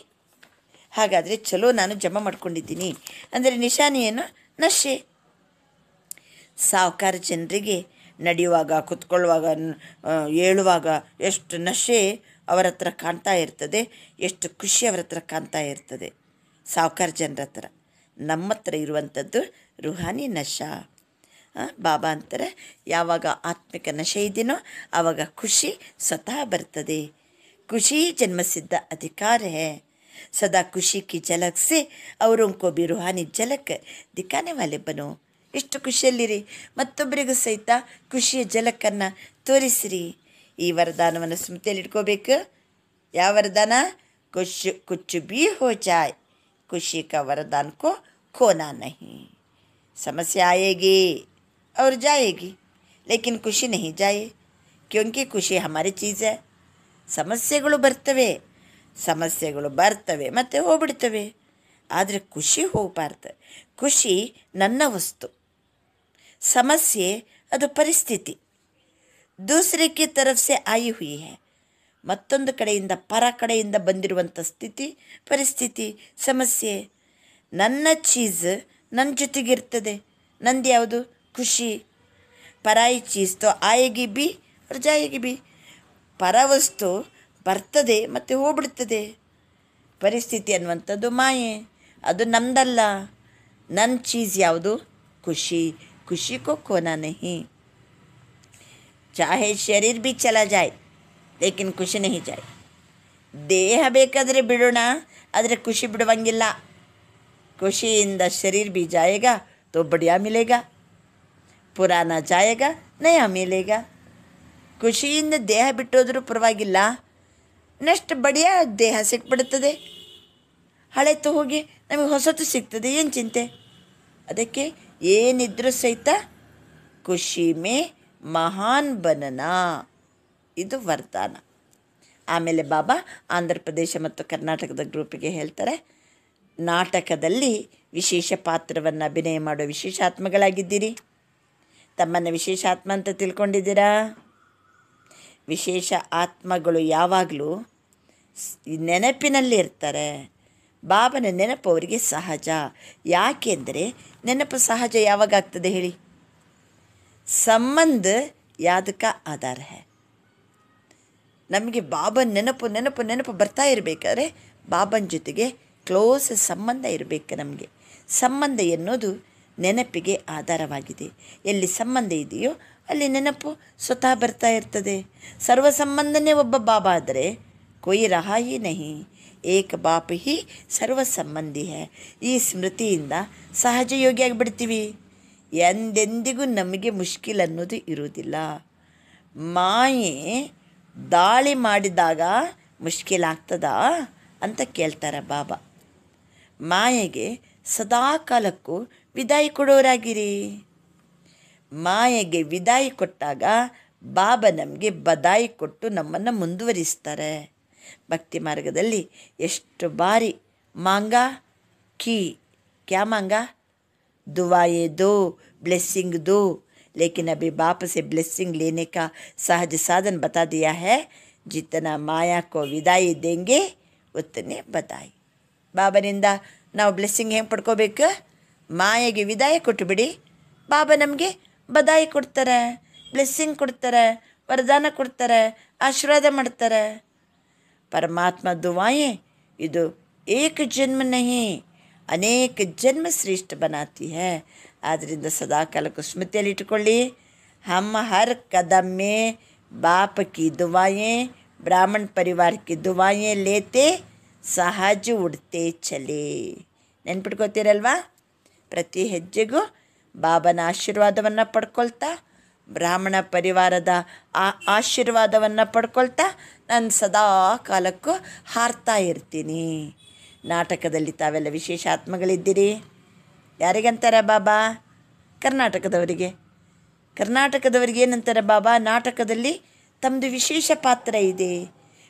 ಹಾಗಾದರೆ ಚಲೋ ನಾನು ಜಮಾ ಮಾಡ್ಕೊಂಡಿದ್ದೀನಿ ಅಂದರೆ ನಿಶಾನಿ ಏನು? ನಶೆ. ಸಾಹುಕಾರ ಜನರಿಗೆ ನಡೆಯುವಾಗ, ಕುತ್ಕೊಳ್ಳುವಾಗ, ಏಳುವಾಗ ಎಷ್ಟು ನಶೆ ಅವರ ಹತ್ರ ಕಾಣ್ತಾ ಇರ್ತದೆ, ಎಷ್ಟು ಖುಷಿ ಅವರ ಹತ್ರ ಕಾಣ್ತಾ ಇರ್ತದೆ ಸಾಹುಕಾರ ಜನರ ಹತ್ರ. ನಮ್ಮ ಹತ್ರ ಇರುವಂಥದ್ದು ರುಹಾನಿ ನಶಾ. ಬಾಬಾ ಅಂತಾರೆ, ಯಾವಾಗ ಆತ್ಮಿಕ ನಶೆ ಇದೆಯೋ ಆವಾಗ ಖುಷಿ ಸ್ವತಃ ಬರ್ತದೆ. ಖುಷಿ ಜನ್ಮಸಿದ್ಧ ಅಧಿಕಾರ है, सदा खुशी की झलक से औरों को भी रूहानी झलक दिखाने वाले बनो. ಎಷ್ಟು ಖುಷಿಯಲ್ಲಿರಿ, ಮತ್ತೊಬ್ಬರಿಗೂ ಸಹಿತ ಖುಷಿಯ ಝಲಕನ್ನು ತೋರಿಸಿರಿ. ಈ ವರದಾನವನ್ನು ಸ್ಮೃತಿಯಲ್ಲಿ ಇಟ್ಕೋಬೇಕು. ಯಾವ ವರದಾನ? ಕುಚ್ ಬಿ ಹೋ ಜಾಯ್ ಖುಷಿ ಕಾ ವರದಾನ ಕೋ ಖೋನಾ ನಹೀ. ಸಮಸ್ಯೆ ಆಯೇಗಿ और जाएगी लेकिन ಖುಷಿ नहीं जाए, क्योंकि ಖುಷಿ हमारी चीज़ है. ಸಮಸ್ಯೆಗಳು ಬರ್ತವೆ ಮತ್ತು ಹೋಗ್ಬಿಡ್ತವೆ, ಆದರೆ ಖುಷಿ ಹೋಗಬಾರ್ದು. ಖುಷಿ ನನ್ನ ವಸ್ತು, ಸಮಸ್ಯೆ ಅದು ಪರಿಸ್ಥಿತಿ. ದೂಸರೆ ಕಿ ತರಫ್ ಸೆ ಆಯಿ ಹುಯಿ ಹೈ, ಮತ್ತೊಂದು ಕಡೆಯಿಂದ ಪರ ಕಡೆಯಿಂದ ಬಂದಿರುವಂಥ ಸ್ಥಿತಿ, ಪರಿಸ್ಥಿತಿ, ಸಮಸ್ಯೆ. ನನ್ನ ಚೀಸ್ ನನ್ನ ಜೊತೆಗಿರ್ತದೆ. ನಂದು ಯಾವುದು? ಖುಷಿ. ಪರಾಯಿ ಚೀಸ್ ತೋ ಆಯೇಗಿ ಬಿ और ಜಾಯೇಗಿ ಬಿ. ಪರವಸ್ತು ಬರ್ತದೆ ಮತ್ತು ಹೋಗ್ಬಿಡ್ತದೆ. ಪರಿಸ್ಥಿತಿ ಅನ್ನುವಂಥದ್ದು ಮಾಯೆ, ಅದು ನಮ್ಮದಲ್ಲ. ನನ್ನ ಚೀಸ್ ಯಾವುದು? ಖುಷಿ. ಖುಷಿ ಕೋ ಖೋನಾ ನಹೀ. ಚಾಹೆ ಶರೀರ ಬಿ ಚಲಾ ಜಾಯ್ ಲೇಕಿನ್ ಖುಷಿ ನಹೀ ಜಾಯ್. ದೇಹ ಬೇಕಾದರೆ ಬಿಡೋಣ, ಆದರೆ ಖುಷಿ ಬಿಡುವಂಗಿಲ್ಲ. ಖುಷಿಯಿಂದ ಶರೀರ ಬಿ ಜಾಯೇಗಾ ತೋ ಬಡಿಯಾ ಮಿಲೇಗಾ, ಪುರಾಣ ಜಾಯೇಗಾ ನಯಾ ಮಿಲೇಗಾ. ಖುಷಿಯಿಂದ ದೇಹ ಬಿಟ್ಟೋದ್ರೂ ಪರವಾಗಿಲ್ಲ, ನೆಕ್ಸ್ಟ್ ಬಡಿಯ ದೇಹ ಸಿಕ್ಬಿಡುತ್ತದೆ. ಹಳೆತು ಹೋಗಿ ನಮಗೆ ಹೊಸತು ಸಿಗ್ತದೆ, ಏನು ಚಿಂತೆ. ಅದಕ್ಕೆ ಏನಿದ್ರೂ ಸಹಿತ ಖುಷಿ ಮೇ ಮಹಾನ್ ಬನನಾ, ಇದು ವರದಾನ. ಆಮೇಲೆ ಬಾಬಾ ಆಂಧ್ರ ಪ್ರದೇಶ ಮತ್ತು ಕರ್ನಾಟಕದ ಗ್ರೂಪಿಗೆ ಹೇಳ್ತಾರೆ, ನಾಟಕದಲ್ಲಿ ವಿಶೇಷ ಪಾತ್ರವನ್ನು ಅಭಿನಯ ಮಾಡೋ ವಿಶೇಷ ಆತ್ಮಗಳಾಗಿದ್ದೀರಿ. ತಮ್ಮನ್ನು ವಿಶೇಷ ಆತ್ಮ ಅಂತ ತಿಳ್ಕೊಂಡಿದ್ದೀರಾ? ವಿಶೇಷ ಆತ್ಮಗಳು ಯಾವಾಗಲೂ ನೆನಪಿನಲ್ಲಿ ಇರ್ತಾರೆ. ಬಾಬನ ನೆನಪು ಅವರಿಗೆ ಸಹಜ. ಯಾಕೆಂದರೆ ನೆನಪು ಸಹಜ ಯಾವಾಗ ಆಗ್ತದೆ ಹೇಳಿ? ಸಂಬಂಧ ಯಾದಕ ಆಧಾರ ಹೈ. ನಮಗೆ ಬಾಬನ ನೆನಪು ನೆನಪು ನೆನಪು ಬರ್ತಾ ಇರಬೇಕಾದ್ರೆ ಬಾಬನ ಜೊತೆಗೆ ಕ್ಲೋಸ್ ಸಂಬಂಧ ಇರಬೇಕು. ನಮಗೆ ಸಂಬಂಧ ಎನ್ನುವುದು ನೆನಪಿಗೆ ಆಧಾರವಾಗಿದೆ. ಎಲ್ಲಿ ಸಂಬಂಧ ಇದೆಯೋ ಅಲ್ಲಿ ನೆನಪು ಸ್ವತಃ ಬರ್ತಾ ಇರ್ತದೆ. ಸರ್ವ ಸಂಬಂಧನೇ ಒಬ್ಬ ಬಾಬಾ ಆದರೆ ಕೊಯ್ ರಹಾ ಹಿ ನಹಿ, ಏಕ ಬಾಪ್ ಹಿ ಸರ್ವ ಸಂಬಂಧಿ ಹೈ. ಈ ಸ್ಮೃತಿಯಿಂದ ಸಹಜ ಯೋಗಿ ಆಗಿಬಿಡ್ತೀವಿ. ಎಂದೆಂದಿಗೂ ನಮಗೆ ಮುಷ್ಕಿಲ್ ಅನ್ನೋದು ಇರುವುದಿಲ್ಲ. ಮಾಯೆ ದಾಳಿ ಮಾಡಿದಾಗ ಮುಷ್ಕಿಲ್ ಆಗ್ತದಾ ಅಂತ ಕೇಳ್ತಾರೆ ಬಾಬಾ. ಮಾಯೆಗೆ ಸದಾ ಕಾಲಕ್ಕೂ ವಿದಾಯಿ ಕೊಡೋರಾಗಿರಿ. ಮಾಯೆಗೆ ವಿದಾಯಿ ಕೊಟ್ಟಾಗ ಬಾಬಾ ನಮಗೆ ಬದಾಯಿ ಕೊಟ್ಟು ನಮ್ಮನ್ನು ಮುಂದುವರಿಸ್ತಾರೆ. ಭಕ್ತಿ ಮಾರ್ಗದಲ್ಲಿ ಎಷ್ಟು ಬಾರಿ ಮಾಂಗ ಕಿ ಕ್ಯಾ ಮಾಂಗ, दुआएं दो, ब्लेसिंग दो, लेकिन अभी बाप से ब्लेसिंग लेने का सहज साधन बता दिया है. जितना माया को विदाई देंगे उतने बधाई. ಬಾಬನಿಂದ ನಾವು ಬ್ಲೆಸ್ಸಿಂಗ್ ಹೆಂಗೆ ಪಡ್ಕೋಬೇಕು? ಮಾಯೆಗೆ ವಿದಾಯ ಕೊಟ್ಟುಬಿಡಿ, ಬಾಬಾ ನಮಗೆ ಬದಾಯಿ ಕೊಡ್ತಾರೆ, ಬ್ಲೆಸ್ಸಿಂಗ್ ಕೊಡ್ತಾರೆ, ವರದಾನ ಕೊಡ್ತಾರೆ, ಆಶೀರ್ವಾದ ಮಾಡ್ತಾರೆ. ಪರಮಾತ್ಮ ದುವಾಯೆ ಇದು ಏಕ ಜನ್ಮ ನಹಿ, ಅನೇಕ ಜನ್ಮ ಶ್ರೇಷ್ಠ ಬನಾತಿ ಹೈ. ಆದ್ದರಿಂದ ಸದಾಕಾಲಕ್ಕೂ ಸ್ಮೃತಿಯಲ್ಲಿ ಇಟ್ಟುಕೊಳ್ಳಿ, ಹಮ್ ಹರ್ ಕದಮ್ ಮೇ ಬಾಪ್ ಕಿ ದುವಾಯೆ, ಬ್ರಾಹ್ಮಣ ಪರಿವಾರ ಕಿ ದುವಾಯೆ ಲೇತೆ ಸಹಜ ಉಡ್ತೆ ಚಲೇ. ನೆನ್ಪಿಟ್ಕೋತೀರಲ್ವಾ? ಪ್ರತಿ ಹೆಜ್ಜೆಗೂ ಬಾಬನ ಆಶೀರ್ವಾದವನ್ನು ಪಡ್ಕೊಳ್ತಾ, ಬ್ರಾಹ್ಮಣ ಪರಿವಾರದ ಆಶೀರ್ವಾದವನ್ನು ಪಡ್ಕೊಳ್ತಾ ನಾನು ಸದಾ ಕಾಲಕ್ಕೂ ಹಾರ್ತಾ ಇರ್ತೀನಿ. ನಾಟಕದಲ್ಲಿ ತಾವೆಲ್ಲ ವಿಶೇಷ ಆತ್ಮಗಳಿದ್ದೀರಿ. ಯಾರಿಗಂತಾರೆ ಬಾಬಾ? ಕರ್ನಾಟಕದವರಿಗೆ. ಕರ್ನಾಟಕದವರಿಗೆ ಏನಂತಾರೆ ಬಾಬಾ? ನಾಟಕದಲ್ಲಿ ತಮ್ಮದು ವಿಶೇಷ ಪಾತ್ರ ಇದೆ.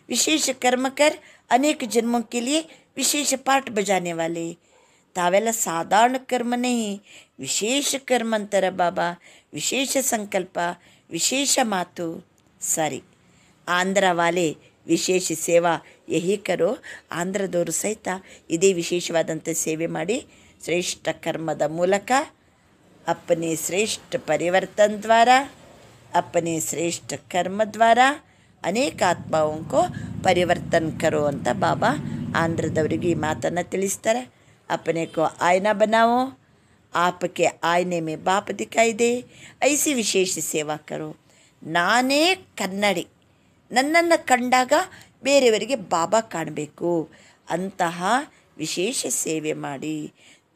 ವಿಶೇಷ ಕರ್ಮಕರ್ ಅನೇಕ ಜನ್ಮों के लिए ವಿಶೇಷ ಪಾಠ ಬಜಾನೆ ವಾಲೆ. ತಾವೆಲ್ಲ ಸಾಧಾರಣ ಕರ್ಮನೇ, ವಿಶೇಷ ಕರ್ಮ ಅಂತಾರೆ ಬಾಬಾ. ವಿಶೇಷ ಸಂಕಲ್ಪ, ವಿಶೇಷ ಮಾತು. ಸರಿ, ಆಂಧ್ರ ವಾಲೆ ವಿಶೇಷ ಸೇವಾ ಯಹಿ ಕರೋ. ಆಂಧ್ರದವರು ಸಹಿತ ಇದೇ ವಿಶೇಷವಾದಂಥ ಸೇವೆ ಮಾಡಿ ಶ್ರೇಷ್ಠ ಕರ್ಮದ ಮೂಲಕ अपने श्रेष्ठ परिवर्तन द्वारा, अपने श्रेष्ठ कर्म द्वारा ಅನೇಕ ಆತ್ಮಾओं ಪರಿವರ್ತನ್ ಕರೋ ಅಂತ ಬಾಬಾ ಆಂಧ್ರದವರಿಗೆ ಈ ಮಾತನ್ನು ತಿಳಿಸ್ತಾರೆ. अपने को आईना बनाओ, आपके आईने में बाप दिखाई दे, ऐसी ವಿಶೇಷ ಸೇವಾ ಕರೋ. ನಾನೇ ಕನ್ನಡಿ, ನನ್ನನ್ನು ಕಂಡಾಗ ಬೇರೆಯವರಿಗೆ ಬಾಬಾ ಕಾಣಬೇಕು, ಅಂತಹ ವಿಶೇಷ ಸೇವೆ ಮಾಡಿ.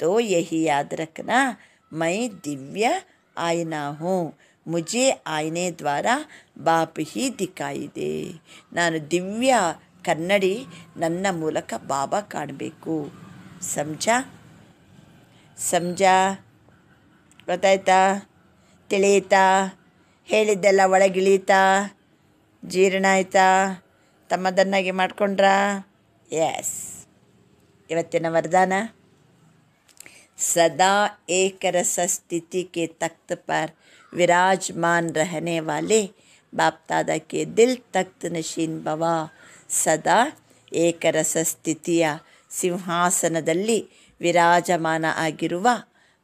ತೋ ಯಹಿ ಯಾದ್ ರಖನಾ, ಮೈ ದಿವ್ಯ ಆಯ್ನಾ ಹೂँ, ಮುಜೆ ಆಯ್ನೆ ದ್ವಾರ ಬಾಪ್ ಹಿ ದಿಖಾಯಿ ದೇ. ನಾನು ದಿವ್ಯ ಕನ್ನಡಿ, ನನ್ನ ಮೂಲಕ ಬಾಬಾ ಕಾಣಬೇಕು. ಸಮಜಾ? ಗೊತ್ತಾಯ್ತಾ? ತಿಳಿಯಿತಾ? ಹೇಳಿದ್ದೆಲ್ಲ ಒಳಗಿಳೀತಾ? ಜೀರ್ಣ ಆಯ್ತಾ? ತಮ್ಮದನ್ನಾಗಿ ಮಾಡ್ಕೊಂಡ್ರಾ? ಎಸ್. ಇವತ್ತಿನ ವರದಾನ, सदा एक रस स्थिति के तख्त पर विराजमान रहने वाले बाप दादा के दिल तख्त नशीन भवा. ಸದಾ ಏಕರಸ ಸ್ಥಿತಿಯ ಸಿಂಹಾಸನದಲ್ಲಿ ವಿರಾಜಮಾನ ಆಗಿರುವ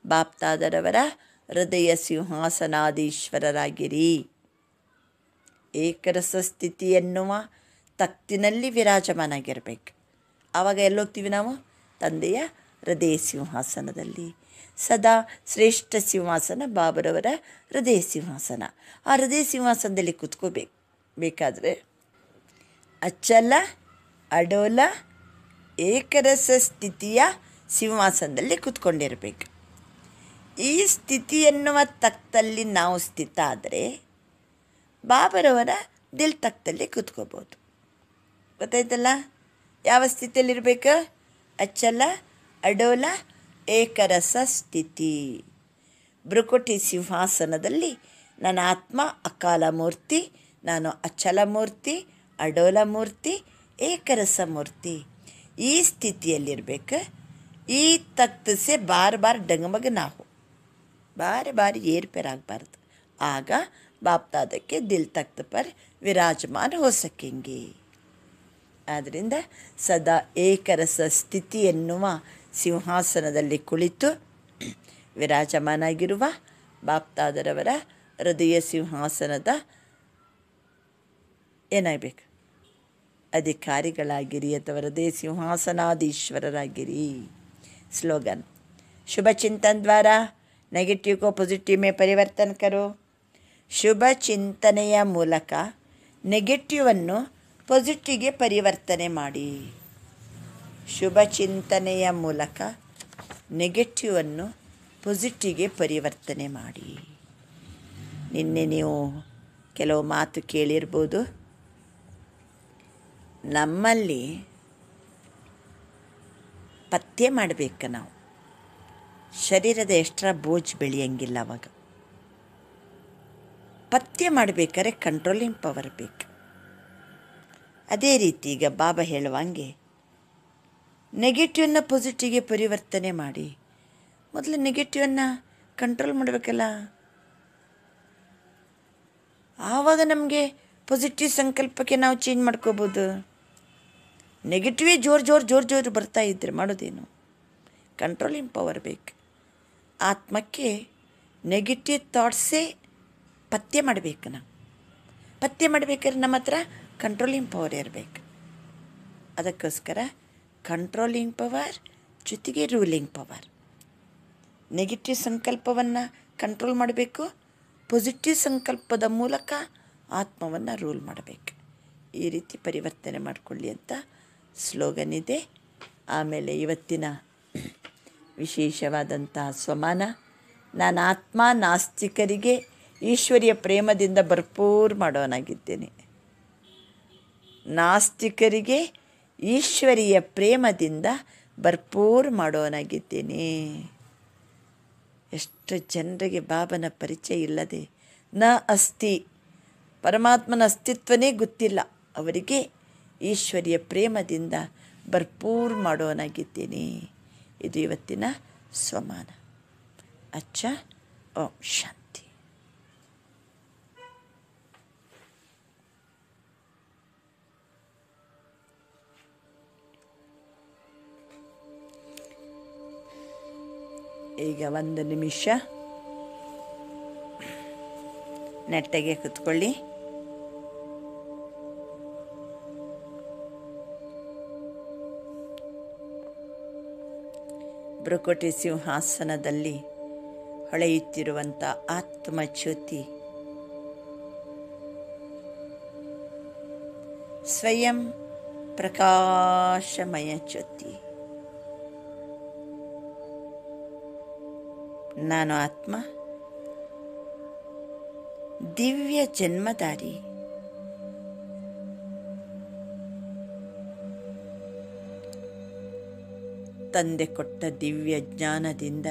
ಬಾಪ್ತಾದರವರ ಹೃದಯ ಸಿಂಹಾಸನಾಧೀಶ್ವರರಾಗಿರಿ. ಏಕರಸ ಸ್ಥಿತಿ ಎನ್ನುವ ತಖ್ತಿನಲ್ಲಿ ವಿರಾಜಮಾನ ಆಗಿರಬೇಕು. ಆವಾಗ ಎಲ್ಲೋಗ್ತೀವಿ ನಾವು? ತಂದೆಯ ಹೃದಯ ಸಿಂಹಾಸನದಲ್ಲಿ. ಸದಾ ಶ್ರೇಷ್ಠ ಸಿಂಹಾಸನ ಬಾಬರವರ ಹೃದಯ ಸಿಂಹಾಸನ. ಆ ಹೃದಯ ಸಿಂಹಾಸನದಲ್ಲಿ ಬೇಕಾದರೆ ಅಚಲ ಅಡೋಲ ಏಕರಸ ಸ್ಥಿತಿಯ ಸಿಂಹಾಸನದಲ್ಲಿ ಕೂತ್ಕೊಂಡಿರಬೇಕು. ಈ ಸ್ಥಿತಿ ಎನ್ನುವ ತಖ್ತಲ್ಲಿ ನಾವು ಸ್ಥಿತ ಆದರೆ ಬಾಬರವರ ದಿಲ್ ತಖ್ತಲ್ಲಿ ಕೂತ್ಕೋಬೋದು. ಗೊತ್ತಾಯ್ತಲ್ಲ? ಯಾವ ಸ್ಥಿತಿಯಲ್ಲಿರಬೇಕು? ಅಚಲ ಅಡೋಲ ಏಕರಸ ಸ್ಥಿತಿ. ಭೃಕುಟಿ ಸಿಂಹಾಸನದಲ್ಲಿ ನನ್ನ ಆತ್ಮ ಅಕಾಲ ಮೂರ್ತಿ, ನಾನು ಅಚಲ ಮೂರ್ತಿ, ಅಡೋಲ ಮೂರ್ತಿ, ಏಕರಸ ಮೂರ್ತಿ. ಈ ಸ್ಥಿತಿಯಲ್ಲಿರಬೇಕು. ಈ ತಖ್ತ ಸೆ ಬಾರ್ ಬಾರ್ ಡಂಗಮಗ ನಾವು ಬಾರಿ ಬಾರಿ ಏರ್ಪೇರಾಗಬಾರ್ದು. ಆಗ ಬಾಪ್ತಾದಕ್ಕೆ ದಿಲ್ ತಖ್ತ ಪರ್ ವಿರಾಜಮಾನ ಹೋ ಸಕೆಂಗೆ. ಆದ್ದರಿಂದ ಸದಾ ಏಕರಸ ಸ್ಥಿತಿ ಎನ್ನುವ ಸಿಂಹಾಸನದಲ್ಲಿ ಕುಳಿತು ವಿರಾಜಮಾನಾಗಿರುವ ಬಾಪ್ತಾದರವರ ಹೃದಯ ಸಿಂಹಾಸನದ ಏನಾಗಬೇಕು? ಅಧಿಕಾರಿಗಳಾಗಿರಿ ಅಥವಾ ಹೃದಯ ಸಿಂಹಾಸನಾಧೀಶ್ವರರಾಗಿರಿ. ಸ್ಲೋಗನ್: ಶುಭ ಚಿಂತನ್ ದ್ವಾರ नेगेटिव को पॉजिटिव में परिवर्तन करो. ಶುಭ ಚಿಂತನೆಯ ಮೂಲಕ ನೆಗೆಟಿವನ್ನು ಪಾಸಿಟಿವ್ಗೆ ಪರಿವರ್ತನೆ ಮಾಡಿ. ಶುಭ ಚಿಂತನೆಯ ಮೂಲಕ ನೆಗೆಟಿವನ್ನು ಪಾಸಿಟಿವ್ಗೆ ಪರಿವರ್ತನೆ ಮಾಡಿ. ನಿನ್ನೆ ನೀವು ಕೆಲವು ಮಾತು ಕೇಳಿರ್ಬೋದು. ನಮ್ಮಲ್ಲಿ ಪಥ್ಯ ಮಾಡಬೇಕು. ನಾವು ಶರೀರದ ಎಕ್ಸ್ಟ್ರಾ ಬೋಜ್ ಬೆಳೆಯಂಗಿಲ್ಲ. ಅವಾಗ ಪಥ್ಯ ಮಾಡಬೇಕಾದ್ರೆ ಕಂಟ್ರೋಲಿಂಗ್ ಪವರ್ ಬೇಕು. ಅದೇ ರೀತಿ ಈಗ ಬಾಬಾ ಹೇಳುವಂಗೆ ನೆಗೆಟಿವನ್ನು ಪಾಸಿಟಿವ್ಗೆ ಪರಿವರ್ತನೆ ಮಾಡಿ. ಮೊದಲು ನೆಗೆಟಿವನ್ನು ಕಂಟ್ರೋಲ್ ಮಾಡಬೇಕಲ್ಲ. ಆವಾಗ ನಮಗೆ ಪಾಸಿಟಿವ್ ಸಂಕಲ್ಪಕ್ಕೆ ನಾವು ಚೇಂಜ್ ಮಾಡ್ಕೋಬೋದು. ನೆಗೆಟಿವೇ ಜೋರು ಬರ್ತಾ ಇದ್ದರೆ ಮಾಡೋದೇನು? ಕಂಟ್ರೋಲಿಂಗ್ ಪವರ್ ಬೇಕು. ಆತ್ಮಕ್ಕೆ ನೆಗೆಟಿವ್ ಥಾಟ್ಸೇ ಪಥ್ಯ ಮಾಡಬೇಕು. ನಾವು ಪಥ್ಯ ಮಾಡಬೇಕಾದ್ರೆ ನಮ್ಮ ಹತ್ರ ಕಂಟ್ರೋಲಿಂಗ್ ಪವರ್ ಇರಬೇಕು. ಅದಕ್ಕೋಸ್ಕರ ಕಂಟ್ರೋಲಿಂಗ್ ಪವರ್ ಜೊತೆಗೆ ರೂಲಿಂಗ್ ಪವರ್. ನೆಗೆಟಿವ್ ಸಂಕಲ್ಪವನ್ನು ಕಂಟ್ರೋಲ್ ಮಾಡಬೇಕು. ಪಾಸಿಟಿವ್ ಸಂಕಲ್ಪದ ಮೂಲಕ ಆತ್ಮವನ್ನು ರೂಲ್ ಮಾಡಬೇಕು. ಈ ರೀತಿ ಪರಿವರ್ತನೆ ಮಾಡಿಕೊಳ್ಳಿ ಅಂತ ಸ್ಲೋಗನ್ ಇದೆ. ಆಮೇಲೆ ಇವತ್ತಿನ ವಿಶೇಷವಾದಂತಹ ಸ್ವಮಾನ, ನಾನು ಆತ್ಮ ನಾಸ್ತಿಕರಿಗೆ ಈಶ್ವರಿಯ ಪ್ರೇಮದಿಂದ ಭರ್ಪೂರ್ ಮಾಡೋನಾಗಿದ್ದೇನೆ. ನಾಸ್ತಿಕರಿಗೆ ಈಶ್ವರಿಯ ಪ್ರೇಮದಿಂದ ಭರ್ಪೂರ್ ಮಾಡೋನಾಗಿದ್ದೇನೆ. ಎಷ್ಟು ಜನರಿಗೆ ಬಾಬನ ಪರಿಚಯ ಇಲ್ಲದೆ ನ ಅಸ್ತಿ, ಪರಮಾತ್ಮನ ಅಸ್ತಿತ್ವನೇ ಗೊತ್ತಿಲ್ಲ, ಅವರಿಗೆ ಈಶ್ವರಿಯ ಪ್ರೇಮದಿಂದ ಭರ್ಪೂರ್ ಮಾಡೋನಾಗಿದ್ದೇನೆ. ಇದು ಇವತ್ತಿನ ಸ್ವಮಾನ. ಅಚ್ಚ. ಓಂ ಶಾಂತಿ. ಈಗ 1 ನಿಮಿಷ ನೆಟ್ಟಗೆ ಕೂತ್ಕೊಳ್ಳಿ. ಬ್ರಕೋಟಿ ಸಿಂಹಾಸನದಲ್ಲಿ ಹೊಳೆಯುತ್ತಿರುವಂಥ ಆತ್ಮಜ್ಯೋತಿ ಸ್ವಯಂ ಪ್ರಕಾಶಮಯ ಜ್ಯೋತಿ. ನಾನು ಆತ್ಮ, ದಿವ್ಯ ಜನ್ಮಧಾರಿ. ತಂದೆ ಕೊಟ್ಟ ದಿವ್ಯ ಜ್ಞಾನದಿಂದ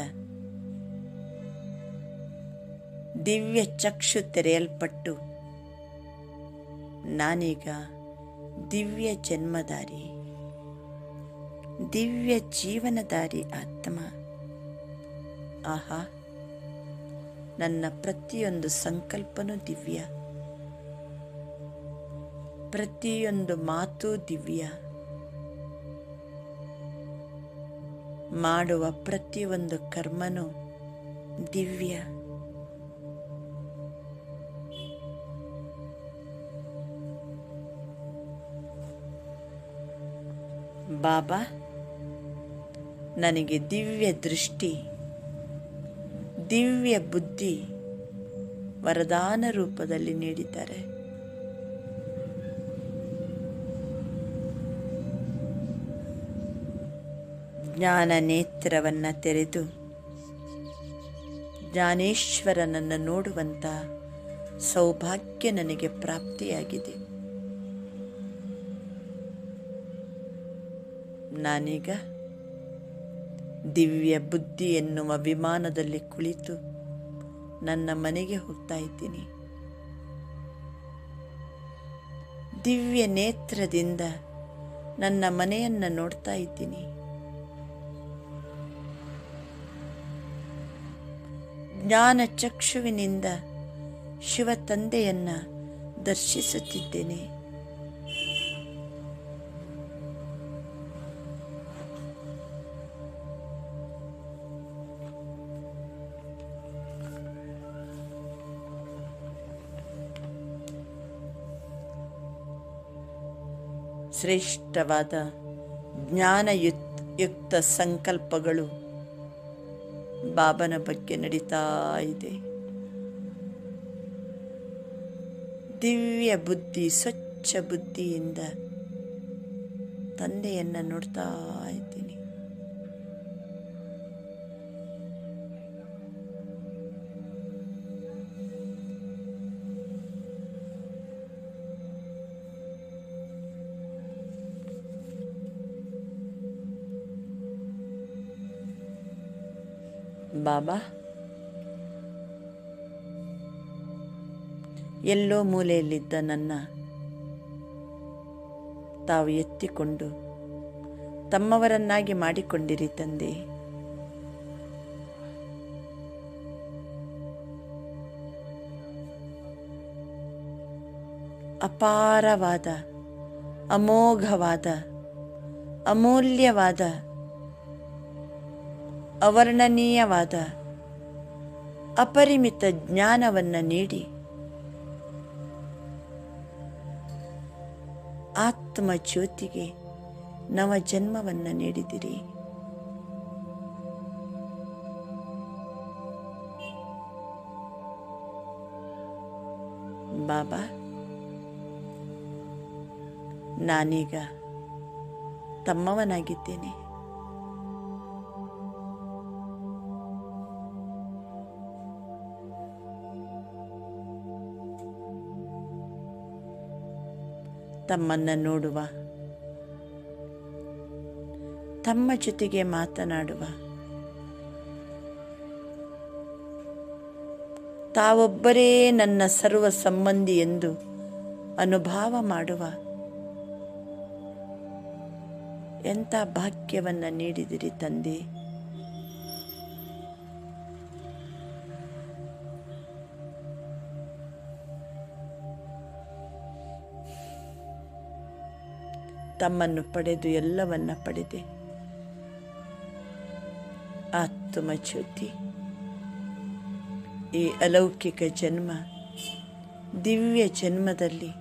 ದಿವ್ಯ ಚಕ್ಷು ತೆರೆಯಲ್ಪಟ್ಟು ನಾನೀಗ ದಿವ್ಯ ಜನ್ಮಧಾರಿ, ದಿವ್ಯ ಜೀವನಧಾರಿ ಆತ್ಮ. ಆಹಾ, ನನ್ನ ಪ್ರತಿಯೊಂದು ಸಂಕಲ್ಪನೂ ದಿವ್ಯ, ಪ್ರತಿಯೊಂದು ಮಾತು ದಿವ್ಯ, ಮಾಡುವ ಪ್ರತಿಯೊಂದು ಕರ್ಮನೂ ದಿವ್ಯ. ಬಾಬಾ ನನಗೆ ದಿವ್ಯ ದೃಷ್ಟಿ, ದಿವ್ಯ ಬುದ್ಧಿ ವರದಾನ ರೂಪದಲ್ಲಿ ನೀಡಿದ್ದಾರೆ. ಜ್ಞಾನ ನೇತ್ರವನ್ನು ತೆರೆದು ಜ್ಞಾನೇಶ್ವರನನ್ನು ನೋಡುವಂಥ ಸೌಭಾಗ್ಯ ನನಗೆ ಪ್ರಾಪ್ತಿಯಾಗಿದೆ. ನಾನೀಗ ದಿವ್ಯ ಬುದ್ಧಿ ಎನ್ನುವ ವಿಮಾನದಲ್ಲಿ ಕುಳಿತು ನನ್ನ ಮನೆಗೆ ಹೋಗ್ತಾ ಇದ್ದೀನಿ. ದಿವ್ಯ ನೇತ್ರದಿಂದ ನನ್ನ ಮನೆಯನ್ನು ನೋಡ್ತಾ ಇದ್ದೀನಿ. ಜ್ಞಾನ ಚಕ್ಷುವಿನಿಂದ ಶಿವ ತಂದೆಯನ್ನು ದರ್ಶಿಸುತ್ತಿದ್ದೇನೆ. ಶ್ರೇಷ್ಠವಾದ ಜ್ಞಾನಯುಕ್ತ ಸಂಕಲ್ಪಗಳು ಬಾಬನ ಬಗ್ಗೆ ನಡೀತಾ ಇದೆ. ದಿವ್ಯ ಬುದ್ಧಿ, ಸ್ವಚ್ಛ ಬುದ್ಧಿಯಿಂದ ತಂದೆಯನ್ನು ನೋಡ್ತಾ ಇದ್ದೀನಿ. ಬಾಬಾ ಎಲ್ಲೋ ಮೂಲೆಯಲ್ಲಿದ್ದ ನನ್ನ ತಾವು ಎತ್ತಿಕೊಂಡು ತಮ್ಮವರನ್ನಾಗಿ ಮಾಡಿಕೊಂಡಿರಿ ತಂದೆ. ಅಪಾರವಾದ, ಅಮೋಘವಾದ, ಅಮೂಲ್ಯವಾದ, ಅವರ್ಣನೀಯವಾದ ಅಪರಿಮಿತ ಜ್ಞಾನವನ್ನು ನೀಡಿ ಆತ್ಮ ಜ್ಯೋತಿಗೆ ನವ ಜನ್ಮವನ್ನು ನೀಡಿದಿರಿ. ಬಾಬಾ, ನಾನೀಗ ತಮ್ಮವನಾಗಿದ್ದೇನೆ. ತಮ್ಮನ್ನು ನೋಡುವ, ತಮ್ಮ ಜೊತೆಗೆ ಮಾತನಾಡುವ, ತಾವೊಬ್ಬರೇ ನನ್ನ ಸರ್ವ ಸಂಬಂಧಿ ಎಂದು ಅನುಭವ ಮಾಡುವ ಎಂಥ ಭಾಗ್ಯವನ್ನು ನೀಡಿದಿರಿ ತಂದೆ. ತಮ್ಮನ್ನು ಪಡೆದು ಎಲ್ಲವನ್ನ ಪಡೆದೆ. ಆತ್ಮ ಜ್ಯೋತಿ ಈ ಅಲೌಕಿಕ ಜನ್ಮ, ದಿವ್ಯ ಜನ್ಮದಲ್ಲಿ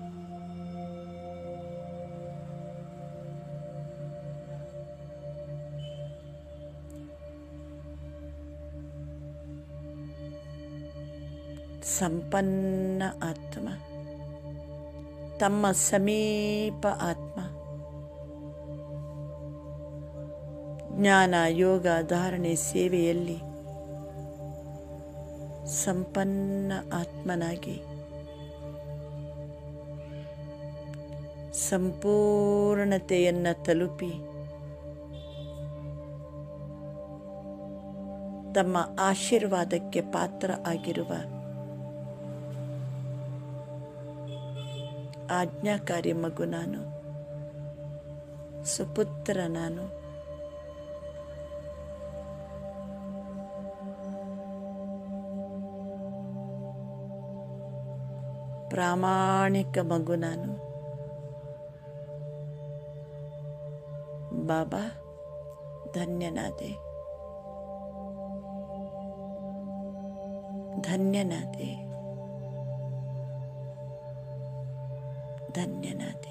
ಸಂಪನ್ನ ಆತ್ಮ, ತಮ್ಮ ಸಮೀಪ ಆತ್ಮ, ಜ್ಞಾನ, ಯೋಗ, ಧಾರಣೆ, ಸೇವೆಯಲ್ಲಿ ಸಂಪನ್ನ ಆತ್ಮನಾಗಿ ಸಂಪೂರ್ಣತೆಯನ್ನು ತಲುಪಿ ತಮ್ಮ ಆಶೀರ್ವಾದಕ್ಕೆ ಪಾತ್ರ ಆಗಿರುವ ಆಜ್ಞಾಕಾರಿ ಮಗು ನಾನು, ಸುಪುತ್ರ ನಾನು. ಪ್ರಾಮಾಣಿಕ ಮಗು ನಾನು. ಬಾಬಾ, ಧನ್ಯನಾದೆ, ಧನ್ಯನಾದೆ, ಧನ್ಯನಾದೆ.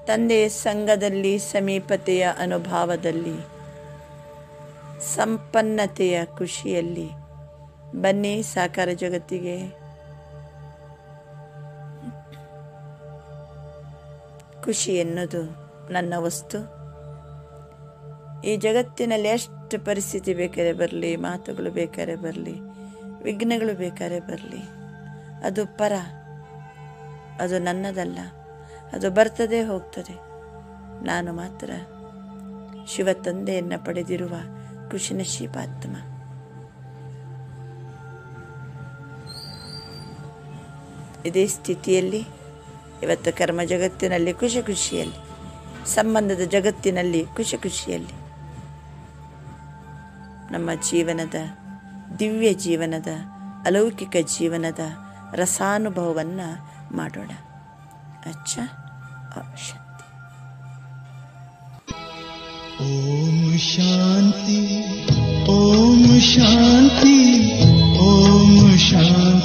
ತಂದೆಯ ಸಂಘದಲ್ಲಿ, ಸಮೀಪತೆಯ ಅನುಭವದಲ್ಲಿ, ಸಂಪನ್ನತೆಯ ಖುಷಿಯಲ್ಲಿ ಬನ್ನಿ ಸಾಕಾರ ಜಗತ್ತಿಗೆ. ಖುಷಿ ಎನ್ನುವುದು ನನ್ನ ವಸ್ತು. ಈ ಜಗತ್ತಿನಲ್ಲಿ ಎಷ್ಟು ಪರಿಸ್ಥಿತಿ ಬೇಕಾದ್ರೆ ಬರಲಿ, ಮಾತುಗಳು ಬೇಕಾದ್ರೆ ಬರಲಿ, ವಿಘ್ನಗಳು ಬೇಕಾದ್ರೆ ಬರಲಿ, ಅದು ಪರ, ಅದು ನನ್ನದಲ್ಲ. ಅದು ಬರ್ತದೆ, ಹೋಗ್ತದೆ. ನಾನು ಮಾತ್ರ ಶಿವ ತಂದೆಯನ್ನು ಪಡೆದಿರುವ ಖುಷಿನಶೀಪಾತ್ಮ. ಇದೇ ಸ್ಥಿತಿಯಲ್ಲಿ ಇವತ್ತು ಕರ್ಮ ಜಗತ್ತಿನಲ್ಲಿ ಖುಷಿ ಖುಷಿಯಲ್ಲಿ, ಸಂಬಂಧದ ಜಗತ್ತಿನಲ್ಲಿ ಖುಷಿ ಖುಷಿಯಲ್ಲಿ ನಮ್ಮ ಜೀವನದ, ದಿವ್ಯ ಜೀವನದ, ಅಲೌಕಿಕ ಜೀವನದ ರಸಾನುಭವವನ್ನು ಮಾಡೋಣ. अच्छा, शांति. ओम शांति, ओम शांति, ओम शांति.